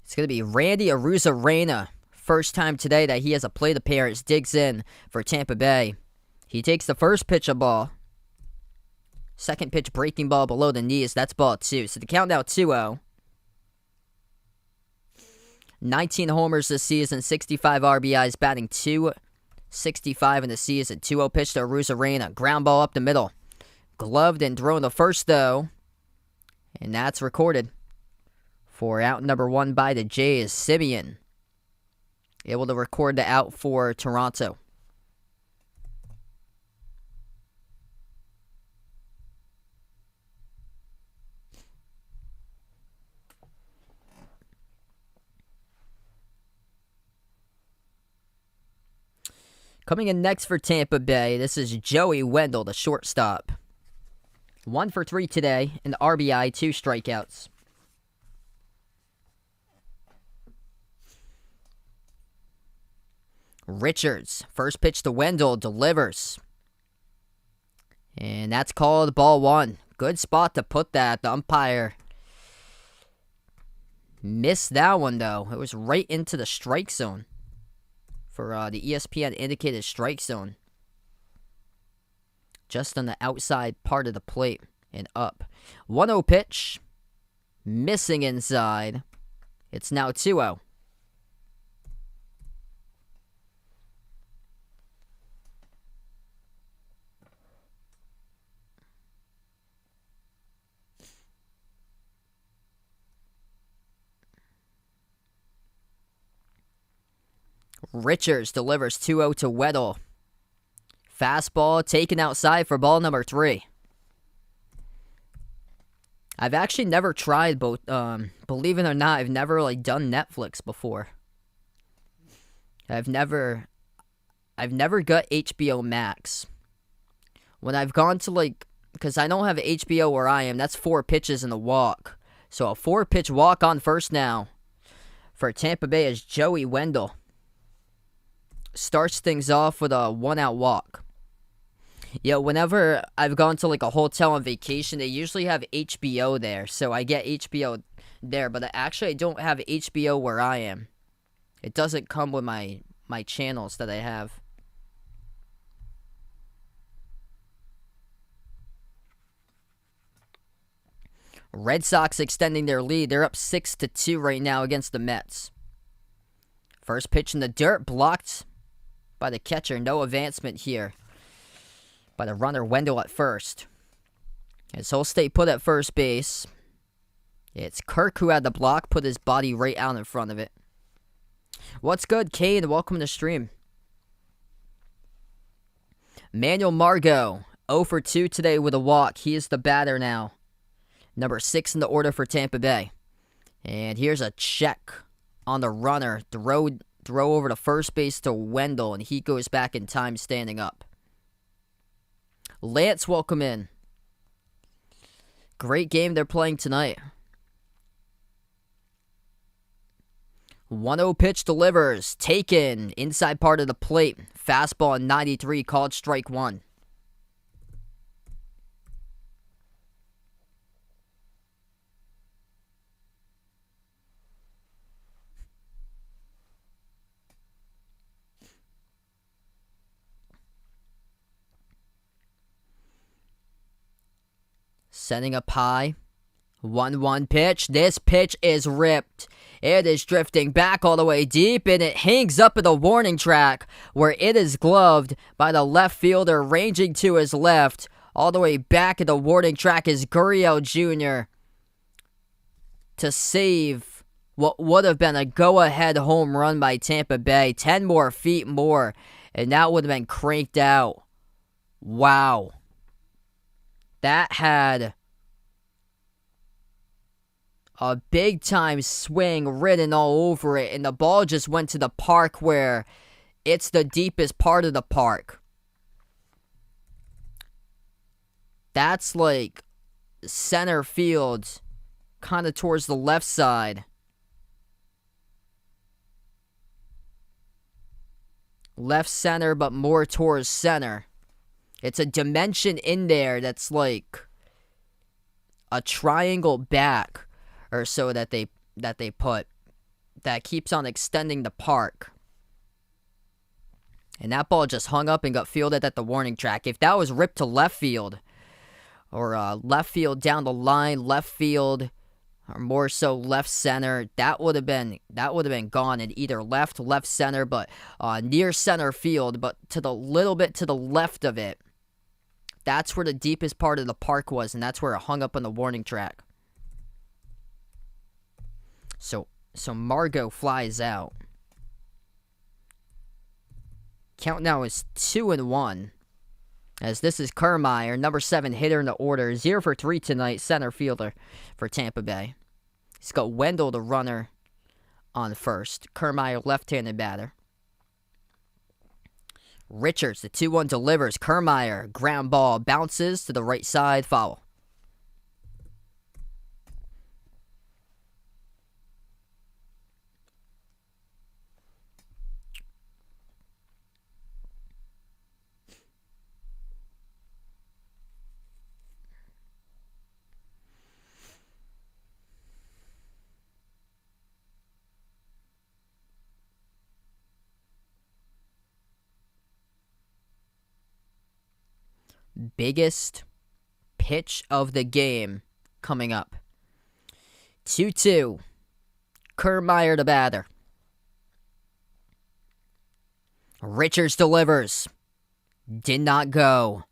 It's going to be Randy Arozarena. First time today that he has a plate appearance. Digs in for Tampa Bay. He takes the first pitch of ball. Second pitch, breaking ball below the knees. That's ball 2. So the count now 2-0. 19 homers this season, 65 RBIs, batting .265 in the season. 2-0 pitch to Arozarena. Ground ball up the middle. Gloved and thrown the first, though. And that's recorded for out number 1 by the Jays. Simeon able to record the out for Toronto. Coming in next for Tampa Bay, this is Joey Wendell, the shortstop. 1 for 3 today, an RBI, 2 strikeouts. Richards, first pitch to Wendell, delivers. And that's called ball 1. Good spot to put that. The umpire missed that one, though. It was right into the strike zone for the ESPN indicated strike zone. Just on the outside part of the plate and up. 1-0 pitch. Missing inside. It's now 2-0. Richards delivers 2-0 to Weddle. Fastball taken outside for ball number 3. I've actually never tried both. Believe it or not, I've never done Netflix before. I've never got HBO Max. When I've gone to because I don't have HBO where I am, that's 4 pitches and a walk. So a 4-pitch walk on first now for Tampa Bay is Joey Wendell. Starts things off with a 1-out walk. Yeah, whenever I've gone to a hotel on vacation, they usually have HBO there. So I get HBO there, but actually I don't have HBO where I am. It doesn't come with my channels that I have. Red Sox extending their lead. They're up 6-2 right now against the Mets. First pitch in the dirt, blocked by the catcher. No advancement here by the runner, Wendell, at first. As he'll stay put at first base. It's Kirk who had the block, put his body right out in front of it. What's good, Kane? Welcome to the stream. Manuel Margot, 0 for 2 today with a walk. He is the batter now. Number 6 in the order for Tampa Bay. And here's a check on the runner. Throw over to first base to Wendell, and he goes back in time standing up. Lance, welcome in. Great game they're playing tonight. 1-0 pitch delivers. Taken inside part of the plate. Fastball 93, called strike 1. Setting up high. 1-1 pitch. This pitch is ripped. It is drifting back all the way deep, and it hangs up at the warning track where it is gloved by the left fielder ranging to his left. All the way back at the warning track is Guerrero Jr. to save what would have been a go-ahead home run by Tampa Bay. 10 more feet more, and that would have been cranked out. Wow. That had a big-time swing written all over it, and the ball just went to the park where it's the deepest part of the park. That's like center field, kind of towards the left side. Left center, but more towards center. It's a dimension in there that's like a triangle back or so that they put that keeps on extending the park. And that ball just hung up and got fielded at the warning track. If that was ripped to left field or left field down the line, left field or more so left center, that would have been gone in either left center, but near center field, but to the little bit to the left of it. That's where the deepest part of the park was, and that's where it hung up on the warning track. So Margot flies out. Count now is 2-1. As this is Kiermeier, number 7 hitter in the order. 0 for 3 tonight, center fielder for Tampa Bay. He's got Wendell, the runner, on first. Kiermeier, left-handed batter. Richards, the 2-1 delivers. Kiermeier, ground ball, bounces to the right side, foul. Biggest pitch of the game coming up. 2-2. Kiermeier, the batter. Richards delivers. Did not go.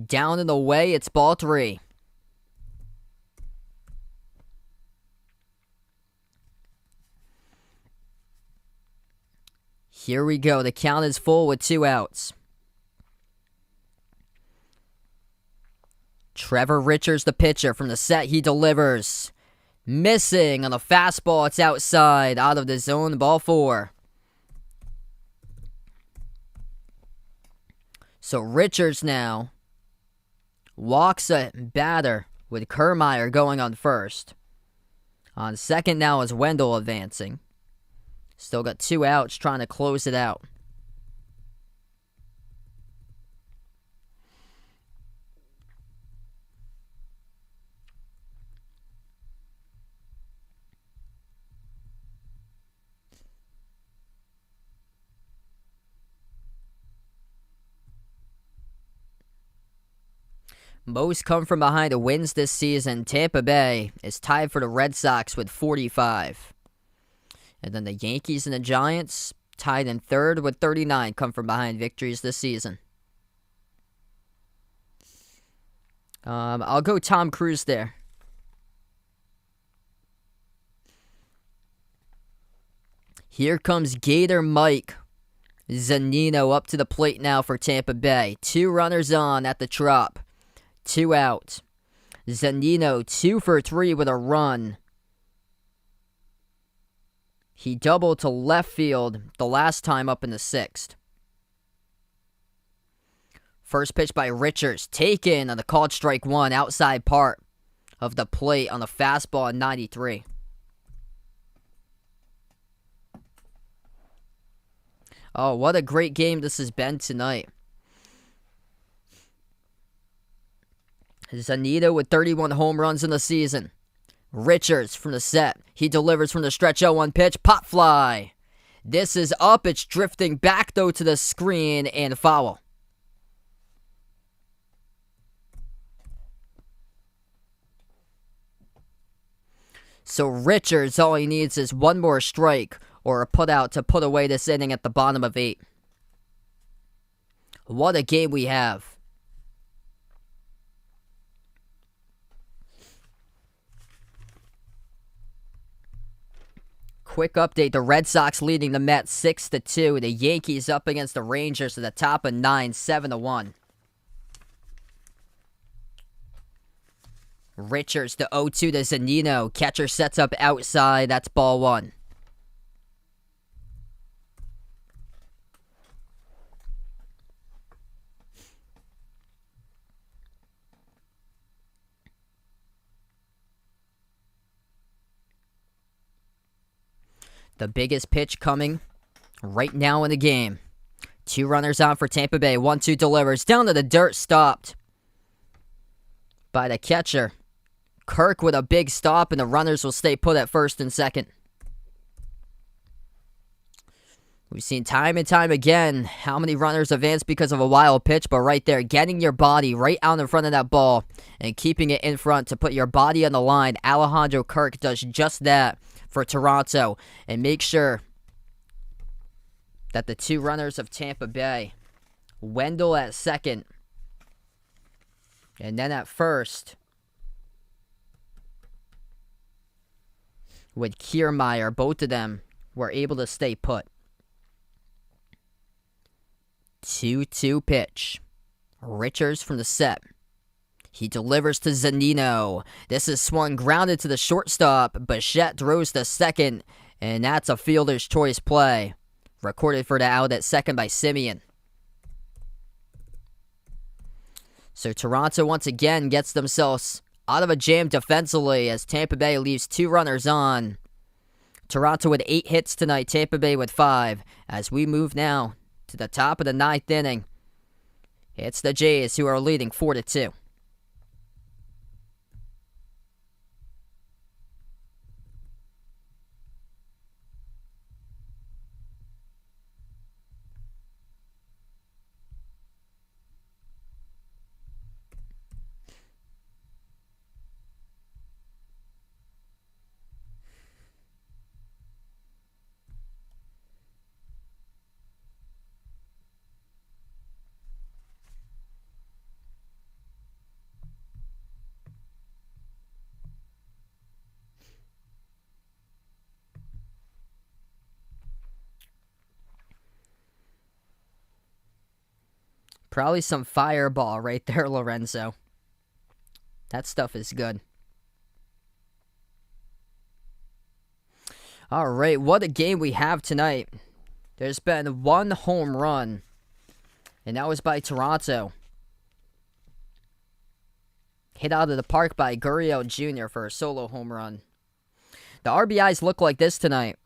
Down and away, it's ball 3. Here we go. The count is full with 2 outs. Trevor Richards, the pitcher, from the set, he delivers. Missing on the fastball, it's outside, out of the zone, ball 4. So Richards now walks a batter with Kiermeier going on first. On second now is Wendell advancing. Still got 2 outs, trying to close it out. Most come from behind wins this season. Tampa Bay is tied for the Red Sox with 45. And then the Yankees and the Giants, tied in third with 39, come from behind victories this season. I'll go Tom Cruise there. Here comes Gator Mike Zunino up to the plate now for Tampa Bay. 2 runners on at the Trop. 2 out. Zunino 2 for 3 with a run. He doubled to left field the last time up in the 6th. First pitch by Richards, taken on the called strike 1 outside part of the plate on the fastball at 93. Oh, what a great game this has been tonight. Zunino with 31 home runs in the season. Richards from the set. He delivers from the stretch 0-1 pitch. Pop fly. This is up. It's drifting back, though, to the screen and foul. So Richards, all he needs is one more strike or a putout to put away this inning at the bottom of 8. What a game we have. Quick update, the Red Sox leading the Mets 6-2. The Yankees up against the Rangers at the top of 9, 7-1. Richards to 0-2 to Zunino. Catcher sets up outside. That's ball 1. The biggest pitch coming right now in the game. 2 runners on for Tampa Bay. 1-2 delivers. Down to the dirt. Stopped by the catcher. Kirk with a big stop, and the runners will stay put at first and second. We've seen time and time again how many runners advance because of a wild pitch, but right there, getting your body right out in front of that ball and keeping it in front to put your body on the line. Alejandro Kirk does just that for Toronto, and make sure that the 2 runners of Tampa Bay, Wendell at second, and then at first, with Kiermeier, both of them were able to stay put. 2-2 pitch. Richards from the set. He delivers to Zunino. This is swung grounded to the shortstop. Bichette throws to second, and that's a fielder's choice play. Recorded for the out at second by Simeon. So Toronto once again gets themselves out of a jam defensively as Tampa Bay leaves 2 runners on. Toronto with 8 hits tonight, Tampa Bay with 5. As we move now to the top of the 9th inning, it's the Jays who are leading 4-2. Probably some fireball right there, Lorenzo. That stuff is good. All right, what a game we have tonight. There's been 1 home run, and that was by Toronto. Hit out of the park by Guerrero Jr. for a solo home run. The RBIs look like this tonight.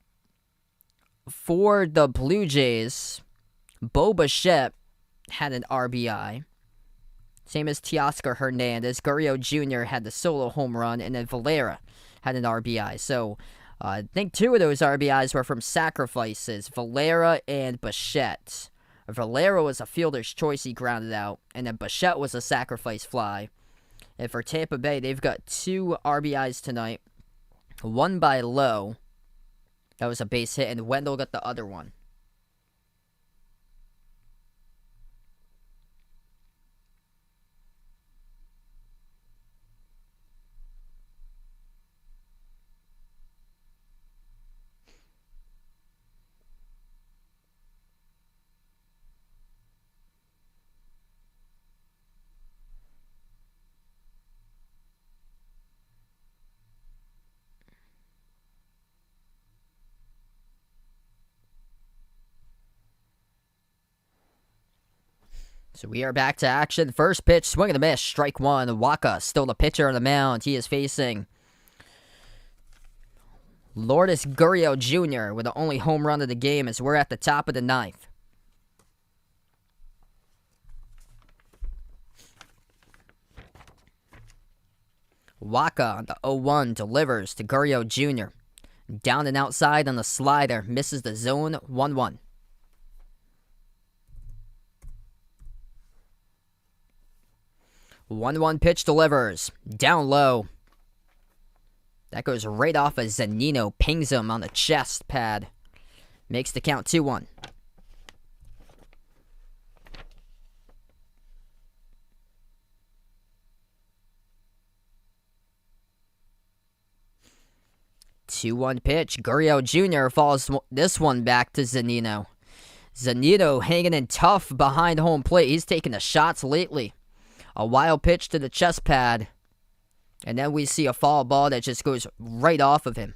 For the Blue Jays, Bo Bichette had an RBI. Same as Teoscar Hernandez. Guerrero Jr. had the solo home run, and then Valera had an RBI. So I think 2 of those RBIs were from sacrifices, Valera and Bichette. Valera was a fielder's choice, he grounded out, and then Bichette was a sacrifice fly. And for Tampa Bay, they've got 2 RBIs tonight. One by Lowe. That was a base hit, and Wendell got the other one. So we are back to action. First pitch, swing and a miss, strike one. Waka, still the pitcher on the mound. He is facing Vladimir Guerrero Jr. with the only home run of the game as we're at the top of the 9th. Waka on the 0-1 delivers to Guerrero Jr. Down and outside on the slider, misses the zone, 1-1. 1-1 pitch delivers. Down low. That goes right off of Zunino. Pings him on the chest pad. Makes the count 2-1. Two-one pitch. Guerrero Jr. falls this one back to Zunino. Zunino hanging in tough behind home plate. He's taking the shots lately. A wild pitch to the chest pad. And then we see a foul ball that just goes right off of him.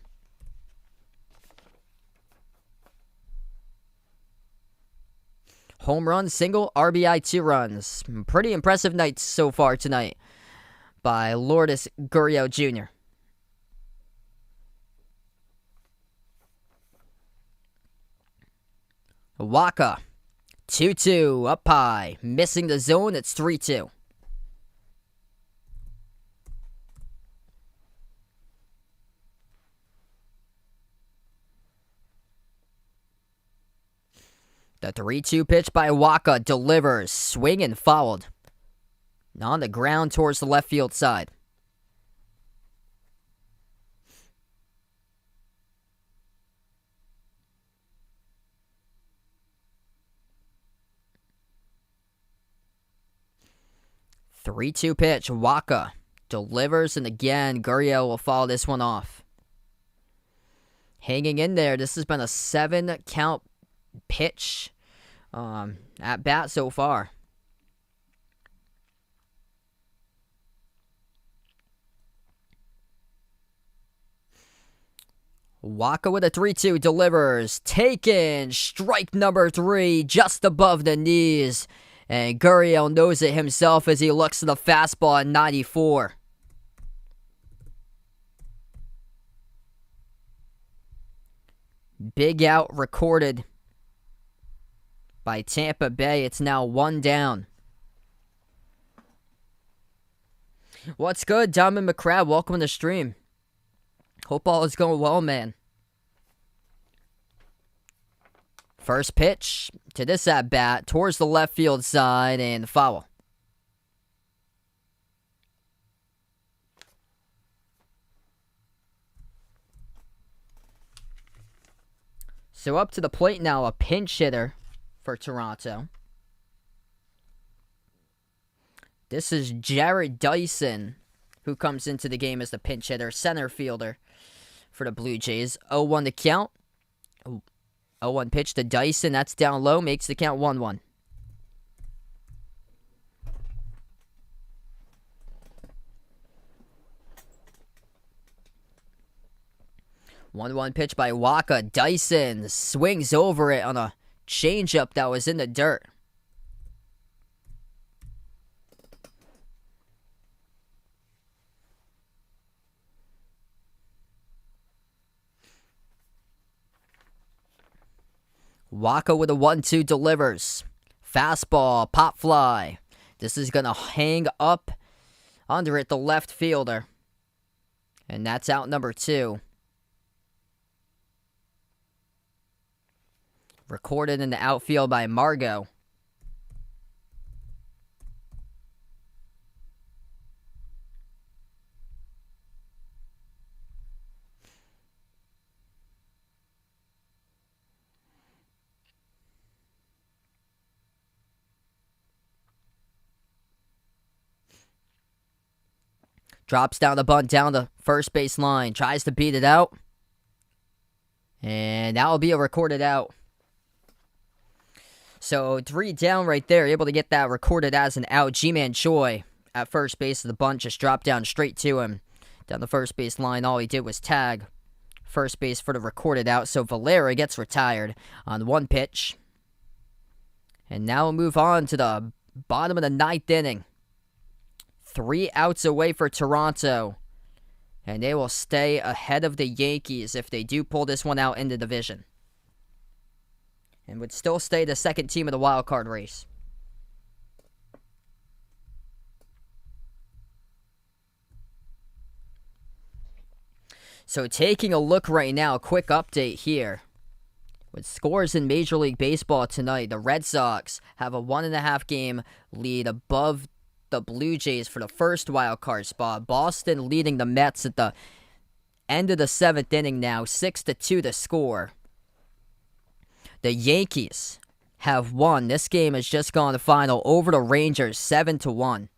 Home run, single, RBI, 2 runs. Pretty impressive night so far tonight by Lourdes Guerrero Jr. Waka, 2-2, up high. Missing the zone, it's 3-2. The 3-2 pitch by Waka delivers. Swing and fouled. On the ground towards the left field side. The 3-2 pitch. Waka delivers, and again, Guerrero will foul this one off. Hanging in there. This has been a 7-count pitch at bat so far. Waka with a 3-2 delivers. Taken. Strike number 3 just above the knees. And Guerrero knows it himself as he looks to the fastball at 94. Big out recorded by Tampa Bay. It's now 1 down. What's good, Diamond McCrab? Welcome to the stream. Hope all is going well, man. First pitch to this at-bat towards the left field side and foul. So up to the plate now, a pinch hitter for Toronto. This is Jared Dyson, who comes into the game as the pinch hitter, center fielder for the Blue Jays. 0-1 to count. 0-1 pitch to Dyson. That's down low. Makes the count 1-1. One pitch by Waka. Dyson swings over it on a changeup that was in the dirt. Waka with a 1-2 delivers. Fastball, pop fly. This is going to hang up under it, the left fielder. And that's out number 2. Recorded in the outfield by Drops down the bunt, down the first base line. Tries to beat it out. And that will be a recorded out. So 3 down right there. Able to get that recorded as an out. G-Man Choi at first base of the bunt. Just dropped down straight to him. Down the first base line. All he did was tag first base for the recorded out. So Valera gets retired on 1 pitch. And now we'll move on to the bottom of the 9th inning. 3 outs away for Toronto. And they will stay ahead of the Yankees if they do pull this one out in the division. And would still stay the second team of the wild card race. So taking a look right now, quick update here. With scores in Major League Baseball tonight, the Red Sox have a 1.5 game lead above the Blue Jays for the first wild card spot. Boston leading the Mets at the end of the 7th inning now, 6-2 the score. The Yankees have won. This game has just gone to final over the Rangers, 7-1.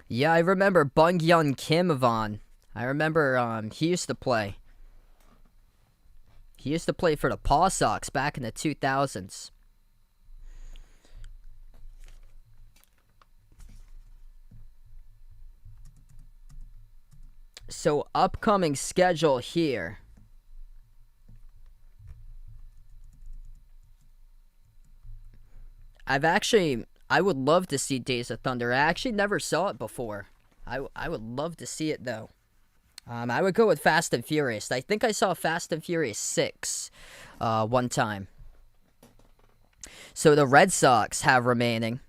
Yeah, I remember Bung-Hyun Kim Yvonne. I remember he used to play. He used to play for the Paw Sox back in the 2000s. So, upcoming schedule here. I would love to see Days of Thunder. I actually never saw it before. I would love to see it, though. I would go with Fast and Furious. I think I saw Fast and Furious 6 one time. So the Red Sox have remaining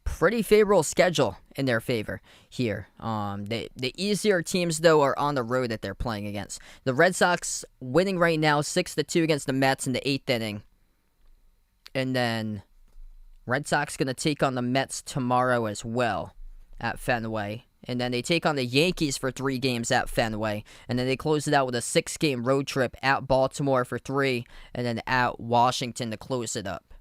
pretty favorable schedule in their favor here. The easier teams, though, are on the road that they're playing against. The Red Sox winning right now 6-2 against the Mets in the 8th inning. And then Red Sox going to take on the Mets tomorrow as well at Fenway. And then they take on the Yankees for 3 games at Fenway. And then they close it out with a 6-game road trip at Baltimore for 3. And then at Washington to close it up.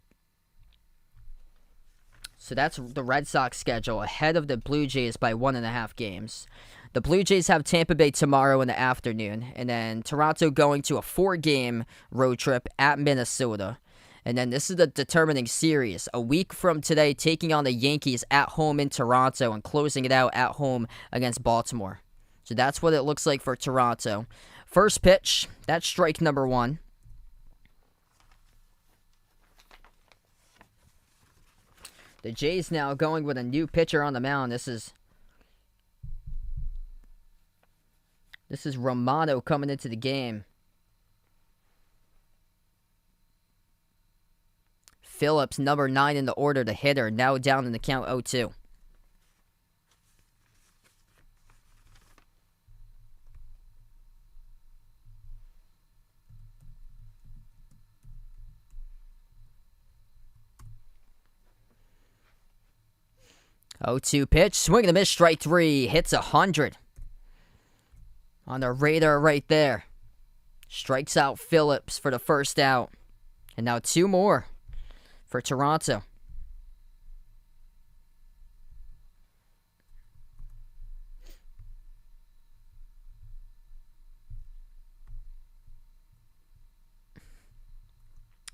So that's the Red Sox schedule ahead of the Blue Jays by 1.5 games. The Blue Jays have Tampa Bay tomorrow in the afternoon. And then Toronto going to a 4-game road trip at Minnesota. And then this is the determining series. A week from today, taking on the Yankees at home in Toronto and closing it out at home against Baltimore. So that's what it looks like for Toronto. First pitch, that's strike number 1. The Jays now going with a new pitcher on the mound. This is Romano coming into the game. Phillips, number 9 in the order, the hitter, now down in the count 0-2. Pitch, swing and a miss, strike 3, hits 100. On the radar right there. Strikes out Phillips for the first out. And now 2 more for Toronto.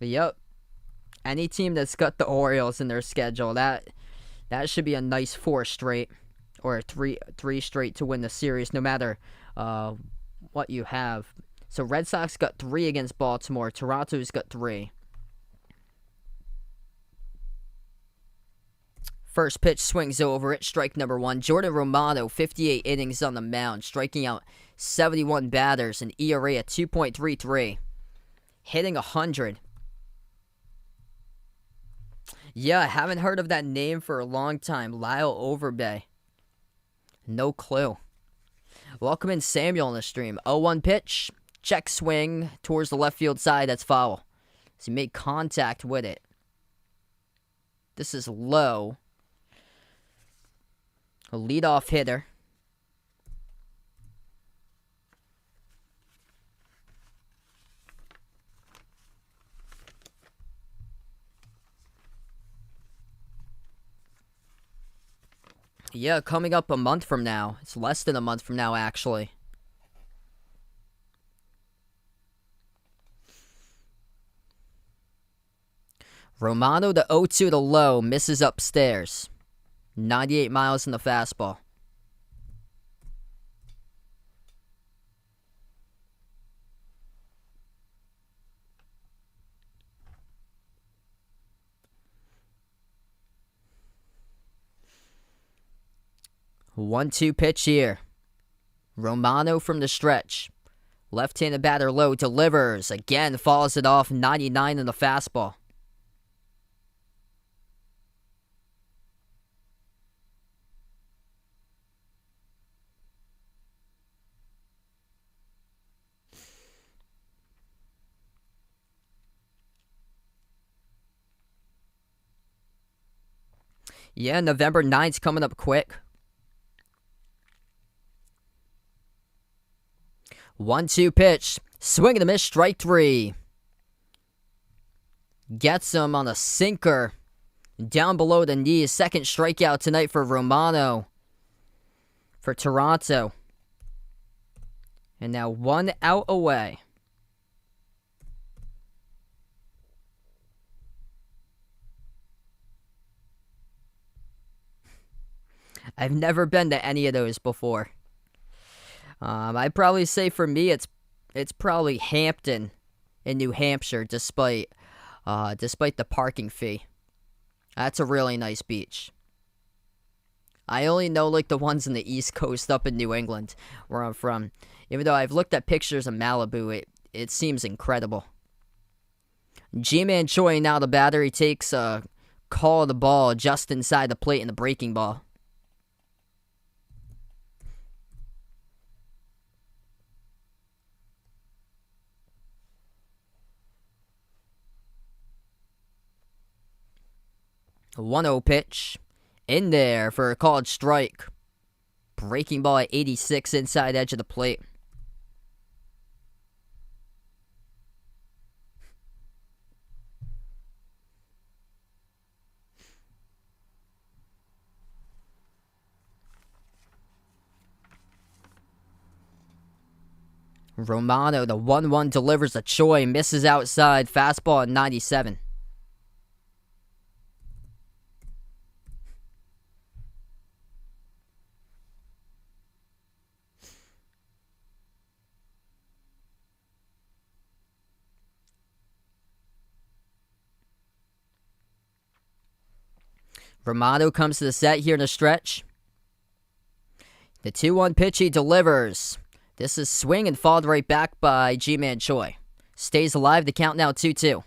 Yep. Any team that's got the Orioles in their schedule, that should be a nice 4 straight or 3 straight to win the series, no matter what you have. So Red Sox got 3 against Baltimore. Toronto's got 3. First pitch swings over it, strike number 1. Jordan Romano, 58 innings on the mound, striking out 71 batters, an ERA at 2.33. Hitting 100. Yeah, I haven't heard of that name for a long time. Lyle Overbay. No clue. Welcome in Samuel on the stream. 0-1 pitch. Check swing towards the left field side. That's foul. So he made contact with it. This is low. A leadoff hitter. Yeah, coming up a month from now. It's less than a month from now, actually. Romano, the 0-2 to low, misses upstairs. 98 miles in the fastball. One-two pitch here. Romano from the stretch. Left-handed batter low, delivers. Again, follows it off, 99 in the fastball. Yeah, November 9th's coming up quick. 1-2 pitch. Swing and a miss, strike three. Gets him on a sinker. Down below the knees. Second strikeout tonight for Romano. For Toronto. And now 1 out away. I've never been to any of those before. I'd probably say for me it's probably Hampton in New Hampshire, despite the parking fee. That's a really nice beach. I only know like the ones in the East Coast up in New England, where I'm from. Even though I've looked at pictures of Malibu, it seems incredible. Ji-Man Choi now the batter. He takes a call of the ball just inside the plate in the breaking ball. A 1-0 pitch. In there for a called strike. Breaking ball at 86 inside edge of the plate. Romano, the 1-1 delivers to Choi. Misses outside. Fastball at 97. Romano comes to the set here in the stretch. The 2-1 pitch he delivers. This is swing and followed right back by Ji-Man Choi. Stays alive. The count now 2-2.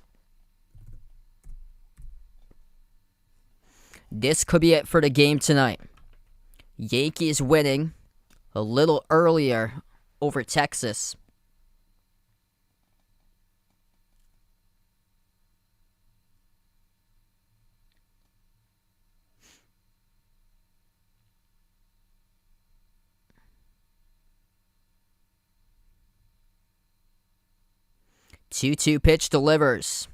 This could be it for the game tonight. Yankees winning a little earlier over Texas. Two-two pitch delivers.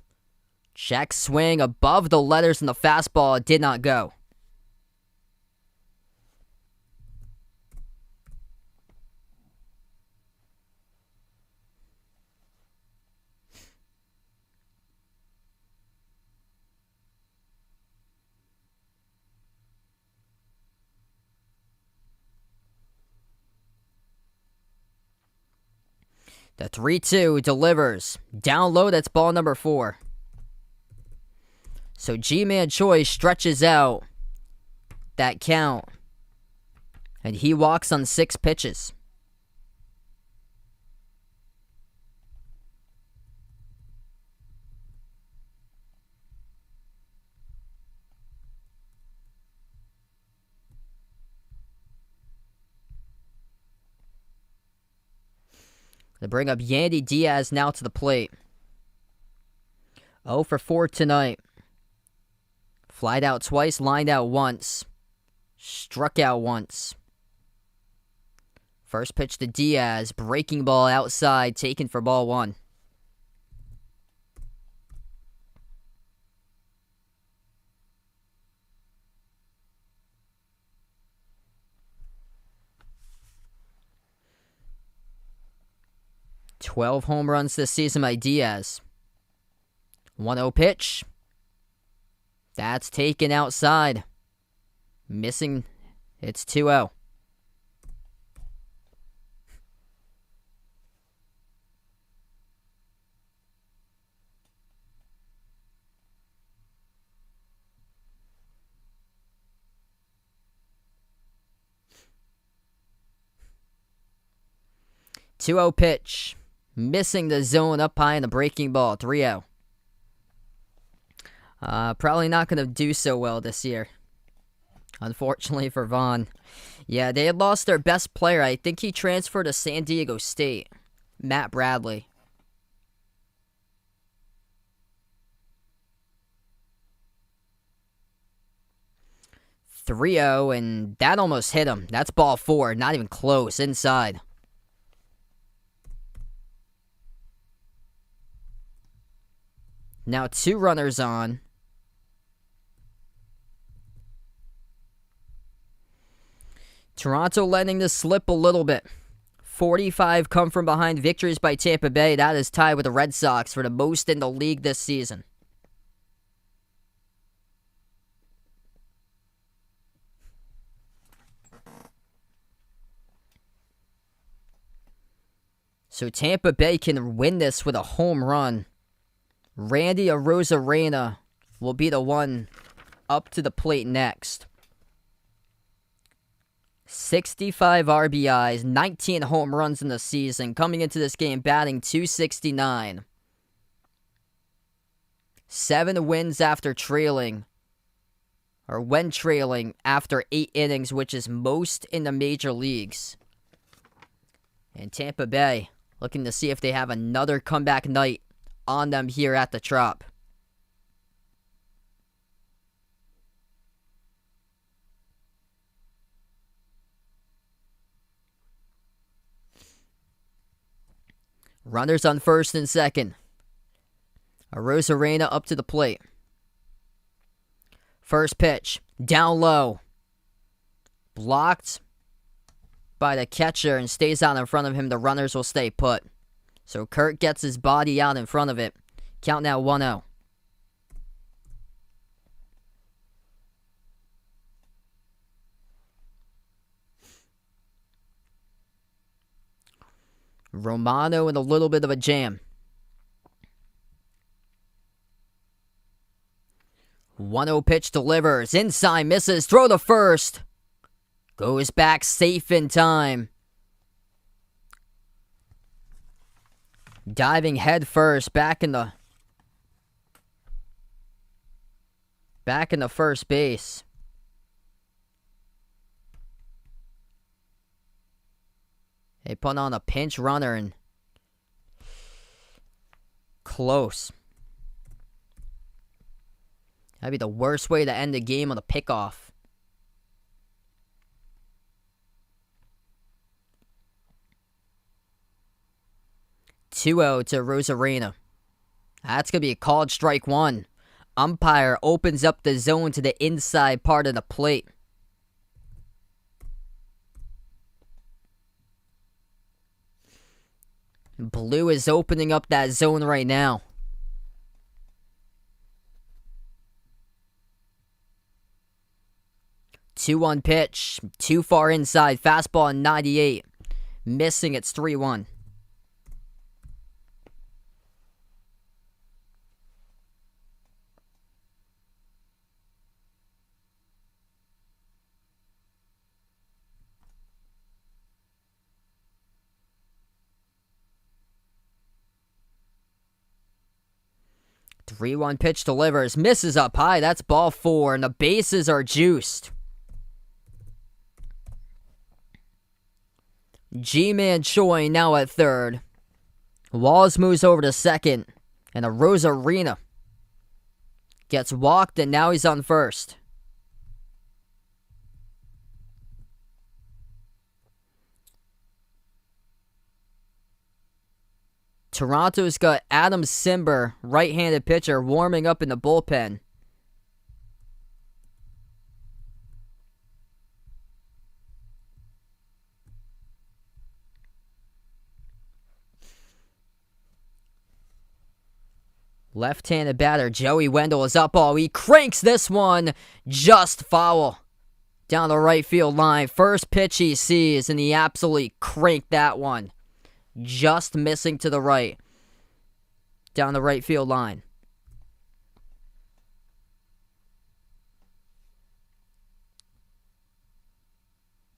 Check swing above the letters in the fastball. It did not go. The 3-2 delivers. Down low, that's ball number 4. So Ji-Man Choi stretches out that count. And he walks on 6 pitches. They bring up Yandy Diaz now to the plate. 0 for 4 tonight. Flied out twice, lined out once. Struck out once. First pitch to Diaz. Breaking ball outside, taken for ball 1. "12 home runs this season by Diaz. 1-0 pitch. That's taken outside. Missing. It's 2-0. Two-0 pitch. Missing the zone up high in the breaking ball. 3-0. Probably not going to do so well this year. Unfortunately for Vaughn. Yeah, they had lost their best player. I think he transferred to San Diego State. Matt Bradley. "3-0, and that almost hit him. That's ball 4. Not even close. Inside. Now 2 runners on. Toronto letting this slip a little bit. 45 come from behind victories by Tampa Bay. That is tied with the Red Sox for the most in the league this season. So Tampa Bay can win this with a home run. Randy Arozarena will be the one up to the plate next. 65 RBIs, 19 home runs in the season. Coming into this game, batting .269. 7 wins after trailing. Or when trailing after 8 innings, which is most in the major leagues. And Tampa Bay looking to see if they have another comeback night on them here at the Trop. Runners on first and second. Arozarena up to the plate. First pitch, down low. Blocked by the catcher and stays out in front of him. The runners will stay put. So Kurt gets his body out in front of it. Count now 1-0. Romano in a little bit of a jam. 1-0 pitch delivers. Inside, misses. Throw to first. Goes back safe in time. Diving head first. Back in the first base. They put on a pinch runner and close. That'd be the worst way to end the game on a pickoff. (2-0) to Arozarena. That's going to be a called strike 1. Umpire opens up the zone to the inside part of the plate. Blue is opening up that zone right now. (2-1) pitch. Too far inside. Fastball 98. Missing. It's 3-1. (3-1) pitch delivers. Misses up high. That's ball 4. And the bases are juiced. G-Man Choi now at third. Wallace moves over to second, and Arozarena gets walked, and now he's on first. Toronto's got Adam Simber, right-handed pitcher, warming up in the bullpen. Left-handed batter Joey Wendell is up. He cranks this one just foul down the right field line. First pitch he sees, and he absolutely cranked that one. Just missing to the right down the right field line.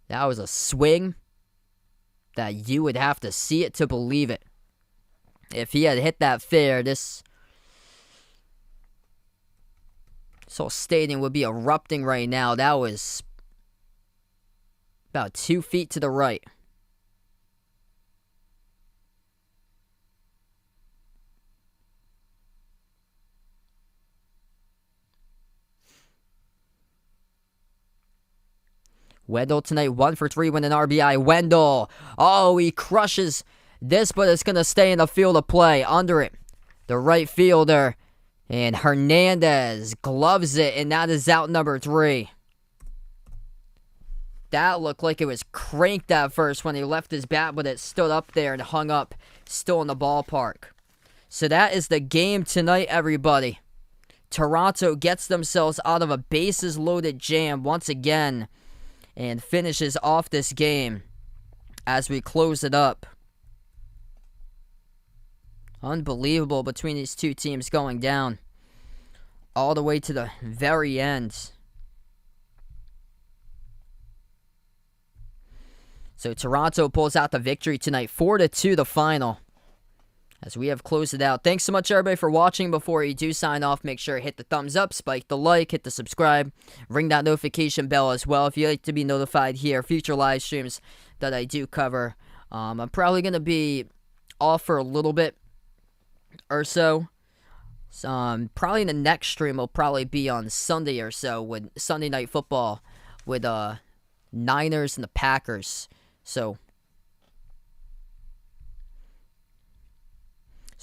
That was a swing that you would have to see it to believe it. If he had hit that fair, this whole stadium would be erupting right now. That was about 2 feet to the right. Wendell tonight, 1 for 3 with an RBI. Wendell, he crushes this, but it's going to stay in the field of play. Under it, the right fielder, and Hernandez gloves it, and that is out number 3. That looked like it was cranked at first when he left his bat, but it stood up there and hung up, still in the ballpark. So that is the game tonight, everybody. Toronto gets themselves out of a bases-loaded jam once again and finishes off this game as we close it up. Unbelievable between these two teams going down all the way to the very end. So Toronto pulls out the victory tonight, 4-2 the final, as we have closed it out. Thanks so much, everybody, for watching. Before you do sign off, make sure to hit the thumbs up, spike the like, hit the subscribe, ring that notification bell as well if you'd like to be notified here. Future live streams that I do cover. I'm probably going to be off for a little bit or so. Probably the next stream will probably be on Sunday or so with Sunday Night Football with Niners and the Packers. So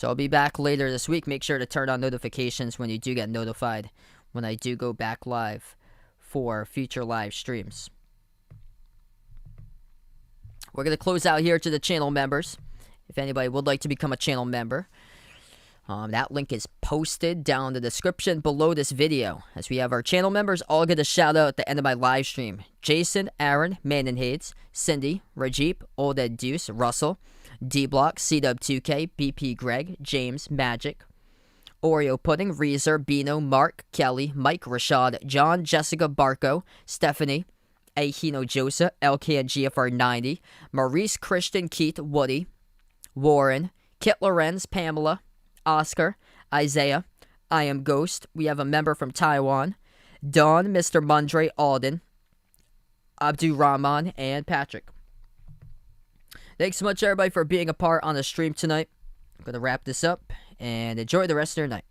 I'll be back later this week. Make sure to turn on notifications when you do get notified when I do go back live for future live streams. We're going to close out here to the channel members. If anybody would like to become a channel member, that link is posted down in the description below this video. As we have our channel members all get a shout out at the end of my live stream. Jason, Aaron, Manenhades, Cindy, Rajip, Old Ed Deuce, Russell, D-Block, CW2K, BP Greg, James, Magic, Oreo Pudding, Reezer, Bino, Mark, Kelly, Mike, Rashad, John, Jessica, Barco, Stephanie, Ahino Joseph, LK and GFR 90, Maurice, Christian, Keith, Woody, Warren, Kit Lorenz, Pamela, Oscar, Isaiah, I Am Ghost. We have a member from Taiwan, Don, Mr. Mundre, Alden, Abdu Rahman, and Patrick. Thanks so much, everybody, for being a part on the stream tonight. I'm going to wrap this up, and enjoy the rest of your night.